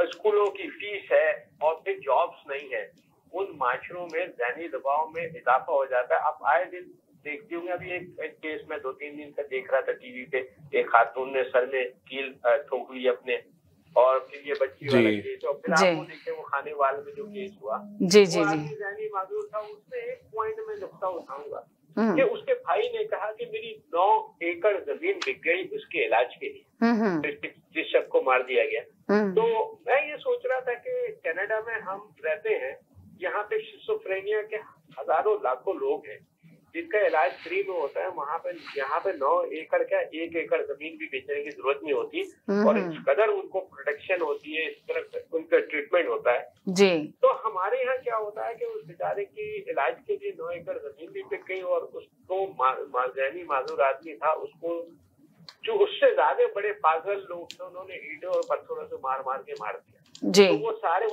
स्कूलों की फीस है और फिर जॉब्स नहीं है। उन माशरों में ज़हनी दबाव में इजाफा हो जाता है। आप आए दिन देखते होंगे, अभी एक केस में 2-3 दिन तक देख रहा था टीवी पे, एक खातून ने सर में कील ठोक ली अपने, और फिर ये बच्ची वाला केस, और फिर आपको देखे वो खाने वाले में जो केस हुआ, जी जी जी, ज़हनी माजूर था। उसमें एक पॉइंट में नुक्ता उठाऊंगा कि उसके भाई ने कहा कि मेरी 9 एकड़ जमीन बिक गई उसके इलाज के लिए, जिस शख्स को मार दिया गया। तो मैं ये सोच रहा था कि कनाडा में हम रहते हैं, यहाँ पे शिज़ोफ्रेनिया के हजारों लाखों लोग हैं जिनका इलाज फ्री में होता है। वहाँ पे यहाँ पे 9 एकड़ क्या 1 एकड़ जमीन भी बेचने की जरूरत नहीं होती, और इस कदर उनको प्रोटेक्शन होती है, इस तरह उनका ट्रीटमेंट होता है जी। तो हमारे यहाँ क्या होता है कि उस बेचारे की इलाज के लिए 9 एकड़ जमीन भी बिक गई, और उसको ज़हनी माजूर आदमी था, उसको जो उससे ज्यादा बड़े पागल लोग थे, उन्होंने ईंटों और पत्थरों से मार मार के मार दिया जी। तो वो सारे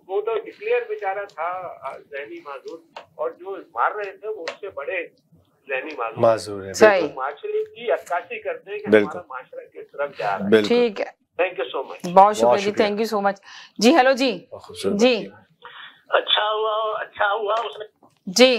वो तो डिक्लेयर बेचारा था ज़हनी माजूर, और जो मार रहे थे वो उससे बड़े ज़हनी माजूर है। तो माशरे की अक्कासी करते हैं कि हमारा माशरा किस तरफ जा रहा है। ठीक है, थैंक यू सो मच, बहुत शुक्रिया जी, थैंक यू सो मच जी। हेलो जी जी, अच्छा हुआ उसने जी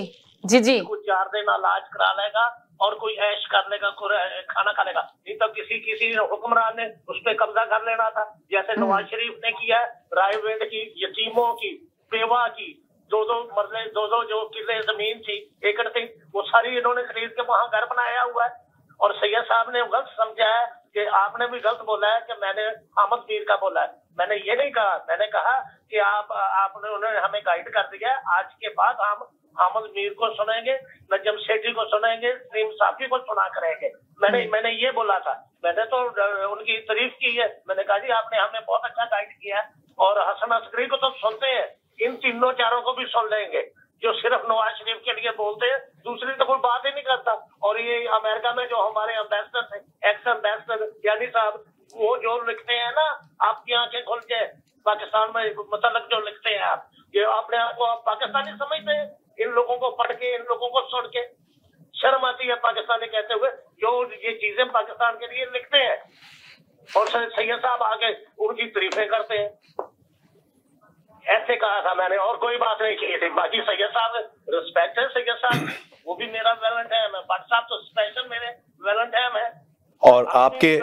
जी जी, कुछ 4 दिन इलाज करा लेगा और कोई ऐश करने का, खाना खाने का, नहीं तो किसी हुक्मरान ने उस पर कब्जा कर लेना था, जैसे नवाज शरीफ ने किया रायवेंद की, यतीमों की, बेवा की, दो मरले, दो जो किले जमीन थी, एकड़ थी, वो सारी इन्होंने खरीद के वहां घर बनाया हुआ है। और सैयद साहब ने गलत समझा है कि आपने भी गलत बोला है कि मैंने अहमद मीर का बोला है। मैंने ये नहीं कहा, मैंने कहा कि आपने उन्होंने हमें गाइड कर दिया है। आज के बाद हम अहमद मीर को सुनेंगे, नजम सेठी को सुनेंगे, नईम साफी को सुना करेंगे। मैंने ये बोला था, मैंने तो उनकी तारीफ की है। मैंने कहा जी आपने हमें बहुत अच्छा गाइड किया है। और हसन अस्करी को तो सुनते हैं, इन तीनों चारों को भी सुन लेंगे, जो सिर्फ नवाज शरीफ के लिए बोलते हैं, दूसरी तो कोई बात ही नहीं करता। और ये अमेरिका में जो हमारे एम्बेसडर थे, एक्स एम्बेसडर यानी साहब, वो जो लिखते हैं ना, आपकी आंखें खुल के, पाकिस्तान में मतलब जो लिखते हैं आप, ये अपने आप को आप पाकिस्तानी समझते हैं। इन लोगों को पढ़ के, इन लोगों को सुन के शर्म आती है पाकिस्तानी कहते हुए, जो ये चीजें पाकिस्तान के लिए लिखते हैं। और सैयद साहब आगे उनकी तारीफें करते हैं। ऐसे कहा था मैंने, और कोई बात नहीं की थी। बाकी सैयद साहब रिस्पेक्ट है, सैयद साहब वो भी मेरा वैलेंटाइन है, भट्ट साहब तो स्पेशल मेरे वैलेंटाइन है। और आपके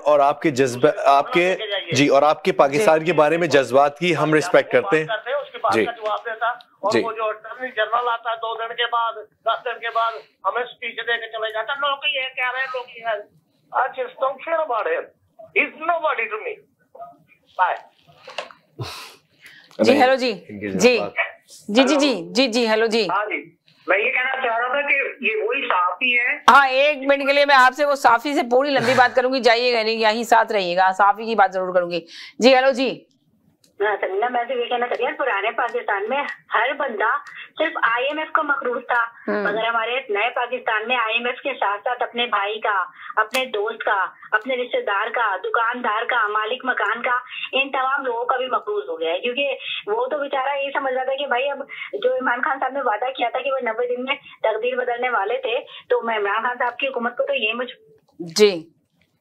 और आपके जज्बा, आपके जी, और आपके पाकिस्तान के बारे में जज्बात की हम रिस्पेक्ट करते हैं। उसकी बात का जवाब देता। और वो जो अटॉर्नी जनरल आता है 2 दिन के बाद, 10 दिन के बाद हमें स्पीच दे के चले जाता, लोग ये कह रहे हैं, लोग ये है। आज don't care about him. He's nobody to me. Bye. जी हेलो जी जी हेलो जी। हाँ जी, मैं ये कहना चाह रहा था कि ये वही साफी है। हाँ, 1 मिनट के लिए मैं आपसे वो साफी से पूरी लंबी बात करूंगी, जाइएगा नहीं, यहीं साथ रहिएगा, साफी की बात जरूर करूंगी। जी हेलो जी। समीना, मैं तो ये कहना चाहती हूँ, पुराने पाकिस्तान में हर बंदा सिर्फ IMF का मखरूज था, मगर हमारे नए पाकिस्तान में IMF के साथ साथ अपने भाई का, अपने दोस्त का, अपने रिश्तेदार का, दुकानदार का, मालिक मकान का, इन तमाम लोगों का भी मखरूज हो गया है। क्योंकि वो तो बेचारा ये समझ रहा था कि भाई अब जो इमरान खान साहब ने वादा किया था कि वो 90 दिन में तकदीर बदलने वाले थे, तो मैं इमरान खान साहब की हुकूमत को तो ये जी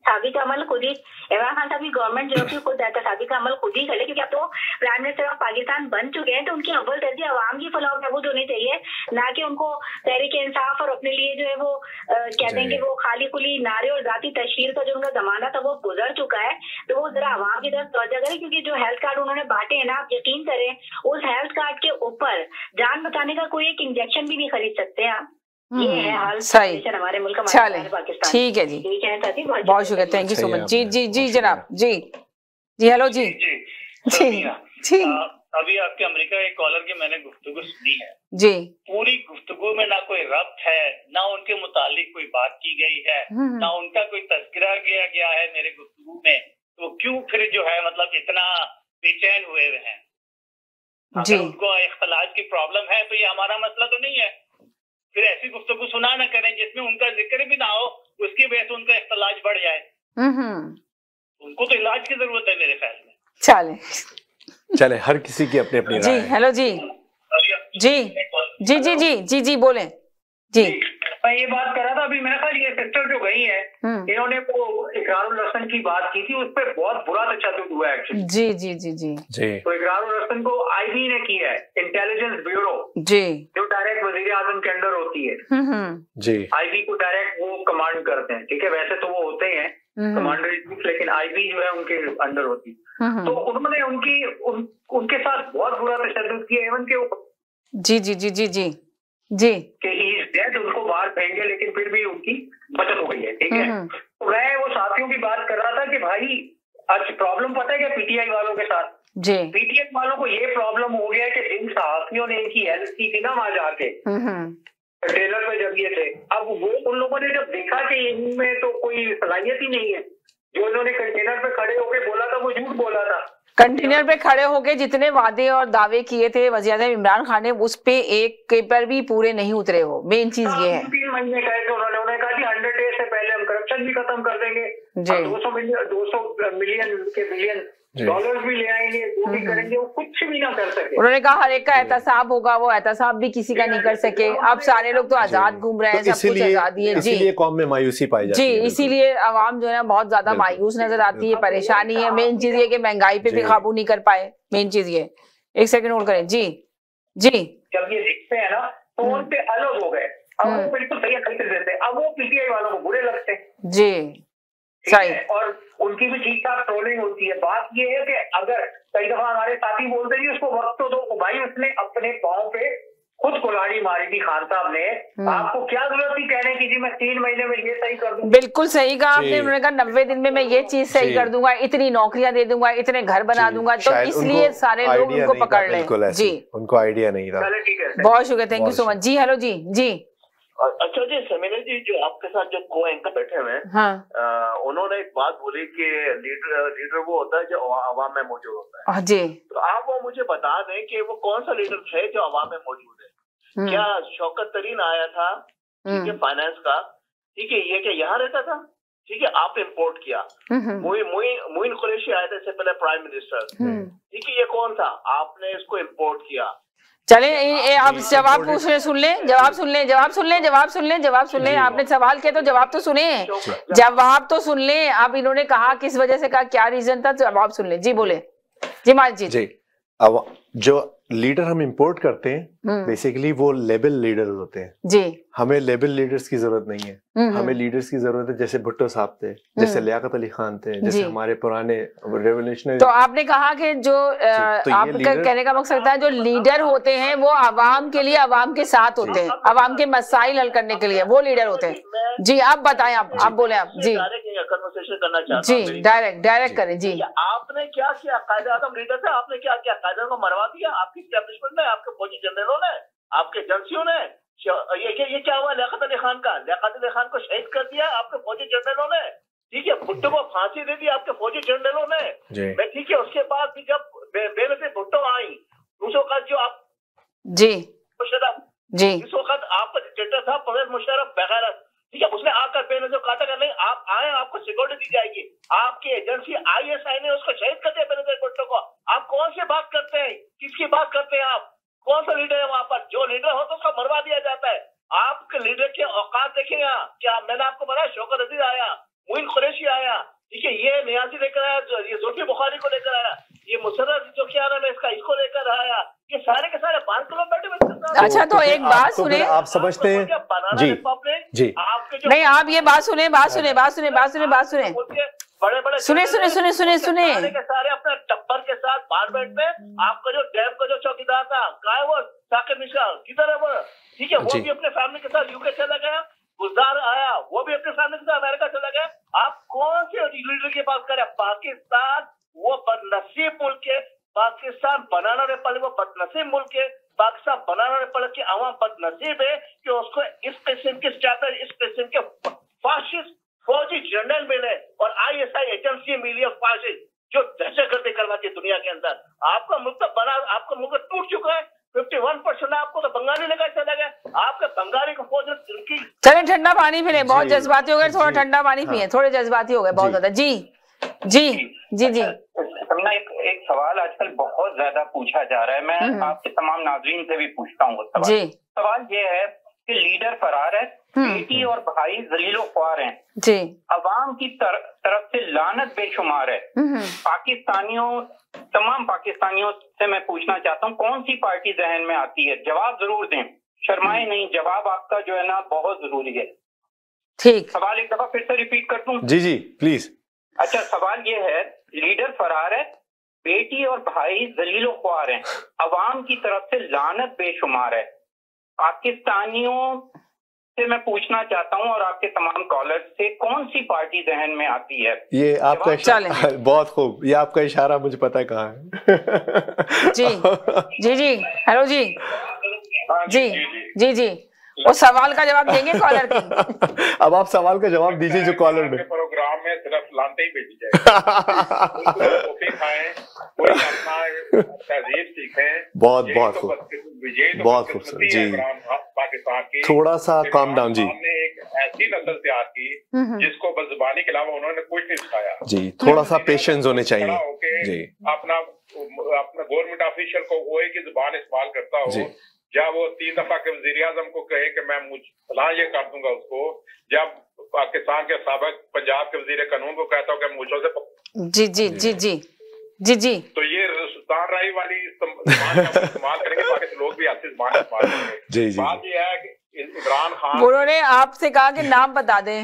साबित का अमल खुद ही, इमरान खान साहब की गवर्नमेंट जो है खुद साबित का अमल खुद ही करे, क्योंकि अब तो प्राइम मिनिस्टर ऑफ पाकिस्तान बन चुके हैं, तो उनकी अव्वल तरजीह अवाम की फलाह बहबूद होनी चाहिए, ना कि उनको तहरीक इंसाफ और अपने लिए जो है वो कहते हैं कि वो खाली खुली नारे और जाती तशहीर का जो उनका जमाना था वो गुजर चुका है। तो वो जरा अवाम की तरफ तवज्जो करें, क्योंकि जो हेल्थ कार्ड उन्होंने बांटे हैं ना, आप यकीन करें उस हेल्थ कार्ड के ऊपर जान बचाने का कोई एक इंजेक्शन भी नहीं खरीद सकते आप। ये है हाल सही हमारे मुल्क में, पाकिस्तान। ठीक है जी, बहुत शुक्रिया, थैंक यू सो मच। जी जनाब। जी हेलो जी जी। अभी आपके अमेरिका के कॉलर की मैंने गुफ्तगू सुनी है जी, पूरी गुफ्तगू में ना कोई रब्त है, ना उनके मुतालिक कोई बात की गई है, ना उनका कोई तस्करा किया गया है मेरे गुफ्तगू में। तो क्यों फिर जो है मतलब इतना बेचैन हुए हैं? अगर उनको इख्तिलाज की प्रॉब्लम है तो ये हमारा मसला तो नहीं है। फिर ऐसी गुफ्तगू सुना ना करें जिसमें उनका जिक्र भी ना हो, उसकी वजह से उनका इख्तिलाज बढ़ जाए। उनको तो इलाज की जरूरत है मेरे ख्याल में। चले हर किसी की अपनी अपनी जी। हेलो जी बोले जी। मैं ये बात कर रहा था अभी, मेरे ख्याल ये सिस्टर जो गई है, इन्होंने वो इकरारुल हसन की बात की थी, उस पर बहुत बुरा तशद्दुद हुआ है एक्चुअली। जी। तो इकरारुल हसन को IB ने की है, इंटेलिजेंस ब्यूरो जी, जो डायरेक्ट वजीर आजम के अंडर होती है जी। IB को डायरेक्ट वो कमांड करते हैं, ठीक है, वैसे तो वो होते हैं कमांडर इन चीफ, लेकिन IB जो है उनके अंडर होती है। तो उन्होंने उनके साथ बहुत बुरा तशद्दुद किया, इवन के ऊपर जी कि ही इज डेड, उनको बाहर फेंके, लेकिन फिर भी उनकी बचत हो गई है, ठीक है। तो मैं वो साथियों की बात कर रहा था कि भाई आज प्रॉब्लम पता है क्या PTI वालों के साथ? PTI वालों को ये प्रॉब्लम हो गया कि जिन सहाफियों ने इनकी हेल्प की थी ना वहां जाके ट्रेलर पे जब ये थे, अब वो उन लोगों ने जब देखा कि इनमें तो कोई सलाहियत ही नहीं है, जो इन्होंने कंटेनर पे खड़े होके बोला था वो झूठ बोला था। कंटेनर पे खड़े होके जितने वादे और दावे किए थे वज़ीर-ए-आज़म इमरान खान ने, उस पे एक के पर भी पूरे नहीं उतरे हो। मेन चीज ये है 3 महीने कहे थे उन्होंने कहा कि 100 डेज से पहले हम करप्शन भी खत्म कर देंगे, 200 मिलियन के बिलियन डॉलर्स भी ले आएंगे, वो भी करेंगे, वो कुछ भी ना कर सके। उन्होंने कहा हर एक का एहतसाब होगा, वो एहतसाब भी किसी का नहीं कर सके। अब सारे लोग तो आजाद घूम रहे हैं, सब कुछ आजादी है। इसीलिए कौम में मायूसी पाई जाती है। इसीलिए आवाम जो है बहुत ज्यादा मायूस नजर आती है, परेशानी है। मेन चीज ये कि महंगाई पे भी काबू नहीं कर पाए, मेन चीज ये। 1 सेकंड होल्ड करें। जी जब ये दिखते हैं ना तो उनसे अलग हो गए, अब वो बिल्कुल सही खरीद देते हैं, अब वो पीटीआई वालों को बुरे लगते हैं जी सही, और उनकी भी ठीक ठाक ट्रोलिंग होती है। बात ये है कि अगर कई दफा हमारे साथी बोलते हैं उसको वक्त तो दो, भाई उसने अपने पाँव पे खुद कुल्हाड़ी मारी थी खान साहब ने, आपको क्या जरूरत थी कहने की जी मैं 3 महीने में ये सही कर दूं। बिल्कुल सही कहा आपने, उन्होंने कहा 90 दिन में मैं ये चीज सही कर दूंगा, इतनी नौकरियां दे दूंगा, इतने घर बना दूंगा, तो इसलिए सारे लोग उनको पकड़ लें। जी उनको आइडिया नहीं था। बहुत शुक्रिया, थैंक यू सो मच। जी हेलो जी। जी अच्छा जी, समीना जी जो आपके साथ जो को एंकर बैठे हुए हैं, हाँ उन्होंने एक बात बोली कि लीडर वो होता है जो अवाम में मौजूद होता है। जी तो आप वो मुझे बता दें कि वो कौन सा लीडर थे जो अवाम में मौजूद है। क्या शौकत तरीन आया था, ठीक है, फाइनेंस का, ठीक है, ये क्या यहाँ रहता था, ठीक है, आप इम्पोर्ट किया। मोइन कुरैशी आए थे इससे पहले प्राइम मिनिस्टर, ठीक है, ये कौन था, आपने इसको इम्पोर्ट किया। चले आप जवाब पूछ रहे, सुन लें, जवाब सुन लें, जवाब सुन लें, जवाब सुन लें, जवाब सुन लें। आपने सवाल किया तो जवाब तो सुने, जवाब तो सुन लें। अब इन्होंने कहा किस वजह से कहा, क्या रीजन था, जवाब सुन लें। जी बोले जी मानजीत जी। अब जो लीडर हम इंपोर्ट करते हैं बेसिकली वो लेबल लीडर होते हैं जी। हमें लेबल लीडर्स की जरूरत नहीं है, हमें लीडर्स की जरूरत है जैसे भुट्टो साहब थे, जैसे लियाकत अली खान थे, जैसे हमारे पुराने रेवोल्यूशनरी। तो आपने कहा कि जो आपका कहने का मकसद था जो लीडर होते हैं वो आवाम के लिए, आवाम के साथ होते हैं, आवाम के मसाइल हल करने के लिए वो लीडर होते हैं। जी आप बताएं, आप बोले, आप जी करना चाहता जी, डायरेक्ट करें जी। आपने क्या किया, कायदे आज़म लीडर थे, आपने क्या किया, कायदे को मरवा दिया आपकी एस्टेब्लिशमेंट ने, आपके फौजी जनरलों ने, आपके एजेंसियों ने। ये क्या हुआ लियाकत अली खान का, लियाकत अली खान को शहीद कर दिया आपके फौजी जनरलों ने, ठीक है, भुट्टो को फांसी दे दी आपके फौजी जनरलों ने, मैं ठीक है। उसके बाद भी जब बेनजीर भुट्टो आई उस वक्त जो आप जी मुशर्रफ जी इस वक्त आपका डिक्टेटर था परवेज मुशर्रफ बगैरत, ठीक है, उसने आकर बेनजीर कहा था नहीं आप आए, आपको सिक्योरिटी दी जाएगी, आपकी एजेंसी ISI ने उसको शहीद कर दिया बेनजीर भुट्टो को। आप कौन सी बात करते हैं, किसकी बात करते हैं आप, कौन सा लीडर है वहां पर, जो लीडर हो तो उसको मरवा दिया जाता है। आपके लीडर के औकात देखें यहाँ, क्या मैंने आपको बताया, शौकत अजीज आया, मोइन कुरैशी आया, ठीक है, ये नियाजी लेकर आया, ये जुल्फी बुखारी को लेकर आया, ये मुशर्रफ जो क्या नाम है इसका, इसको लेकर आया, ये सारे के सारे 5 किलो बैठे हुए। अच्छा तो एक बात सुने, आप समझते हैं जी जी, नहीं आप ये बात सुने, बात सुने, बात सुने, बात सुने, बात सुने, बड़े बड़े सुने सुने सुने सुने सुने सारे अपने टब्बर के साथ बाहर बैठते। आपका जो डैम का जो चौकीदार था, कहा है वो साकिब मिश्रा, किधर है वो, ठीक है, वो भी अपने फैमिली के साथ UK चला गया। गुलजार आया, वो भी अपने फैमिली के साथ अमेरिका चला गया। आप कौन से लीडर की बात करें, पाकिस्तान वो बदनसीब मुल्क है, पाकिस्तान बनाना नेपाल वो बदनसीब मुल्क है, पाकिस्तान बनाना नेपाल की आवाम बदनसीब है कि उसको इस किस्म के स्टैटस, इस किस्म के फाशिस्ट फौजी जनरल मिले और ISI एजेंसी मिली फाशिस्ट जो दहशतगर्दी करवाती है दुनिया के अंदर। आपका मुल्क तो बना, आपका मुल्क टूट चुका है, 51% आपको तो बंगाली लेकर चला गया, आपके बंगाली को फौज ने। चले ठंडा पानी पिए, बहुत जज्बाती हो गए, थोड़ा ठंडा पानी पिए, थोड़े जज्बाती हो गए बहुत ज्यादा। जी जी जी जी। समीना एक सवाल आजकल बहुत ज्यादा पूछा जा रहा है, मैं आपके तमाम नाज़रीन से भी पूछता हूँ सवाल। सवाल ये है कि लीडर फरार है, बेटी और भाई जलीलो ख्वार हैं जी, अवाम की तरफ से लानत बेशुमार है। पाकिस्तानियों, तमाम पाकिस्तानियों से मैं पूछना चाहता हूँ कौन सी पार्टी जहन में आती है, जवाब जरूर दें, शर्माए नहीं, जवाब आपका जो है ना बहुत जरूरी है। ठीक, सवाल एक दफा फिर से रिपीट कर दूं? जी जी प्लीज। अच्छा, सवाल ये है, लीडर फरार है, बेटी और भाई जलीलो ख्वार हैं, अवाम की तरफ से लानत बेशुमार है। पाकिस्तानियों से मैं पूछना चाहता हूं और आपके तमाम कॉलर्स से कौन सी पार्टी जहन में आती है? ये आपका इशारा बहुत खूब, ये आपका इशारा मुझे पता है कहाँ है। जी जी जी, हेलो जी जी जी जी, वो सवाल का जवाब देंगे कॉलर की। अब आप सवाल का जवाब दीजिए जो कॉलर ने। प्रोग्राम में सिर्फ लानते ही भेजी जाए, खाएं, कोई अपना तहजीब सीखें। बहुत बहुत खूब, बहुत खूबसूरत जी। पाकिस्तान की थोड़ा सा काम डाउन जी, हमने एक ऐसी नस्ल तैयार की जिसको बस जुबानी के अलावा उन्होंने कुछ नहीं सिखाया जी। थोड़ा सा पेशेंस होने चाहिए जी। अपना गवर्नमेंट ऑफिशियल को वो एक ही जुबान इस्तेमाल करता हो। जब वो 3 दफा के वज़ीर-ए-आज़म को कहे कि मैं फलां ये कर दूंगा उसको, जब पाकिस्तान के साबिक पंजाब के वज़ीर कानून को कहता हूँ कि मुझे से जी जी जी जी जी जी, तो ये सुल्तान राही वाली इस्तेमाल करेंगे, बाकी लोग भी आपसे जुबान इस्तेमाल करेंगे। बात ये है कि इमरान खान, उन्होंने आपसे कहा कि नाम बता दें।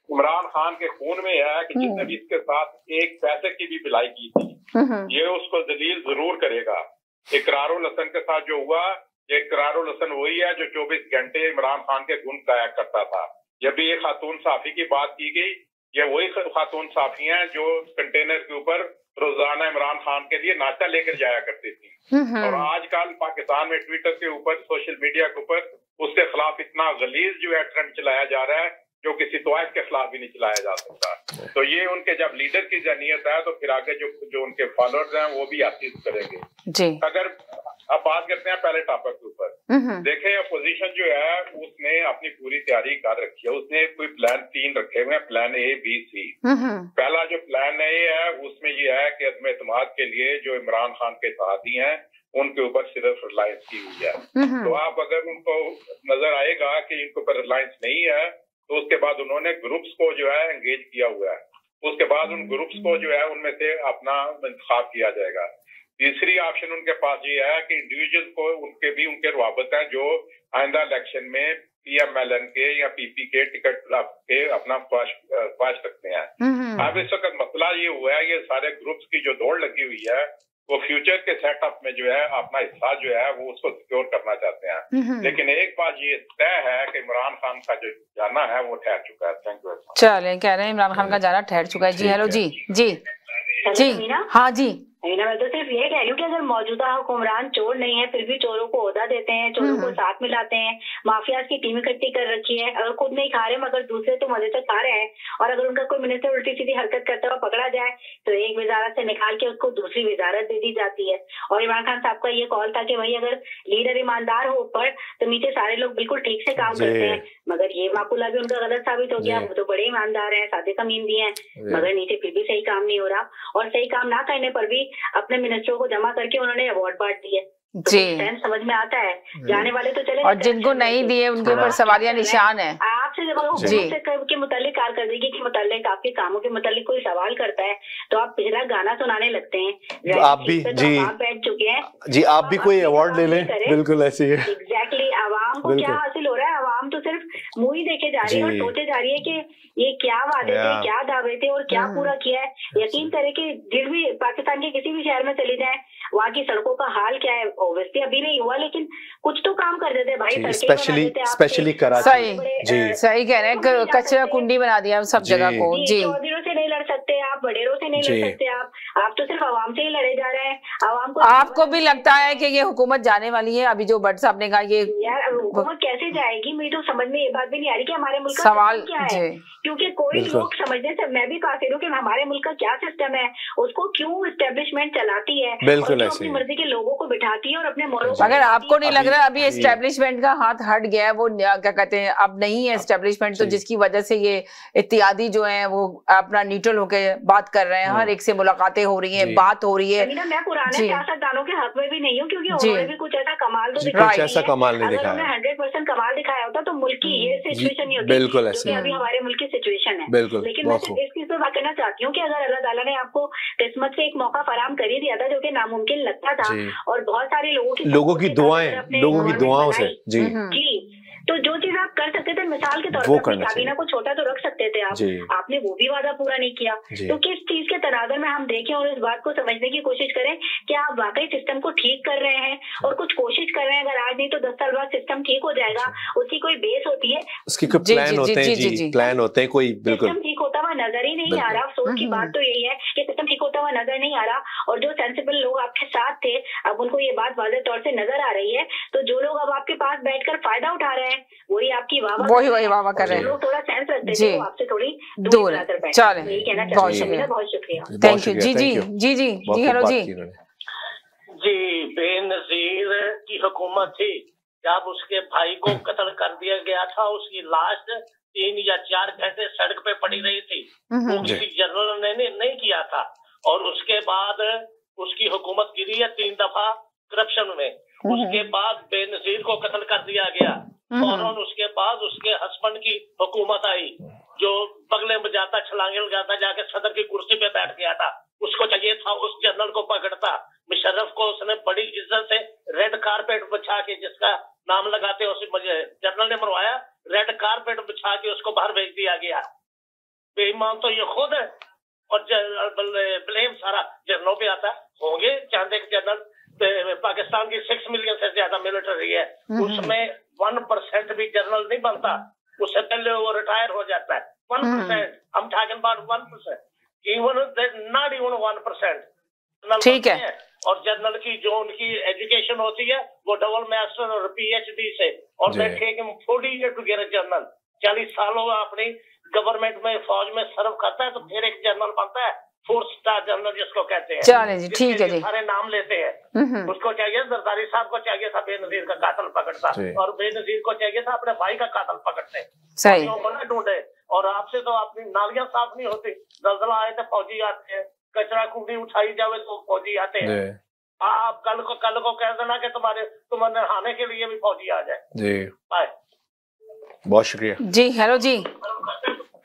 इमरान खान के खून में है कि जिसने भी इसके साथ एक पैसे की भी भिलाई की थी, ये उसको दलील जरूर करेगा। इकरारुल हसन के साथ जो हुआ, ये इकरारुल हसन वही है जो 24 घंटे इमरान खान के गुण गाया करता था। जब भी ये खातून साफी की बात की गई, ये वही खातून साफी हैं जो कंटेनर के ऊपर रोजाना इमरान खान के लिए नाश्ता लेकर जाया करती थी। और आजकल पाकिस्तान में ट्विटर के ऊपर, सोशल मीडिया के ऊपर उसके खिलाफ इतना गलीज जो है ट्रेंड चलाया जा रहा है जो किसी तवाइफ के खिलाफ भी नहीं चलाया जा सकता। तो ये उनके जब लीडर की जहनीत है तो फिर आगे जो उनके फॉलोअर्स हैं वो भी आतीज करेंगे जी। अगर अब बात करते हैं पहले टॉपिक के ऊपर, देखें अपोजिशन जो है उसने अपनी पूरी तैयारी कर रखी है। उसने कोई प्लान 3 रखे हुए हैं, प्लान A, B, C। पहला जो प्लान A है उसमें ये है कि अदम एतमाद के लिए जो इमरान खान के इत्तेहादी हैं उनके ऊपर सिर्फ रिलायंस की हुई है। तो आप अगर उनको नजर आएगा कि इनके ऊपर रिलायंस नहीं है तो उसके बाद उन्होंने ग्रुप्स को जो है एंगेज किया हुआ है। उसके बाद उन ग्रुप्स को जो है उनमें से अपना इंतखाब किया जाएगा। तीसरी ऑप्शन उनके पास ये है कि इंडिविजुअल को उनके रवाबत हैं जो आइंदा इलेक्शन में PMLN के या PP के टिकट के अपना ख्वाहिश रखते हैं। अब इस वक्त मसला ये हुआ है, ये सारे ग्रुप्स की जो दौड़ लगी हुई है वो फ्यूचर के सेटअप में जो है अपना हिस्सा जो है वो उसको सिक्योर करना चाहते हैं। लेकिन एक बात ये तय है कि इमरान खान का जो जाना है वो ठहर चुका है। Thank you. चले कह रहे हैं इमरान खान का जाना ठहर चुका है जी। हेलो जी जी जी हाँ जी। मैं तो सिर्फ ये कह रही हूँ कि अगर मौजूदा हुक्मरान चोर नहीं है फिर भी चोरों को ओहदा देते हैं, चोरों को साथ मिलाते हैं, माफियाज की टीम इकट्ठी कर रखी है। अगर खुद नहीं खा रहे मगर दूसरे तो मजे से खा रहे हैं, और अगर उनका कोई मिनिस्टर उल्टी सीधी हरकत करता हुआ पकड़ा जाए तो एक वजारत से निकाल के उसको दूसरी वजारत दे दी जाती है। और इमरान खान साहब का ये कॉल था कि भाई अगर लीडर ईमानदार हो ऊपर तो नीचे सारे लोग बिल्कुल ठीक से काम करते हैं, मगर ये माकूला भी उनका गलत साबित हो गया। वो तो बड़े ईमानदार हैं, सादे कमीन भी हैं, मगर नीचे फिर भी सही काम नहीं हो रहा। और सही काम ना करने पर भी अपने मिनिस्टरों को जमा करके उन्होंने अवार्ड बांट दिए। जी समझ में आता है, जाने वाले तो चले और जिनको नहीं दिए उनके ऊपर सवालिया निशान है। आपसे जब हुकूमत के मुतालिक कारकर्दगी के मुतालिक आपके कामों के मुतालिक कोई सवाल करता है तो आप पिछला गाना सुनाने लगते हैं। आप भी जी बैठ चुके हैं जी, आप भी कोई अवार्ड ले लें। बिल्कुल ऐसे ही है। एग्जैक्टली। आवाम को क्या हासिल हो रहा है? आवाम तो सिर्फ मुंह ही देखे जा रही है और सोचे जा रही है कि ये क्या वादे थे, क्या दावे थे और क्या पूरा किया है। यकीन करें कि जिस भी पाकिस्तान के किसी भी शहर में चले जाएं वहाँ की सड़कों का हाल क्या है। ओब्वियसली अभी नहीं हुआ लेकिन कुछ तो काम कर देते भाई। स्पेशली कराची जी सही कह रहे हैं, कचरा कुंडी बना दिया सब जगह को जी। चौधरीों से नहीं लड़ सकते आप, बडेरों से नहीं लड़ सकते आप तो सिर्फ आवाम से ही लड़े जा रहे हैं। आवाम को आपको भी लगता है कि ये हुकूमत जाने वाली है? अभी जो भट्ट साहब ने कहा ये यार हुकूमत कैसे जाएगी, मुझे तो समझ में ये बात भी नहीं आ रही कि हमारे मुल्क का सवाल क्या है। क्योंकि कोई लोग समझने से मैं भी काफिर हूँ कि हमारे मुल्क का क्या सिस्टम है, उसको क्यों एस्टेब्लिशमेंट चलाती है, बिल्कुल अपनी मर्जी के लोगों को बिठाती है और अपने मोरों। अगर आपको नहीं लग रहा अभी एस्टेब्लिशमेंट का हाथ हट गया है, वो क्या कहते हैं अब नहीं है एस्टेब्लिशमेंट, तो जिसकी वजह से ये इत्यादी जो है वो अपना न्यूट्रल होकर बात कर रहे हैं, हर एक से मुलाकातें हो रही है, बात हो रही है। मैं पुराने सियासतदानों के हक में भी नहीं हूँ क्योंकि उन्होंने भी कुछ ऐसा कमाल तो दिखाया। अगर उन्होंने 100% कमाल दिखाया होता तो मुल्क की ये सिचुएशन नहीं होती। बिल्कुल ऐसे अभी हमारे मुल्क की सिचुएशन है। लेकिन मैं इस चीज पे बात करना चाहती हूँ कि अगर अल्लाह ताला ने आपको किस्मत से एक मौका फराम कर ही दिया था जो कि नामुमकिन लगता था और बहुत सारे लोगों की दुआओं से जी तो जो चीज आप कर सकते थे मिसाल के तौर पर काबीना को छोटा तो रख सकते थे आपने वो भी वादा पूरा नहीं किया। तो किस चीज के तनाजर में हम देखें और इस बात को समझने की कोशिश करें कि आप वाकई सिस्टम को ठीक कर रहे हैं और कुछ कोशिश कर रहे हैं। अगर आज नहीं तो 10 साल बाद सिस्टम ठीक हो जाएगा, उसकी कोई बेस होती है, उसकी कोई प्लान होते हैं जी, प्लान होते हैं कोई। बिल्कुल सिस्टम ठीक होता हुआ नजर ही नहीं आ रहा। अफसोस की बात तो यही है कि सिस्टम ठीक होता हुआ नजर नहीं आ रहा और जो सेंसिबल लोग आपके साथ थे अब उनको ये बात वाज़ेह तौर से नजर आ रही है। तो जो लोग अब आपके पास बैठकर फायदा उठा रहे हैं वही आपकी वाह कर रहे हैं। लोग थोड़ा सेंस रखते थे वो आपसे थोड़ी दूर रहकर चले। यही कहना चाहती हूँ। बहुत शुक्रिया। थैंक यू जी जी जी जी जी हेलो जी जी। बेनजीर की हुकूमत थी जब उसके भाई को कत्ल कर दिया गया था, उसकी लाश 3 या 4 घंटे सड़क पे पड़ी रही थी, वो किसी जनरल ने नहीं किया था। और उसके बाद उसकी हुकूमत गिरी है 3 दफा करप्शन में। उसके बाद बेनजीर को कत्ल कर दिया गया और उसके बाद उसके हस्बैंड की हुकूमत आई जो बगले में जाता, छलांगे लगाता, जाके सदर की कुर्सी पे बैठ गया था। उसको चाहिए था उस जनरल को पकड़ता। मुशर्रफ को उसने बड़ी इज्जत से रेड कारपेट बिछा के, जिसका नाम लगाते हैं उसे मुझे जनरल ने मरवाया, रेड कारपेट बिछा के उसको बाहर भेज दिया गया। बेईमान तो ये खुद है और ब्लेम सारा जनरलों पे आता है। होंगे चांदे के जनरल, पाकिस्तान की 6 मिलियन से ज्यादा मिलिट्री है, उसमें 1% भी जनरल नहीं बनता, उससे पहले वो रिटायर हो जाता है। 1%, हम talking about 1%, even not even 1%। ठीक है। और जनरल की जो उनकी एजुकेशन होती है वो डबल मास्टर और PhD से, और they take him 40 years to get a general. 40 सालों अपनी गवर्नमेंट में फौज में सर्व करता है तो फिर एक जनरल बनता है, 4 स्टार जनरल जिसको कहते हैं। चलिए जी, ठीक है जी। सारे नाम लेते हैं। उसको चाहिए, जरदारी साहब को चाहिए था बेनजीर का कातिल पकड़ता, और बेनजीर को चाहिए था अपने भाई का कातिल पकड़ते। सही को ना ढूंढे, और आपसे तो अपनी नालियां साफ नहीं होती। जलजला आए तो फौजी आते हैं, कचरा कुंडी उठाई जावे तो फौजी आते हैं। आप कल को कह देना कि तुम्हारे नहाने के लिए भी फौजी आ जाए जी। बाय। बहुत शुक्रिया जी। हेलो जी,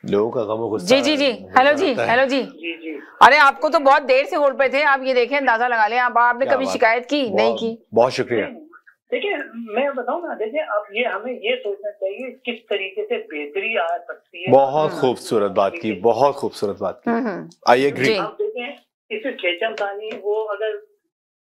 लोगों का गम जी जी जी, हेलो जी, हेलो जी। अरे आपको तो बहुत देर से होल्ड पे थे, आप ये देखें, अंदाजा लगा लें। आपने कभी शिकायत की? नहीं की। बहुत शुक्रिया। देखिए मैं बताऊं ना, देखिए अब ये हमें ये सोचना चाहिए किस तरीके से बेहतरी आ सकती है। बहुत खूबसूरत बात की, बहुत खूबसूरत बात की। I agree. आप देखें किसी खेचम खानी वो अगर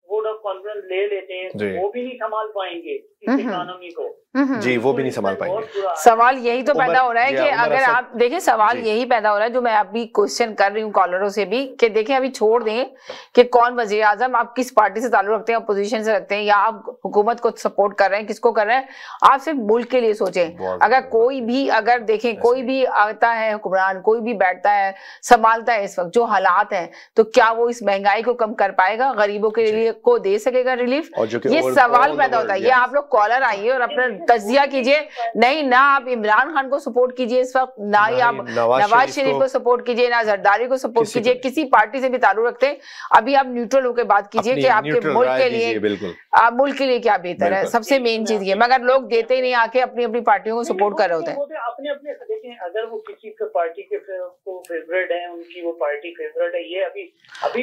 वोट ऑफ कॉन्फिडेंस ले लेते हैं वो भी नहीं संभाल पाएंगे इस इकोनॉमी को। जी, वो भी नहीं संभाल पाएंगे। सवाल यही तो पैदा हो रहा है कि अगर आप देखें, सवाल यही पैदा हो रहा है जो मैं अभी क्वेश्चन कर रही हूँ कॉलरों से भी, कि देखें अभी छोड़ दें कि कौन वजीर आजम, आप किस पार्टी से ताल्लुक रखते हैं, अपोजिशन से रखते हैं या आप हुकूमत को सपोर्ट कर रहे हैं, किसको कर रहे हैं, आप सिर्फ मुल्क के लिए सोचें। अगर कोई भी, अगर देखें कोई भी आता है हुक्मरान, कोई भी बैठता है, संभालता है इस वक्त जो हालात हैं, तो क्या वो इस महंगाई को कम कर पाएगा, गरीबों के लिए को दे सकेगा रिलीफ? ये सवाल पैदा होता है। ये आप लोग कॉलर आइए और अपना तज्जिया कीजिए। नहीं, ना आप इमरान खान को सपोर्ट कीजिए इस वक्त, ना ही आप नवाज शरीफ को सपोर्ट कीजिए, ना जरदारी को सपोर्ट कीजिए, किसी पार्टी से भी ताल्लुक रखते हैं। अभी आप न्यूट्रल होकर बात कीजिए कि आपके मुल्क के लिए, आप मुल्क के लिए क्या बेहतर है। सबसे मेन चीज ये, मगर लोग देते ही नहीं, आके अपनी अपनी पार्टियों को सपोर्ट कर रहे होते हैं। अपने अपने देखें, अगर वो किसी पार्टी के फेवरेट है, उनकी वो पार्टी फेवरेट है, ये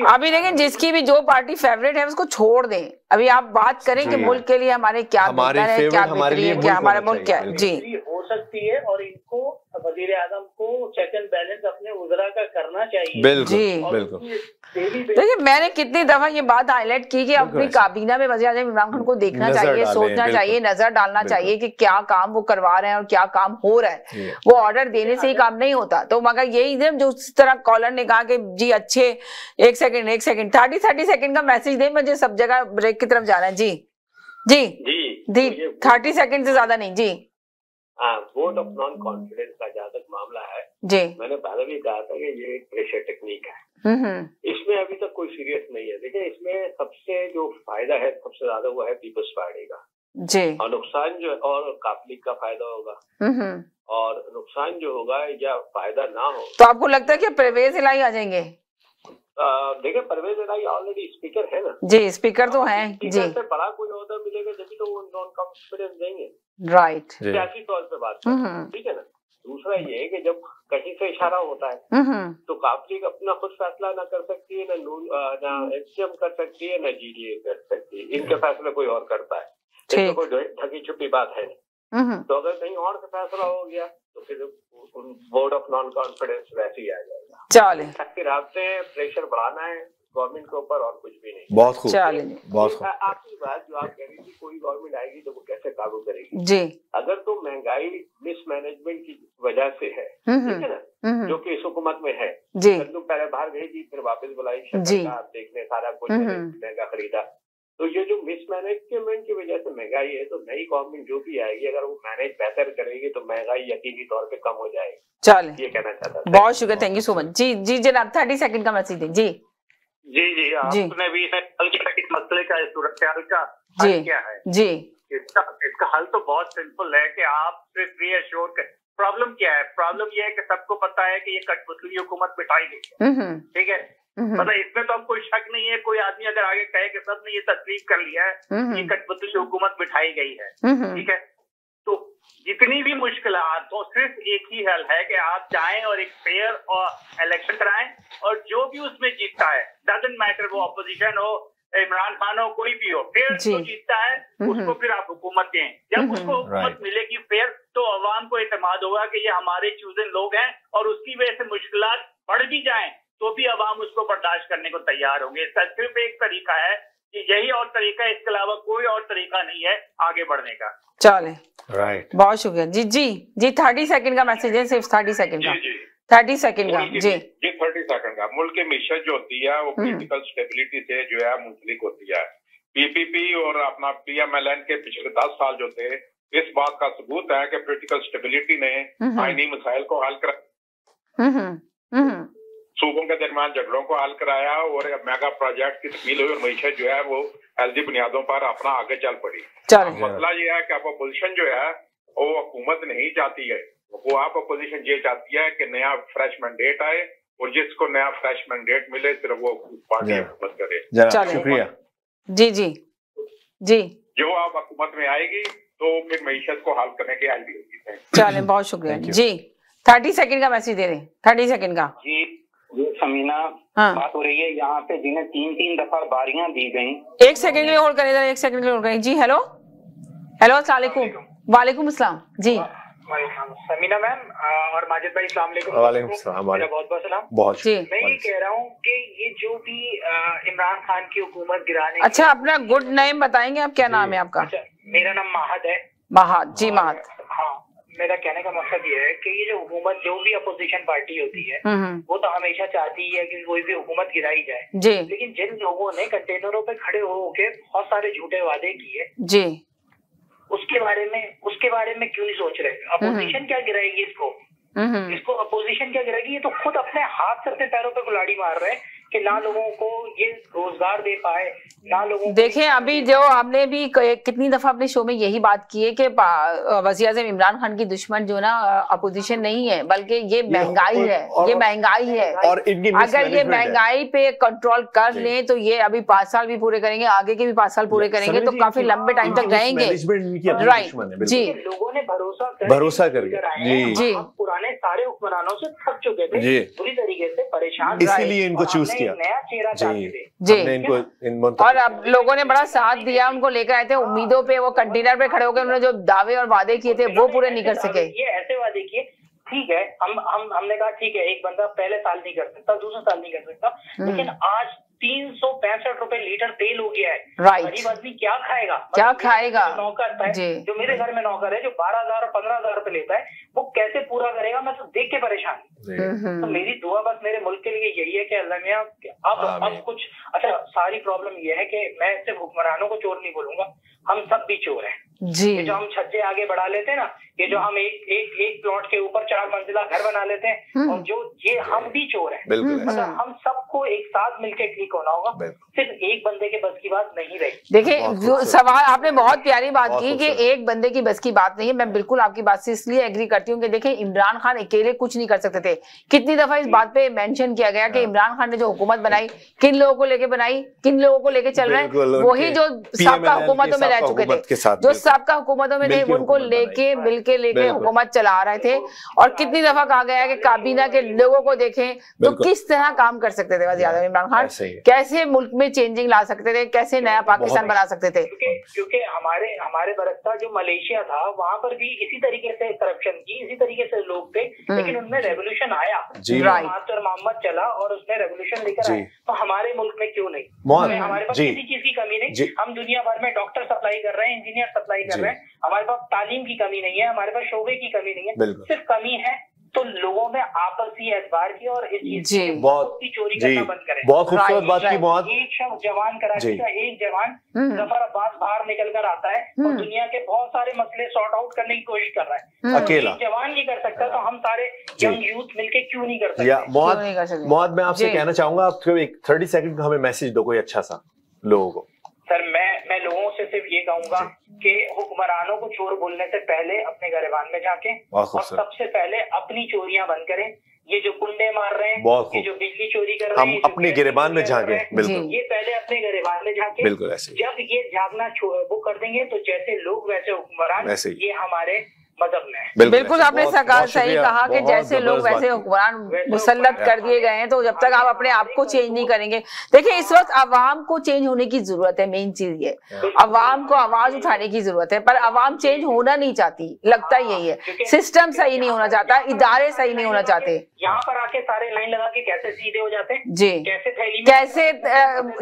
अभी देखें जिसकी भी जो पार्टी फेवरेट है उसको छोड़ दें। अभी आप बात करें कि मुल्क के लिए हमारे क्या बेहतर है, क्या बेहतरी है, क्या हमारा मुल्क क्या है। जी हो सकती है, और इनको वजीर आजम को चेक एंड बैलेंस अपने उजरा का करना चाहिए। बिल्कुल। देखिए मैंने कितनी दफा ये बात हाईलाइट की कि अपनी काबीना में वज़ीर आज़म इमरान खान को देखना चाहिए, सोचना चाहिए, नजर डालना चाहिए कि क्या काम वो करवा रहे हैं और क्या काम हो रहा है। वो ऑर्डर देने से ही काम नहीं होता। तो मगर यही जो जिस तरह कॉलर ने कहा कि जी अच्छे 1 सेकंड 30 सेकंड का मैसेज दे, मुझे सब जगह ब्रेक की तरफ जाना है। जी जी जी 30 सेकंड से ज्यादा नहीं। जी वोट ऑफ नॉन कॉन्फिडेंस का जहाँ तक मामला है, जी मैंने पहले भी कहा था कि ये एक प्रेशर टेक्निक है। इसमें अभी तक कोई सीरियस नहीं है। देखिए इसमें सबसे जो फायदा है सबसे ज्यादा वो है पीपल्स पार्टी का जी, और नुकसान जो, और काफलिक का फायदा होगा, और नुकसान जो होगा या फायदा ना हो। तो आपको लगता है कि परवेज इलाही आ जाएंगे? देखिए परवेज इलाही ऑलरेडी स्पीकर है ना। जी स्पीकर तो है जी, से बड़ा कोई ओहदा मिलेगा जब तो वो नॉन कॉन्फिडेंस देंगे। राइट, सियासी तौर पे बात ठीक है ना। दूसरा ये है कि जब कहीं से इशारा होता है तो काफलिक अपना खुद फैसला ना कर सकती है, ना एचएम कर सकती है, ना जीडीए कर सकती है। इनके फैसले कोई और करता है, तो कोई ढकी छुपी बात है नहीं। तो अगर कहीं और से फैसला हो गया तो फिर वोट ऑफ नॉन कॉन्फिडेंस वैसे ही आ जाएगा। चले फिर आपसे प्रेशर बढ़ाना है गवर्नमेंट के ऊपर और कुछ भी नहीं। बहुत खूब, बहुत खूब। आपकी बात जो आप कह रही थी कोई गवर्नमेंट आएगी तो वो कैसे काबू करेगी जी। अगर तो महंगाई मिसमैनेजमेंट की वजह से है, ठीक है ना, जो कि इस हुकूमत में है जी। तुम पहले बाहर भेजी फिर वापस बुलाई आप देखने सारा कुछ महंगा खरीदा। तो ये जो मिसमैनेजमेंट की वजह से महंगाई है, तो नई गवर्नमेंट जो भी आएगी अगर वो मैनेज बेहतर करेगी तो महंगाई यकीनी तौर पे कम हो जाएगी। चले ये कहना चाहता था। बहुत शुक्रिया, थैंक यू सो मच। जी जी जनाब 30 सेकंड का मैसेज दें। जी जी आपने भी मसले का सूरत हाल का हल क्या है जी। इसका हल तो बहुत सिंपल है कि आप सिर्फ रीअश्योर कर। प्रॉब्लम क्या है? प्रॉब्लम यह है कि सबको पता है कि ये कठपुतली हुकूमत बिठाई गई है, ठीक है। मतलब इसमें तो अब कोई शक नहीं है। कोई आदमी अगर आगे कहे कि सबने ये तस्लीम कर लिया है ये कठपुतली हुकूमत बिठाई गई है, ठीक है। तो जितनी भी मुश्किल तो सिर्फ एक ही हल है कि आप जाएं और एक फेयर और इलेक्शन कराएं, और जो भी उसमें जीतता है, डजंट मैटर वो अपोजिशन हो इमरान खान हो कोई भी हो, फिर जो जीतता है उसको फिर आप हुकूमत दें। जब उसको हुकूमत मिलेगी फिर तो अवाम को एतमाद होगा कि ये हमारे चूजन लोग हैं, और उसकी वजह से मुश्किलात बढ़ भी जाएं तो भी अवाम उसको बर्दाश्त करने को तैयार होंगे। इसका सिर्फ एक तरीका है कि यही और तरीका है, इसके अलावा कोई और तरीका नहीं है आगे बढ़ने का। चले राइट, बहुत शुक्रिया जी। जी जी 30 सेकंड का मैसेज है, सिर्फ 30 सेकंड का। 30 सेकंड का जी 30 सेकंड का। मुल्क की मिशन जो होती है वो पॉलिटिकल स्टेबिलिटी से जो है मुंसलिक होती है। पीपीपी और अपना PMLN के पिछले 10 साल जो थे, इस बात का सबूत है कि पॉलिटिकल स्टेबिलिटी ने आईनी मसाइल को हल करा, सूबों के दरमियान झगड़ों को हल कराया और मेगा प्रोजेक्ट की तकमील हुई और मीशत जो है वो हेल्दी बुनियादों पर अपना आगे चल पड़ी। मसला ये है कि अपोजिशन जो है वो हुकूमत नहीं चाहती है, वो आप अपोजिशन ये चाहती है कि नया फ्रेश मैंडेट आए और जिसको नया फ्रेश मैंडेट मिले सिर्फ वो पार्टी हुकूमत करे। शुक्रिया जी जी जी। जो आप हुकूमत में आएगी तो फिर मीशत को हल करने की आइडिया होगी। चले बहुत शुक्रिया जी। 30 सेकंड का मैसेज दे रहे, 30 सेकंड का जी। समीना बात हो रही है यहाँ पे जिन्हें 3 दफा बारियां दी गई। 1 सेकंड के लिए होल्ड करें, 1 सेकंड के लिए होल्ड करें जी। हेलो हेलो अस्सलाम वालेकुम। वालेकुम अस्सलाम जी। समीना मैम और माजिद भाई अस्सलाम वालेकुम। वालेकुम सलाम। बहुत बहुत सलाम। बहुत जी। मैं ये कह रहा हूँ कि ये जो भी इमरान खान की हुकूमत गिराने। अच्छा अपना गुड नेम बताएंगे आप, क्या नाम है आपका? अच्छा मेरा नाम महद है। महद जी महद। हाँ मेरा कहने का मकसद ये है कि ये जो हुकूमत जो भी अपोजिशन पार्टी होती है वो तो हमेशा चाहती है कि कोई भी हुकूमत गिराई जाए जी। लेकिन जिन लोगों ने कंटेनरों पे खड़े होके बहुत सारे झूठे वादे किए जी, उसके बारे में क्यों नहीं सोच रहे? अपोजिशन क्या गिराएगी इसको अपोजिशन क्या गिराएगी? ये तो खुद अपने हाथ से अपने पैरों पे कुल्हाड़ी मार रहे हैं कि ना लोगों को ये रोजगार दे पाए, ना लोगों। देखें अभी जो आपने भी कितनी दफा अपने शो में यही बात की है कि वज़ीर आज़म इमरान खान की दुश्मन जो ना अपोजिशन नहीं है बल्कि ये महंगाई है, ये महंगाई है। और अगर ये महंगाई पे कंट्रोल कर लें तो ये अभी 5 साल भी पूरे करेंगे, आगे के भी 5 साल पूरे करेंगे तो काफी लंबे टाइम तक रहेंगे। राइट जी। लोगों ने भरोसा करके जी पुराने सारे हुक्मरानों से थक चुके थे, पूरी तरीके से परेशान, इसीलिए इनको चूज किया। नया चेहरा चाहते थे जी। और अब लोगों ने बड़ा साथ दिया, उनको लेकर आए थे उम्मीदों पे, वो कंटेनर पे खड़े होकर उन्होंने जो दावे और वादे किए थे वो पूरे नहीं कर सके। ये ऐसे वादे किए, ठीक है हमने कहा ठीक है एक बंदा पहले साल नहीं कर सकता, दूसरे साल नहीं कर सकता, लेकिन आज 365 रुपए लीटर तेल हो गया है। गरीब आदमी क्या खाएगा? नौकर है जो मेरे घर में नौकर है जो 12,000 और 15,000 रुपए लेता है, वो कैसे पूरा करेगा? मैं तो देख के परेशान हूँ। तो मेरी दुआ बस मेरे मुल्क के लिए यही है कि अल्लाह मियां अब कुछ। अच्छा सारी प्रॉब्लम ये है कि मैं सिर्फ हुक्मरानों को चोर नहीं बोलूंगा, हम सब भी चोर हैं जी। ये जो हम छज्जे आगे बढ़ा लेते हैं ना, ये जो हम एक प्लॉट के ऊपर 4 मंजिला घर बना लेते हैं, और जो ये हम भी चोर हैं। मतलब हम सबको एक साथ मिलकर ठीक होना होगा, सिर्फ एक बंदे के बस की बात नहीं रही। देखिए सवाल आपने बहुत प्यारी बात की कि एक बंदे की बस की बात नहीं है। मैं बिल्कुल आपकी बात से इसलिए एग्री करती हूँ कि देखिए इमरान खान अकेले कुछ नहीं कर सकते थे। कितनी दफा इस बात पे मेंशन किया गया कि इमरान खान ने जो हुकूमत बनाई किन लोगों को लेके बनाई, किन लोगों को लेके चल रहे हैं, वही जो सबका हुकूमतों में रह चुके थे, जो सबका हुकूमतों में थे, उनको लेके मिलके लेके हुकूमत चला रहे थे। और कितनी दफा कहा गया है कि काबीना के लोगों को देखें तो किस तरह काम कर सकते थे वज़ीर आज़म इमरान खान, कैसे मुल्क में चेंजिंग ला सकते थे, कैसे नया पाकिस्तान बना सकते थे। क्योंकि हमारे बरसता जो मलेशिया था वहां पर भी इसी तरीके से करप्शन की, इसी तरीके से लोग थे, लेकिन उनमें रेवोल्यूशन आया, मास्टर मोहम्मद चला और उसने रेवोल्यूशन लेकर आया। तो हमारे मुल्क में क्यों नहीं? हमारे पास किसी चीज की कमी नहीं, हम दुनिया भर में डॉक्टर सप्लाई कर रहे हैं, इंजीनियर सप्लाई कर रहे हैं, हमारे पास तालीम की कमी नहीं है, हमारे पास शोबे की कमी नहीं है, सिर्फ कमी है तो लोगों में आपसी एतबार की और इस चीज की चोरी करना बंद करें। बहुत खूबसूरत बात की। बहुत एक शख्स जवान कराची का एक जवान जफर अब्बास बाहर निकल कर आता है और दुनिया के बहुत सारे मसले सॉर्ट आउट करने की कोशिश कर रहा है। अकेला एक जवान नहीं कर सकता तो हम सारे यंग यूथ मिलके क्यों नहीं कर सकते? मौत मैं आपसे कहना चाहूंगा, आप एक 30 सेकंड का हमें मैसेज दो कोई अच्छा सा लोगों को। सर मैं लोगों से सिर्फ ये कहूंगा कि हुक्मरानों को चोर बोलने से पहले अपने गिरबान में झांकें और सबसे पहले अपनी चोरियां बंद करें। ये जो कुंडे मार रहे हैं, ये जो बिजली चोरी कर रहे हैं, हम अपने गिरबान में झांकें। बिल्कुल, ये पहले अपने गिरबान में झांकें। बिल्कुल ऐसे। जब ये झांकना वो कर देंगे तो जैसे लोग वैसे हुक्मरान, ये हमारे मजहब में। बिल्कुल आपने सही कहा कि जैसे लोग वैसे हुक्मरान मुसल्लत कर दिए गए हैं, तो जब तक आप अपने आप को चेंज नहीं करेंगे, देखिए इस वक्त अवाम को चेंज होने की जरूरत है। मेन चीज ये अवाम को आवाज उठाने की जरूरत है, पर अवाम चेंज होना नहीं चाहती, लगता यही है। सिस्टम सही नहीं होना चाहता, इदारे सही नहीं होना चाहते। यहाँ पर आके सारे लाइन लगा के कैसे सीधे हो जाते हैं जी, कैसे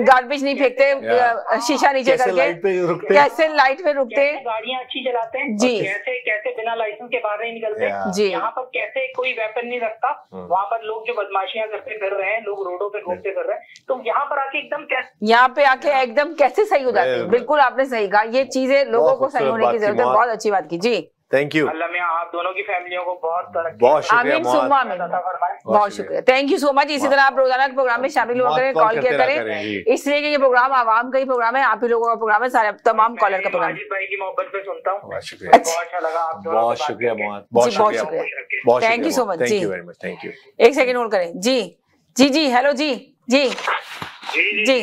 गार्बेज नहीं फेंकते, शीशा नीचे करके कैसे लाइट पे रुकते, गाड़ियाँ अच्छी चलाते हैं जी, कैसे बिना लाइसेंस के बाहर नहीं निकलते जी, यहाँ पर कैसे कोई वेपन नहीं रखता, वहाँ पर लोग जो बदमाशियां करते फिर रहे हैं, लोग रोडों पे घूमते फिर रहे हैं, तो यहाँ पर आके एकदम कैसे सही हो जाते हैं। बिल्कुल आपने सही कहा, ये चीजें लोगों को सही होने की जरूरत है। बहुत अच्छी बात की जी, थैंक यू। अल्लाह मियां आप दोनों की फैमिलियों को बहुत शुक्रिया, बहुत शुक्रिया, थैंक यू सो मच। इसी तरह आप रोजाना के प्रोग्राम में शामिल हुआ करें, कॉल किया करें, इसलिए कि ये प्रोग्राम आवाम का ही प्रोग्राम है, आप ही लोगों का प्रोग्राम है, सारे तमाम कॉलर का प्रोग्राम। भाई की मोहब्बत से सुनता हूँ, बहुत शुक्रिया, बहुत अच्छा लगा, बहुत शुक्रिया, बहुत शुक्रिया, थैंक यू सो मच जी। Thank you. एक सेकंड होल्ड करें जी जी जी, हेलो जी जी जी।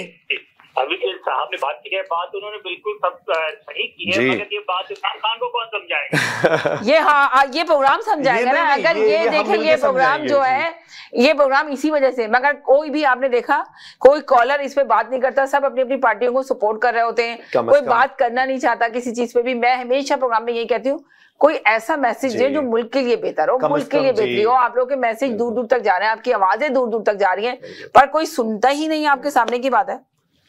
अभी साहब ने बात की है, बात उन्होंने बिल्कुल सब सही की है, मगर ये बात इमरान खान को कौन समझाएगा? ये हाँ, ये प्रोग्राम समझाएगा ना। अगर ये देखें, ये प्रोग्राम जो है, ये प्रोग्राम इसी वजह से, मगर कोई भी आपने देखा कोई कॉलर इस पे बात नहीं करता, सब अपनी अपनी पार्टियों को सपोर्ट कर रहे होते हैं, कोई बात करना नहीं चाहता किसी चीज पे भी। मैं हमेशा प्रोग्राम में यही कहती हूँ, कोई ऐसा मैसेज दे जो मुल्क के लिए बेहतर हो, मुल्क के लिए बेहतरी हो। आप लोगों के मैसेज दूर दूर तक जा रहे हैं, आपकी आवाजें दूर दूर तक जा रही हैं, पर कोई सुनता ही नहीं। आपके सामने की बात है।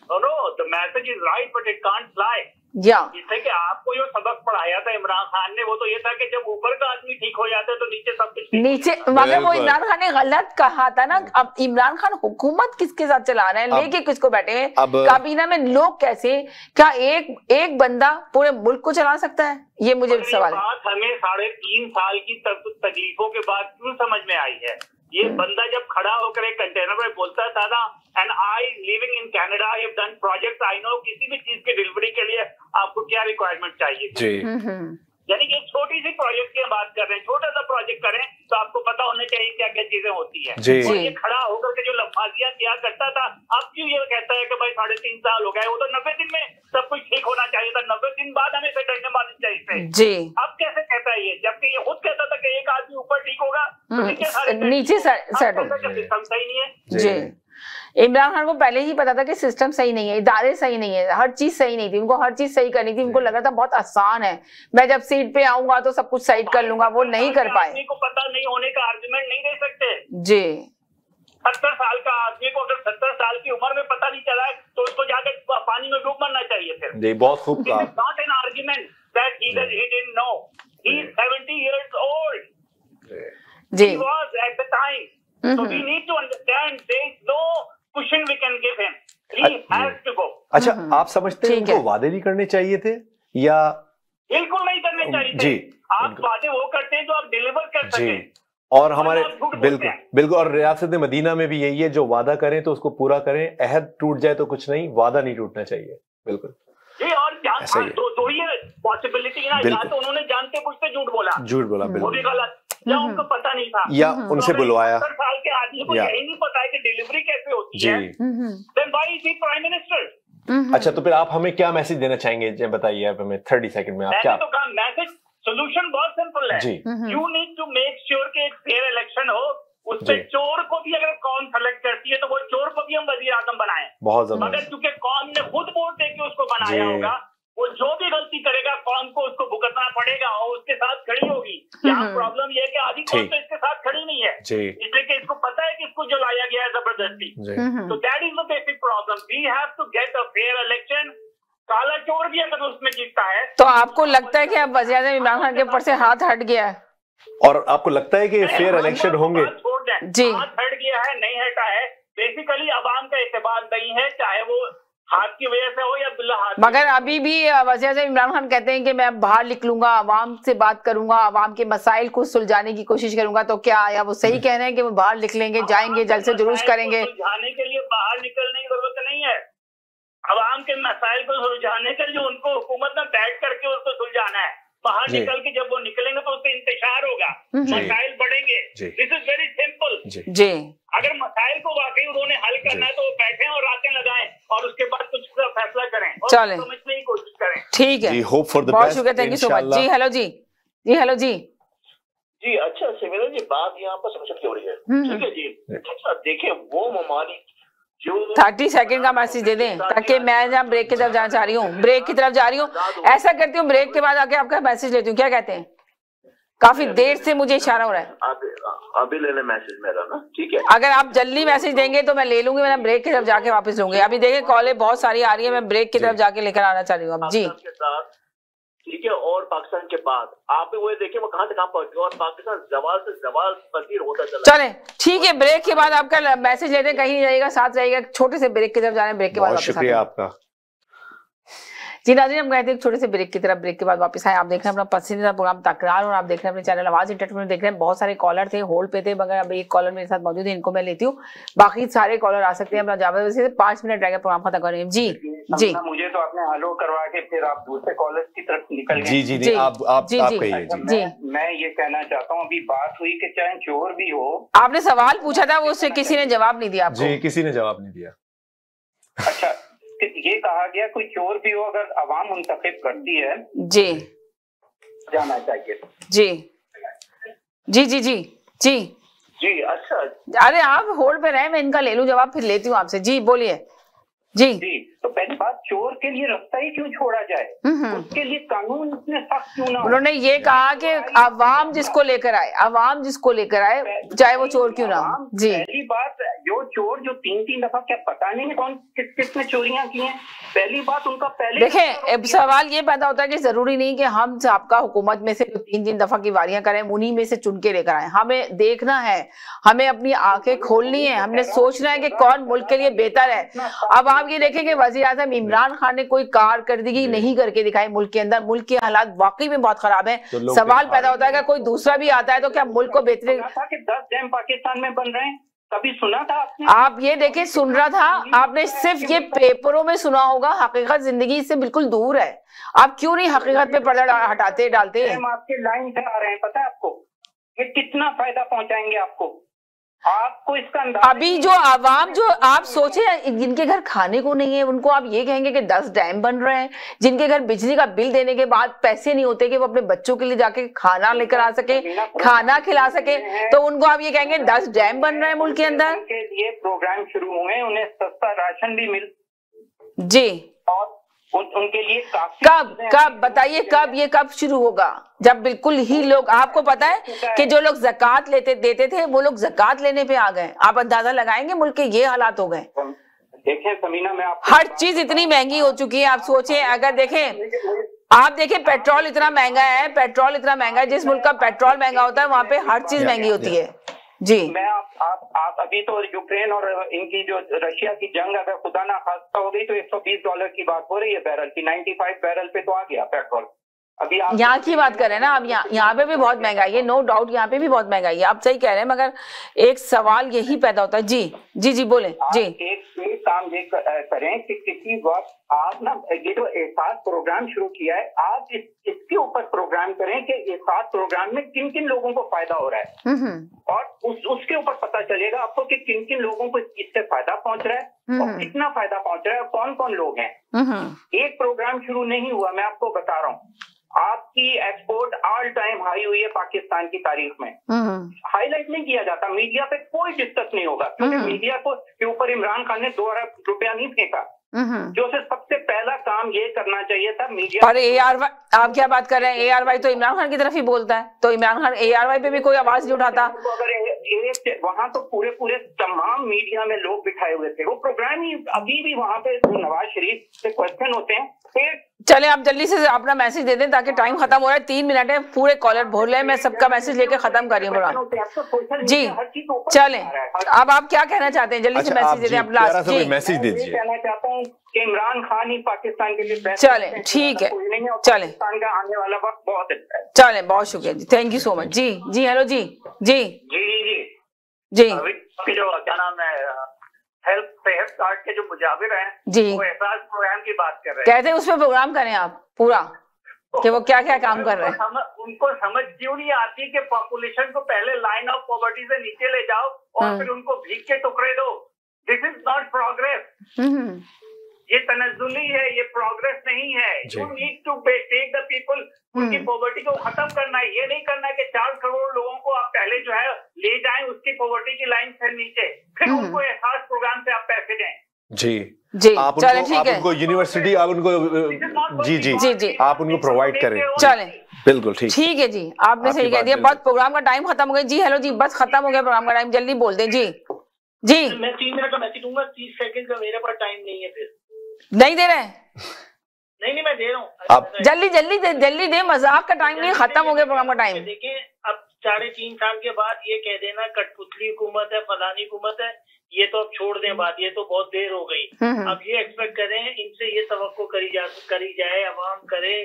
No, the message is right, but it can't fly. इससे कि आपको जो सबक पढ़ाया था इमरान खान ने, वो तो ये था कि जब ऊपर का आदमी ठीक हो जाता है तो नीचे सब कुछ नीचे, मगर वो इमरान खान ने गलत कहा था ना। अब इमरान खान हुकूमत किसके साथ चला रहे हैं, लेके किसको बैठे हैं काबीना में, लोग कैसे, क्या एक बंदा पूरे मुल्क को चला सकता है? ये मुझे सवाल है। हमें 3.5 साल की तकलीफों के बाद क्यों समझ में आई है? ये बंदा जब खड़ा होकर एक कंटेनर में बोलता था ना, and I living in Canada, I have done project, I know किसी भी चीज की डिलीवरी के लिए आपको क्या रिक्वायरमेंट चाहिए जी। यानी कि एक छोटी सी प्रोजेक्ट की बात कर रहे हैं, छोटा सा प्रोजेक्ट करें तो आपको पता होना चाहिए क्या क्या चीजें होती है। और ये खड़ा होकर के जो लफाजियां किया करता था, अब क्यों ये कहता है कि भाई 3.5 साल हो गए, वो तो 90 दिन में सब कुछ ठीक होना चाहिए था, 90 दिन बाद हमें सेटलमेंट मारनी चाहिए जी। अब कैसे कहता है ये, जबकि ये खुद कहता था कि एक आदमी ऊपर ठीक होगा नीचे सिस्टम सही नहीं है जी। इमरान खान को पहले ही पता था कि सिस्टम सही नहीं है, इदारे सही नहीं है, हर चीज सही नहीं थी, उनको हर चीज सही करनी थी। उनको लग रहा था बहुत आसान है, मैं जब सीट पे आऊंगा तो सब कुछ साइड कर लूंगा, वो नहीं कर पाए। आदमी को पता नहीं होने का आर्गुमेंट नहीं दे सकते जी। 70 साल का आदमी को अगर 70 साल की उम्र में पता नहीं चला है तो उसको जाकर पानी में डूब मरना चाहिए फिर जी। बहुत खूब कहा। Not an argument that he didn't know, he is 70 years old जी। he was at the time, so we need to understand there is no cushion we can give him, he has to go। अच्छा, आप समझते हैं उनको वादे नहीं करने चाहिए थे या? बिल्कुल नहीं करने चाहिए जी। आप वादे वो करते हैं जो आप डिलीवर कर सकें। और हमारे बिल्कुल और रियासत मदीना में भी यही है, जो वादा करें तो उसको पूरा करें, अहद टूट जाए तो कुछ नहीं, वादा नहीं टूटना चाहिए। बिल्कुल जी। और दो ही पॉसिबिलिटी है, या तो उन्होंने जानते बुझते झूठ बोला, बिल्कुल, वो भी गलत, या उनको पता नहीं था, या उनसे बुलवाया। 70 साल के आदमी को यही नहीं पता है कि डिलीवरी कैसे होती है, then why is he prime minister? अच्छा, तो फिर आप हमें क्या मैसेज देना चाहेंगे, बताइए आप हमें 30 सेकंड में। आप क्या? तो कहा मैसेज, सोल्यूशन बहुत सिंपल है जी। You need to make sure कि एक फेयर इलेक्शन हो, उसपे चोर को भी अगर कौम सेलेक्ट करती है तो वो चोर को भी हम वजीर आजम बनाए, बहुत जबरदस्त। मगर क्योंकि कौम ने खुद वोट देके उसको बनाया होगा, वो जो भी गलती करेगा कौम को उसको भुगतना पड़ेगा और उसके साथ खड़ी होगी। यहाँ प्रॉब्लम ये है कि आधी कौम तो इसके साथ खड़ी नहीं है, इसलिए कि इसको पता है कि इसको जलाया गया है जबरदस्ती। तो that is the basic problem, we have to get a fair election. काला चोर भी अगर उसमें जीतता है तो आपको लगता है कि अब वज़ीर-ए-आज़म इमरान खान के ऊपर से हाथ हट गया है? और आपको लगता है कि फेयर इलेक्शन होंगे? जी। हाथ हट गया है, नहीं हटा है, बेसिकली अवाम का एतबार नहीं है, चाहे वो हाथ की वजह से हो या बिल्ला हाथ। मगर अभी भी वज़ीर-ए-आज़म इमरान खान कहते हैं कि मैं बाहर निकलूंगा, अवाम से बात करूंगा, अवाम के मसाइल को सुलझाने की कोशिश करूंगा, तो क्या आया वो सही कह रहे हैं कि वो बाहर निकलेंगे, जाएंगे, जलसे जुलूस करेंगे? सुलझाने के लिए बाहर निकलने की जरूरत नहीं है, अवाम के मसाइल को सुलझाने के लिए उनको हुकूमत में बैठ करके उसको सुलझाना है। बाहर निकल के जब वो निकलेंगे तो उससे इंतशार होगा, मसाइल बढ़ेंगे। दिस इज वेरी सिंपल जी। अगर मसाइल को वाकई उन्होंने हल करना है तो वो बैठे और रातें लगाएं और उसके बाद कुछ फैसला करें और समझने की कोशिश करें। ठीक है, होप फॉर द बेस्ट। बहुत शुक्रिया, थैंक यू सो मच जी। हेलो जी जी हेलो जी जी। अच्छा सिमिला जी, बात यहाँ पर समझ की हो रही है, ठीक है जी। अच्छा देखिए, वो ममालिक जो 30 सेकंड का मैसेज दे दें ताकि मैं जहाँ ब्रेक की तरफ जाना चाह रही हूँ, ब्रेक की तरफ जा रही हूँ, ऐसा करती हूँ ब्रेक के बाद आके आपका मैसेज लेती हूँ, क्या कहते हैं? काफी देर से मुझे इशारा हो रहा है, अभी ले ले मैसेज मेरा ना, ठीक है। अगर आप जल्दी मैसेज देंगे तो मैं ले लूंगी, मैं ब्रेक की तरफ जाके वापस लूंगी। अभी देखिए कॉलें बहुत सारी आ रही है, मैं ब्रेक की तरफ जाके लेकर आना चाह रही हूँ अब जी। ठीक है, और पाकिस्तान के बाद आप वो देखिए वो कहाँ से कहाँ पहुंच गया, और पाकिस्तान जवाल से जवाल पसीर होता चला। चले ठीक है, ब्रेक के बाद आपका मैसेज लेते, कहीं नहीं जाइएगा, साथ रहेगा, छोटे से ब्रेक की तरफ जा रहे हैं, ब्रेक के बाद वापस शुक्रिया आपका जी। नाज़रीन हम गए थे एक छोटे से ब्रेक की तरफ, ब्रेक के बाद वापस आए। आप देख रहे हैं अपना पसंदीदा प्रोग्राम तकरार और आप देख रहे हैं अपने चैनल आवाज एंटरटेनमेंट देख रहे हैं। बहुत सारे कॉलर थे, होल्ड पे थे, मगर अब एक कॉलर मेरे साथ मौजूद है, इनको मैं लेती हूँ, बाकी सारे कॉलर आ सकते हैं। अपना जावेद वैसे 5 मिनट रहेगा प्रोग्राम खत्म करें जी। जी मुझे तो आपने हेलो करवा के फिर आप दूसरे कॉलर की तरफ निकल गए। जी जी जी आप कहिए जी। मैं ये कहना चाहता हूँ, अभी बात हुई कि चाहे चोर भी हो, आपने सवाल पूछा था, वो उससे किसी ने जवाब नहीं दिया आपको। जी किसी ने जवाब नहीं दिया। अच्छा ये कहा गया कोई चोर भी हो अगर अवाम मुंतखब करती है जी जाना चाहिए। जी जी जी जी जी जी। अच्छा अरे आप होल्ड पे रहे, मैं इनका ले लूं जवाब, फिर लेती हूँ आपसे। जी बोलिए जी। जी तो पहली बात, चोर के लिए रास्ता ही क्यों छोड़ा जाए, उसके लिए कानून इतने सख्त क्यों ना हो? उन्होंने ये कहा कि अवाम जिसको लेकर आए, अवाम जिसको लेकर आए, चाहे वो चोर क्यों ना हो। जी पहली बात, जो चोर जो 3-3 दफा, क्या पता नहीं है कौन किसने चोरियां की हैं? पहली बात उनका पहले देखें, सवाल ये पैदा होता है कि जरूरी नहीं कि हम आपका हुकूमत में से जो 3-3 दफा की वारियां करें उन्हीं में से चुन के लेकर आए। हमें देखना है, हमें अपनी आंखें खोलनी है, हमने सोचना है कि कौन मुल्क के लिए बेहतर है। अब आप ये देखें कि वजीर आज़म इमरान खान ने कोई कारकर्दगी नहीं करके दिखाई मुल्क के अंदर, मुल्क के हालात वाकई में बहुत खराब है। सवाल पैदा होता है कि कोई दूसरा भी आता है तो क्या मुल्क को बेहतरीन 10 डैम पाकिस्तान में बन रहे हैं, कभी सुना था आपने? आप ये देखें, सुन रहा था आपने, सिर्फ ये पेपरों में सुना होगा, हकीकत जिंदगी से बिल्कुल दूर है। आप क्यों नहीं हकीकत पे पर्दा हटाते डालते हैं? हम आपके लाइन से आ रहे हैं, पता है आपको ये कितना फायदा पहुंचाएंगे आपको इसका अंदाजा। अभी जो आवाम, जो आप सोचे जिनके घर खाने को नहीं है, उनको आप ये कहेंगे कि 10 डैम बन रहे हैं, जिनके घर बिजली का बिल देने के बाद पैसे नहीं होते कि वो अपने बच्चों के लिए जाके खाना लेकर आ सके, खाना खिला सके, तो उनको आप ये कहेंगे 10 डैम बन रहे हैं मुल्क के अंदर। उनके लिए प्रोग्राम शुरू हुए, उन्हें सस्ता राशन भी मिल जी, और उनके लिए कब बताइए, कब शुरू होगा? जब बिल्कुल ही लोग, आपको पता है कि जो लोग ज़कात देते थे वो लोग ज़कात लेने पे आ गए। आप अंदाजा लगाएंगे मुल्क के ये हालात हो गए। देखें समीना, मैं हर चीज इतनी महंगी हो चुकी है। आप सोचें, अगर देखें, आप देखें पेट्रोल इतना महंगा है, पेट्रोल इतना महंगा है, जिस मुल्क का पेट्रोल महंगा होता है वहाँ पे हर चीज महंगी होती है जी। मैं आप अभी तो यूक्रेन और इनकी जो रशिया की जंग अगर खुदा ना खास्ता हो गई तो $120 की बात हो रही है बैरल की, 95 बैरल पे तो आ गया पेट्रोल। अभी आप यहाँ की बात करें ना, अब यहाँ पे भी बहुत महंगाई है, नो डाउट यहाँ पे भी बहुत महंगाई है, आप सही कह रहे हैं, मगर एक सवाल यही पैदा होता है। जी जी जी बोले जी। एक काम ये करें कि किसी वक्त आप ना ये जो एहसास प्रोग्राम शुरू किया है, आप इसके ऊपर प्रोग्राम करें कि एहसास प्रोग्राम में किन किन लोगों को फायदा हो रहा है, और उसके ऊपर पता चलेगा आपको कि किन किन लोगों को इससे फायदा पहुंच रहा है और कितना फायदा पहुंच रहा है और कौन कौन लोग हैं। एक प्रोग्राम शुरू नहीं हुआ, मैं आपको बता रहा हूँ, आपकी एक्सपोर्ट ऑल टाइम हाई हुई है पाकिस्तान की तारीख में। हाईलाइट नहीं किया जाता, मीडिया पे कोई डिस्कस नहीं होगा, क्योंकि मीडिया के ऊपर इमरान खान ने 2 अरब रुपया नहीं फेंका, जो से सबसे पहला काम ये करना चाहिए था मीडिया। और ARY, आप क्या बात कर रहे हैं? ARY तो इमरान खान की तरफ ही बोलता है, तो इमरान खान ARY पे भी कोई आवाज नहीं उठाता। अगर वहाँ तो पूरे तमाम मीडिया में लोग बिठाए हुए थे, वो प्रोग्राम ही अभी भी वहाँ पे नवाज शरीफ से क्वेश्चन होते हैं। चले आप जल्दी से अपना मैसेज दे दें ताकि टाइम खत्म हो रहा है, 3 मिनट है, पूरे कॉलर भर ले, मैं सबका मैसेज लेके खत्म कर रही हूँ जी। चले अब आप क्या कहना चाहते हैं, जल्दी से मैसेज दे दें आप लास्ट जी। मैसेज दीजिए। कहना चाहता हूँ कि इमरान खान ही पाकिस्तान के लिए चले ठीक है, चले का आने वाला वक्त बहुत अच्छा है। चले बहुत शुक्रिया जी, थैंक यू सो मच जी। जी हेलो जी जी जी जो क्या नाम है हेल्थ कार्ड के जो मुजाविर हैं जी, वो एहसास प्रोग्राम की बात कर रहे हैं, कहते हैं उस पर प्रोग्राम करें आप पूरा कि वो क्या क्या काम कर रहे हैं। उनको समझ क्यों नहीं आती कि पॉपुलेशन को पहले लाइन ऑफ पॉवर्टी से नीचे ले जाओ और फिर उनको भीख के टुकड़े दो। This is not progress. ये तनज़्ज़ुली है, ये प्रोग्रेस नहीं है। You need to take the people, उनकी पॉवर्टी को खत्म करना है। ये नहीं करना है कि 4 करोड़ लोगों को आप पहले जो है ले जाएं उसकी पॉवर्टी की लाइन से नीचे, फिर उनको एहसास प्रोग्राम से आप पैसे दें। जी जी, चलें ठीक है। उनको यूनिवर्सिटी आप उनको जी आप उनको प्रोवाइड करें। चलें बिल्कुल ठीक है जी, आपने सही कह दिया। बस प्रोग्राम का टाइम खत्म हो गया जी। हेलो जी, बस खत्म हो गया प्रोग्राम का टाइम, जल्दी बोल दें जी। जी मैं 3 मिनट का मैसेज दूंगा, 30 सेकंड का मेरे पास टाइम नहीं है। फिर नहीं दे रहे? नहीं मैं दे रहा हूँ। आप जल्दी दे, मजाक का टाइम नहीं, खत्म हो गया प्रोग्राम का टाइम। देखिए अब 3.5 साल के बाद ये कह देना कठपुतली हुकूमत है, फलानी हुकूमत है, ये तो अब छोड़ दें बात, ये तो बहुत देर हो गई। अब ये एक्सपेक्ट करें, इनसे ये तवक्को करी जाए, अवाम करे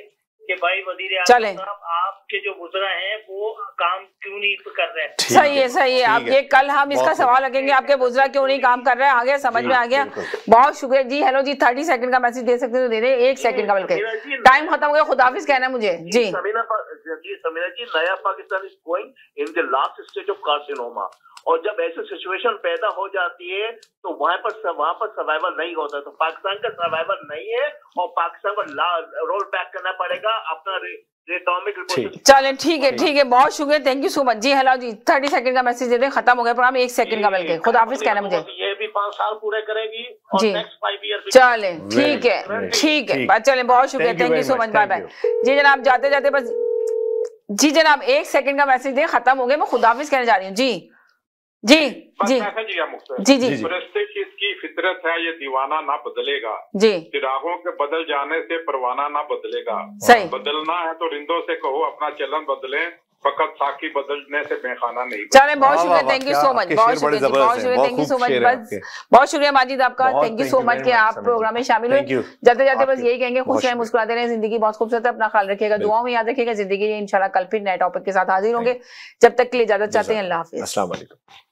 कि भाई वज़ीर आज़म साहब आपके जो गुजरा है वो काम क्यों नहीं कर रहे हैं। सही है। आप ये कल हम इसका सवाल रखेंगे, आपके गुजरा क्यों नहीं काम कर रहे हैं। आ गया, समझ में आ गया, बहुत शुक्रिया जी। हेलो जी, 30 सेकंड का मैसेज दे सकते तो दे दे, 1 सेकंड का बल्कि टाइम खत्म हो गया। खुदाफिज कहना मुझे जी। समीना जी, नया Pakistan is going in the last stage of carcinoma, और जब ऐसी सिचुएशन पैदा हो जाती है तो वहां पर सर्वाइवल नहीं होता। तो पाकिस्तान का सर्वाइवल नहीं है और पाकिस्तान को रोल बैक करना पड़ेगा अपना रिटॉमिक रिपोर्ट। चलें ठीक है, बहुत शुक्रिया, थैंक यू सो मच जी। हेलो जी, 30 सेकंड का मैसेज दे दें, खत्म हो गया प्रोग्राम, 1 सेकंड का बल्कि। खुदाफिज कहना मुझे। ये भी 5 साल पूरे करेगी और नेक्स्ट 5 ईयर। चलें ठीक है, चलें, बहुत शुक्रिया, thank you so much, bye bye जी। जनाब जाते जाते बस जी जनाब 1 सेकंड का मैसेज दे, खत्म हो गया। मैं खुदाफिज कहने जा रही हूँ जी। इसकी फितरत है, ये दीवाना ना बदलेगा जी। चिरागों के बदल जाने से परवाना ना बदलेगा। सही। बदलना है तो रिंदों से कहो अपना चलन बदले, फकत साकी बदलने से बेखाना नहीं। चले, बहुत शुक्रिया, थैंक यू सो मच, बहुत शुक्रिया, थैंक यू सो मच। बस बहुत शुक्रिया माजिद आपका, थैंक यू सो मच कि आप प्रोग्राम में शामिल हुए। जाते जाते बस यही कहेंगे, खुश रहें, मुस्कुराते रहें, जिंदगी बहुत खूबसूरत है, अपना ख्याल रखिएगा, दुआओं में याद रखिएगा। जिंदगी इंशाल्लाह कल फिर नए टॉपिक के साथ हाजिर होंगे। जब तक के लिए इजाजत चाहते हैं, अल्लाह हाफिज। अस्सलाम वालेकुम।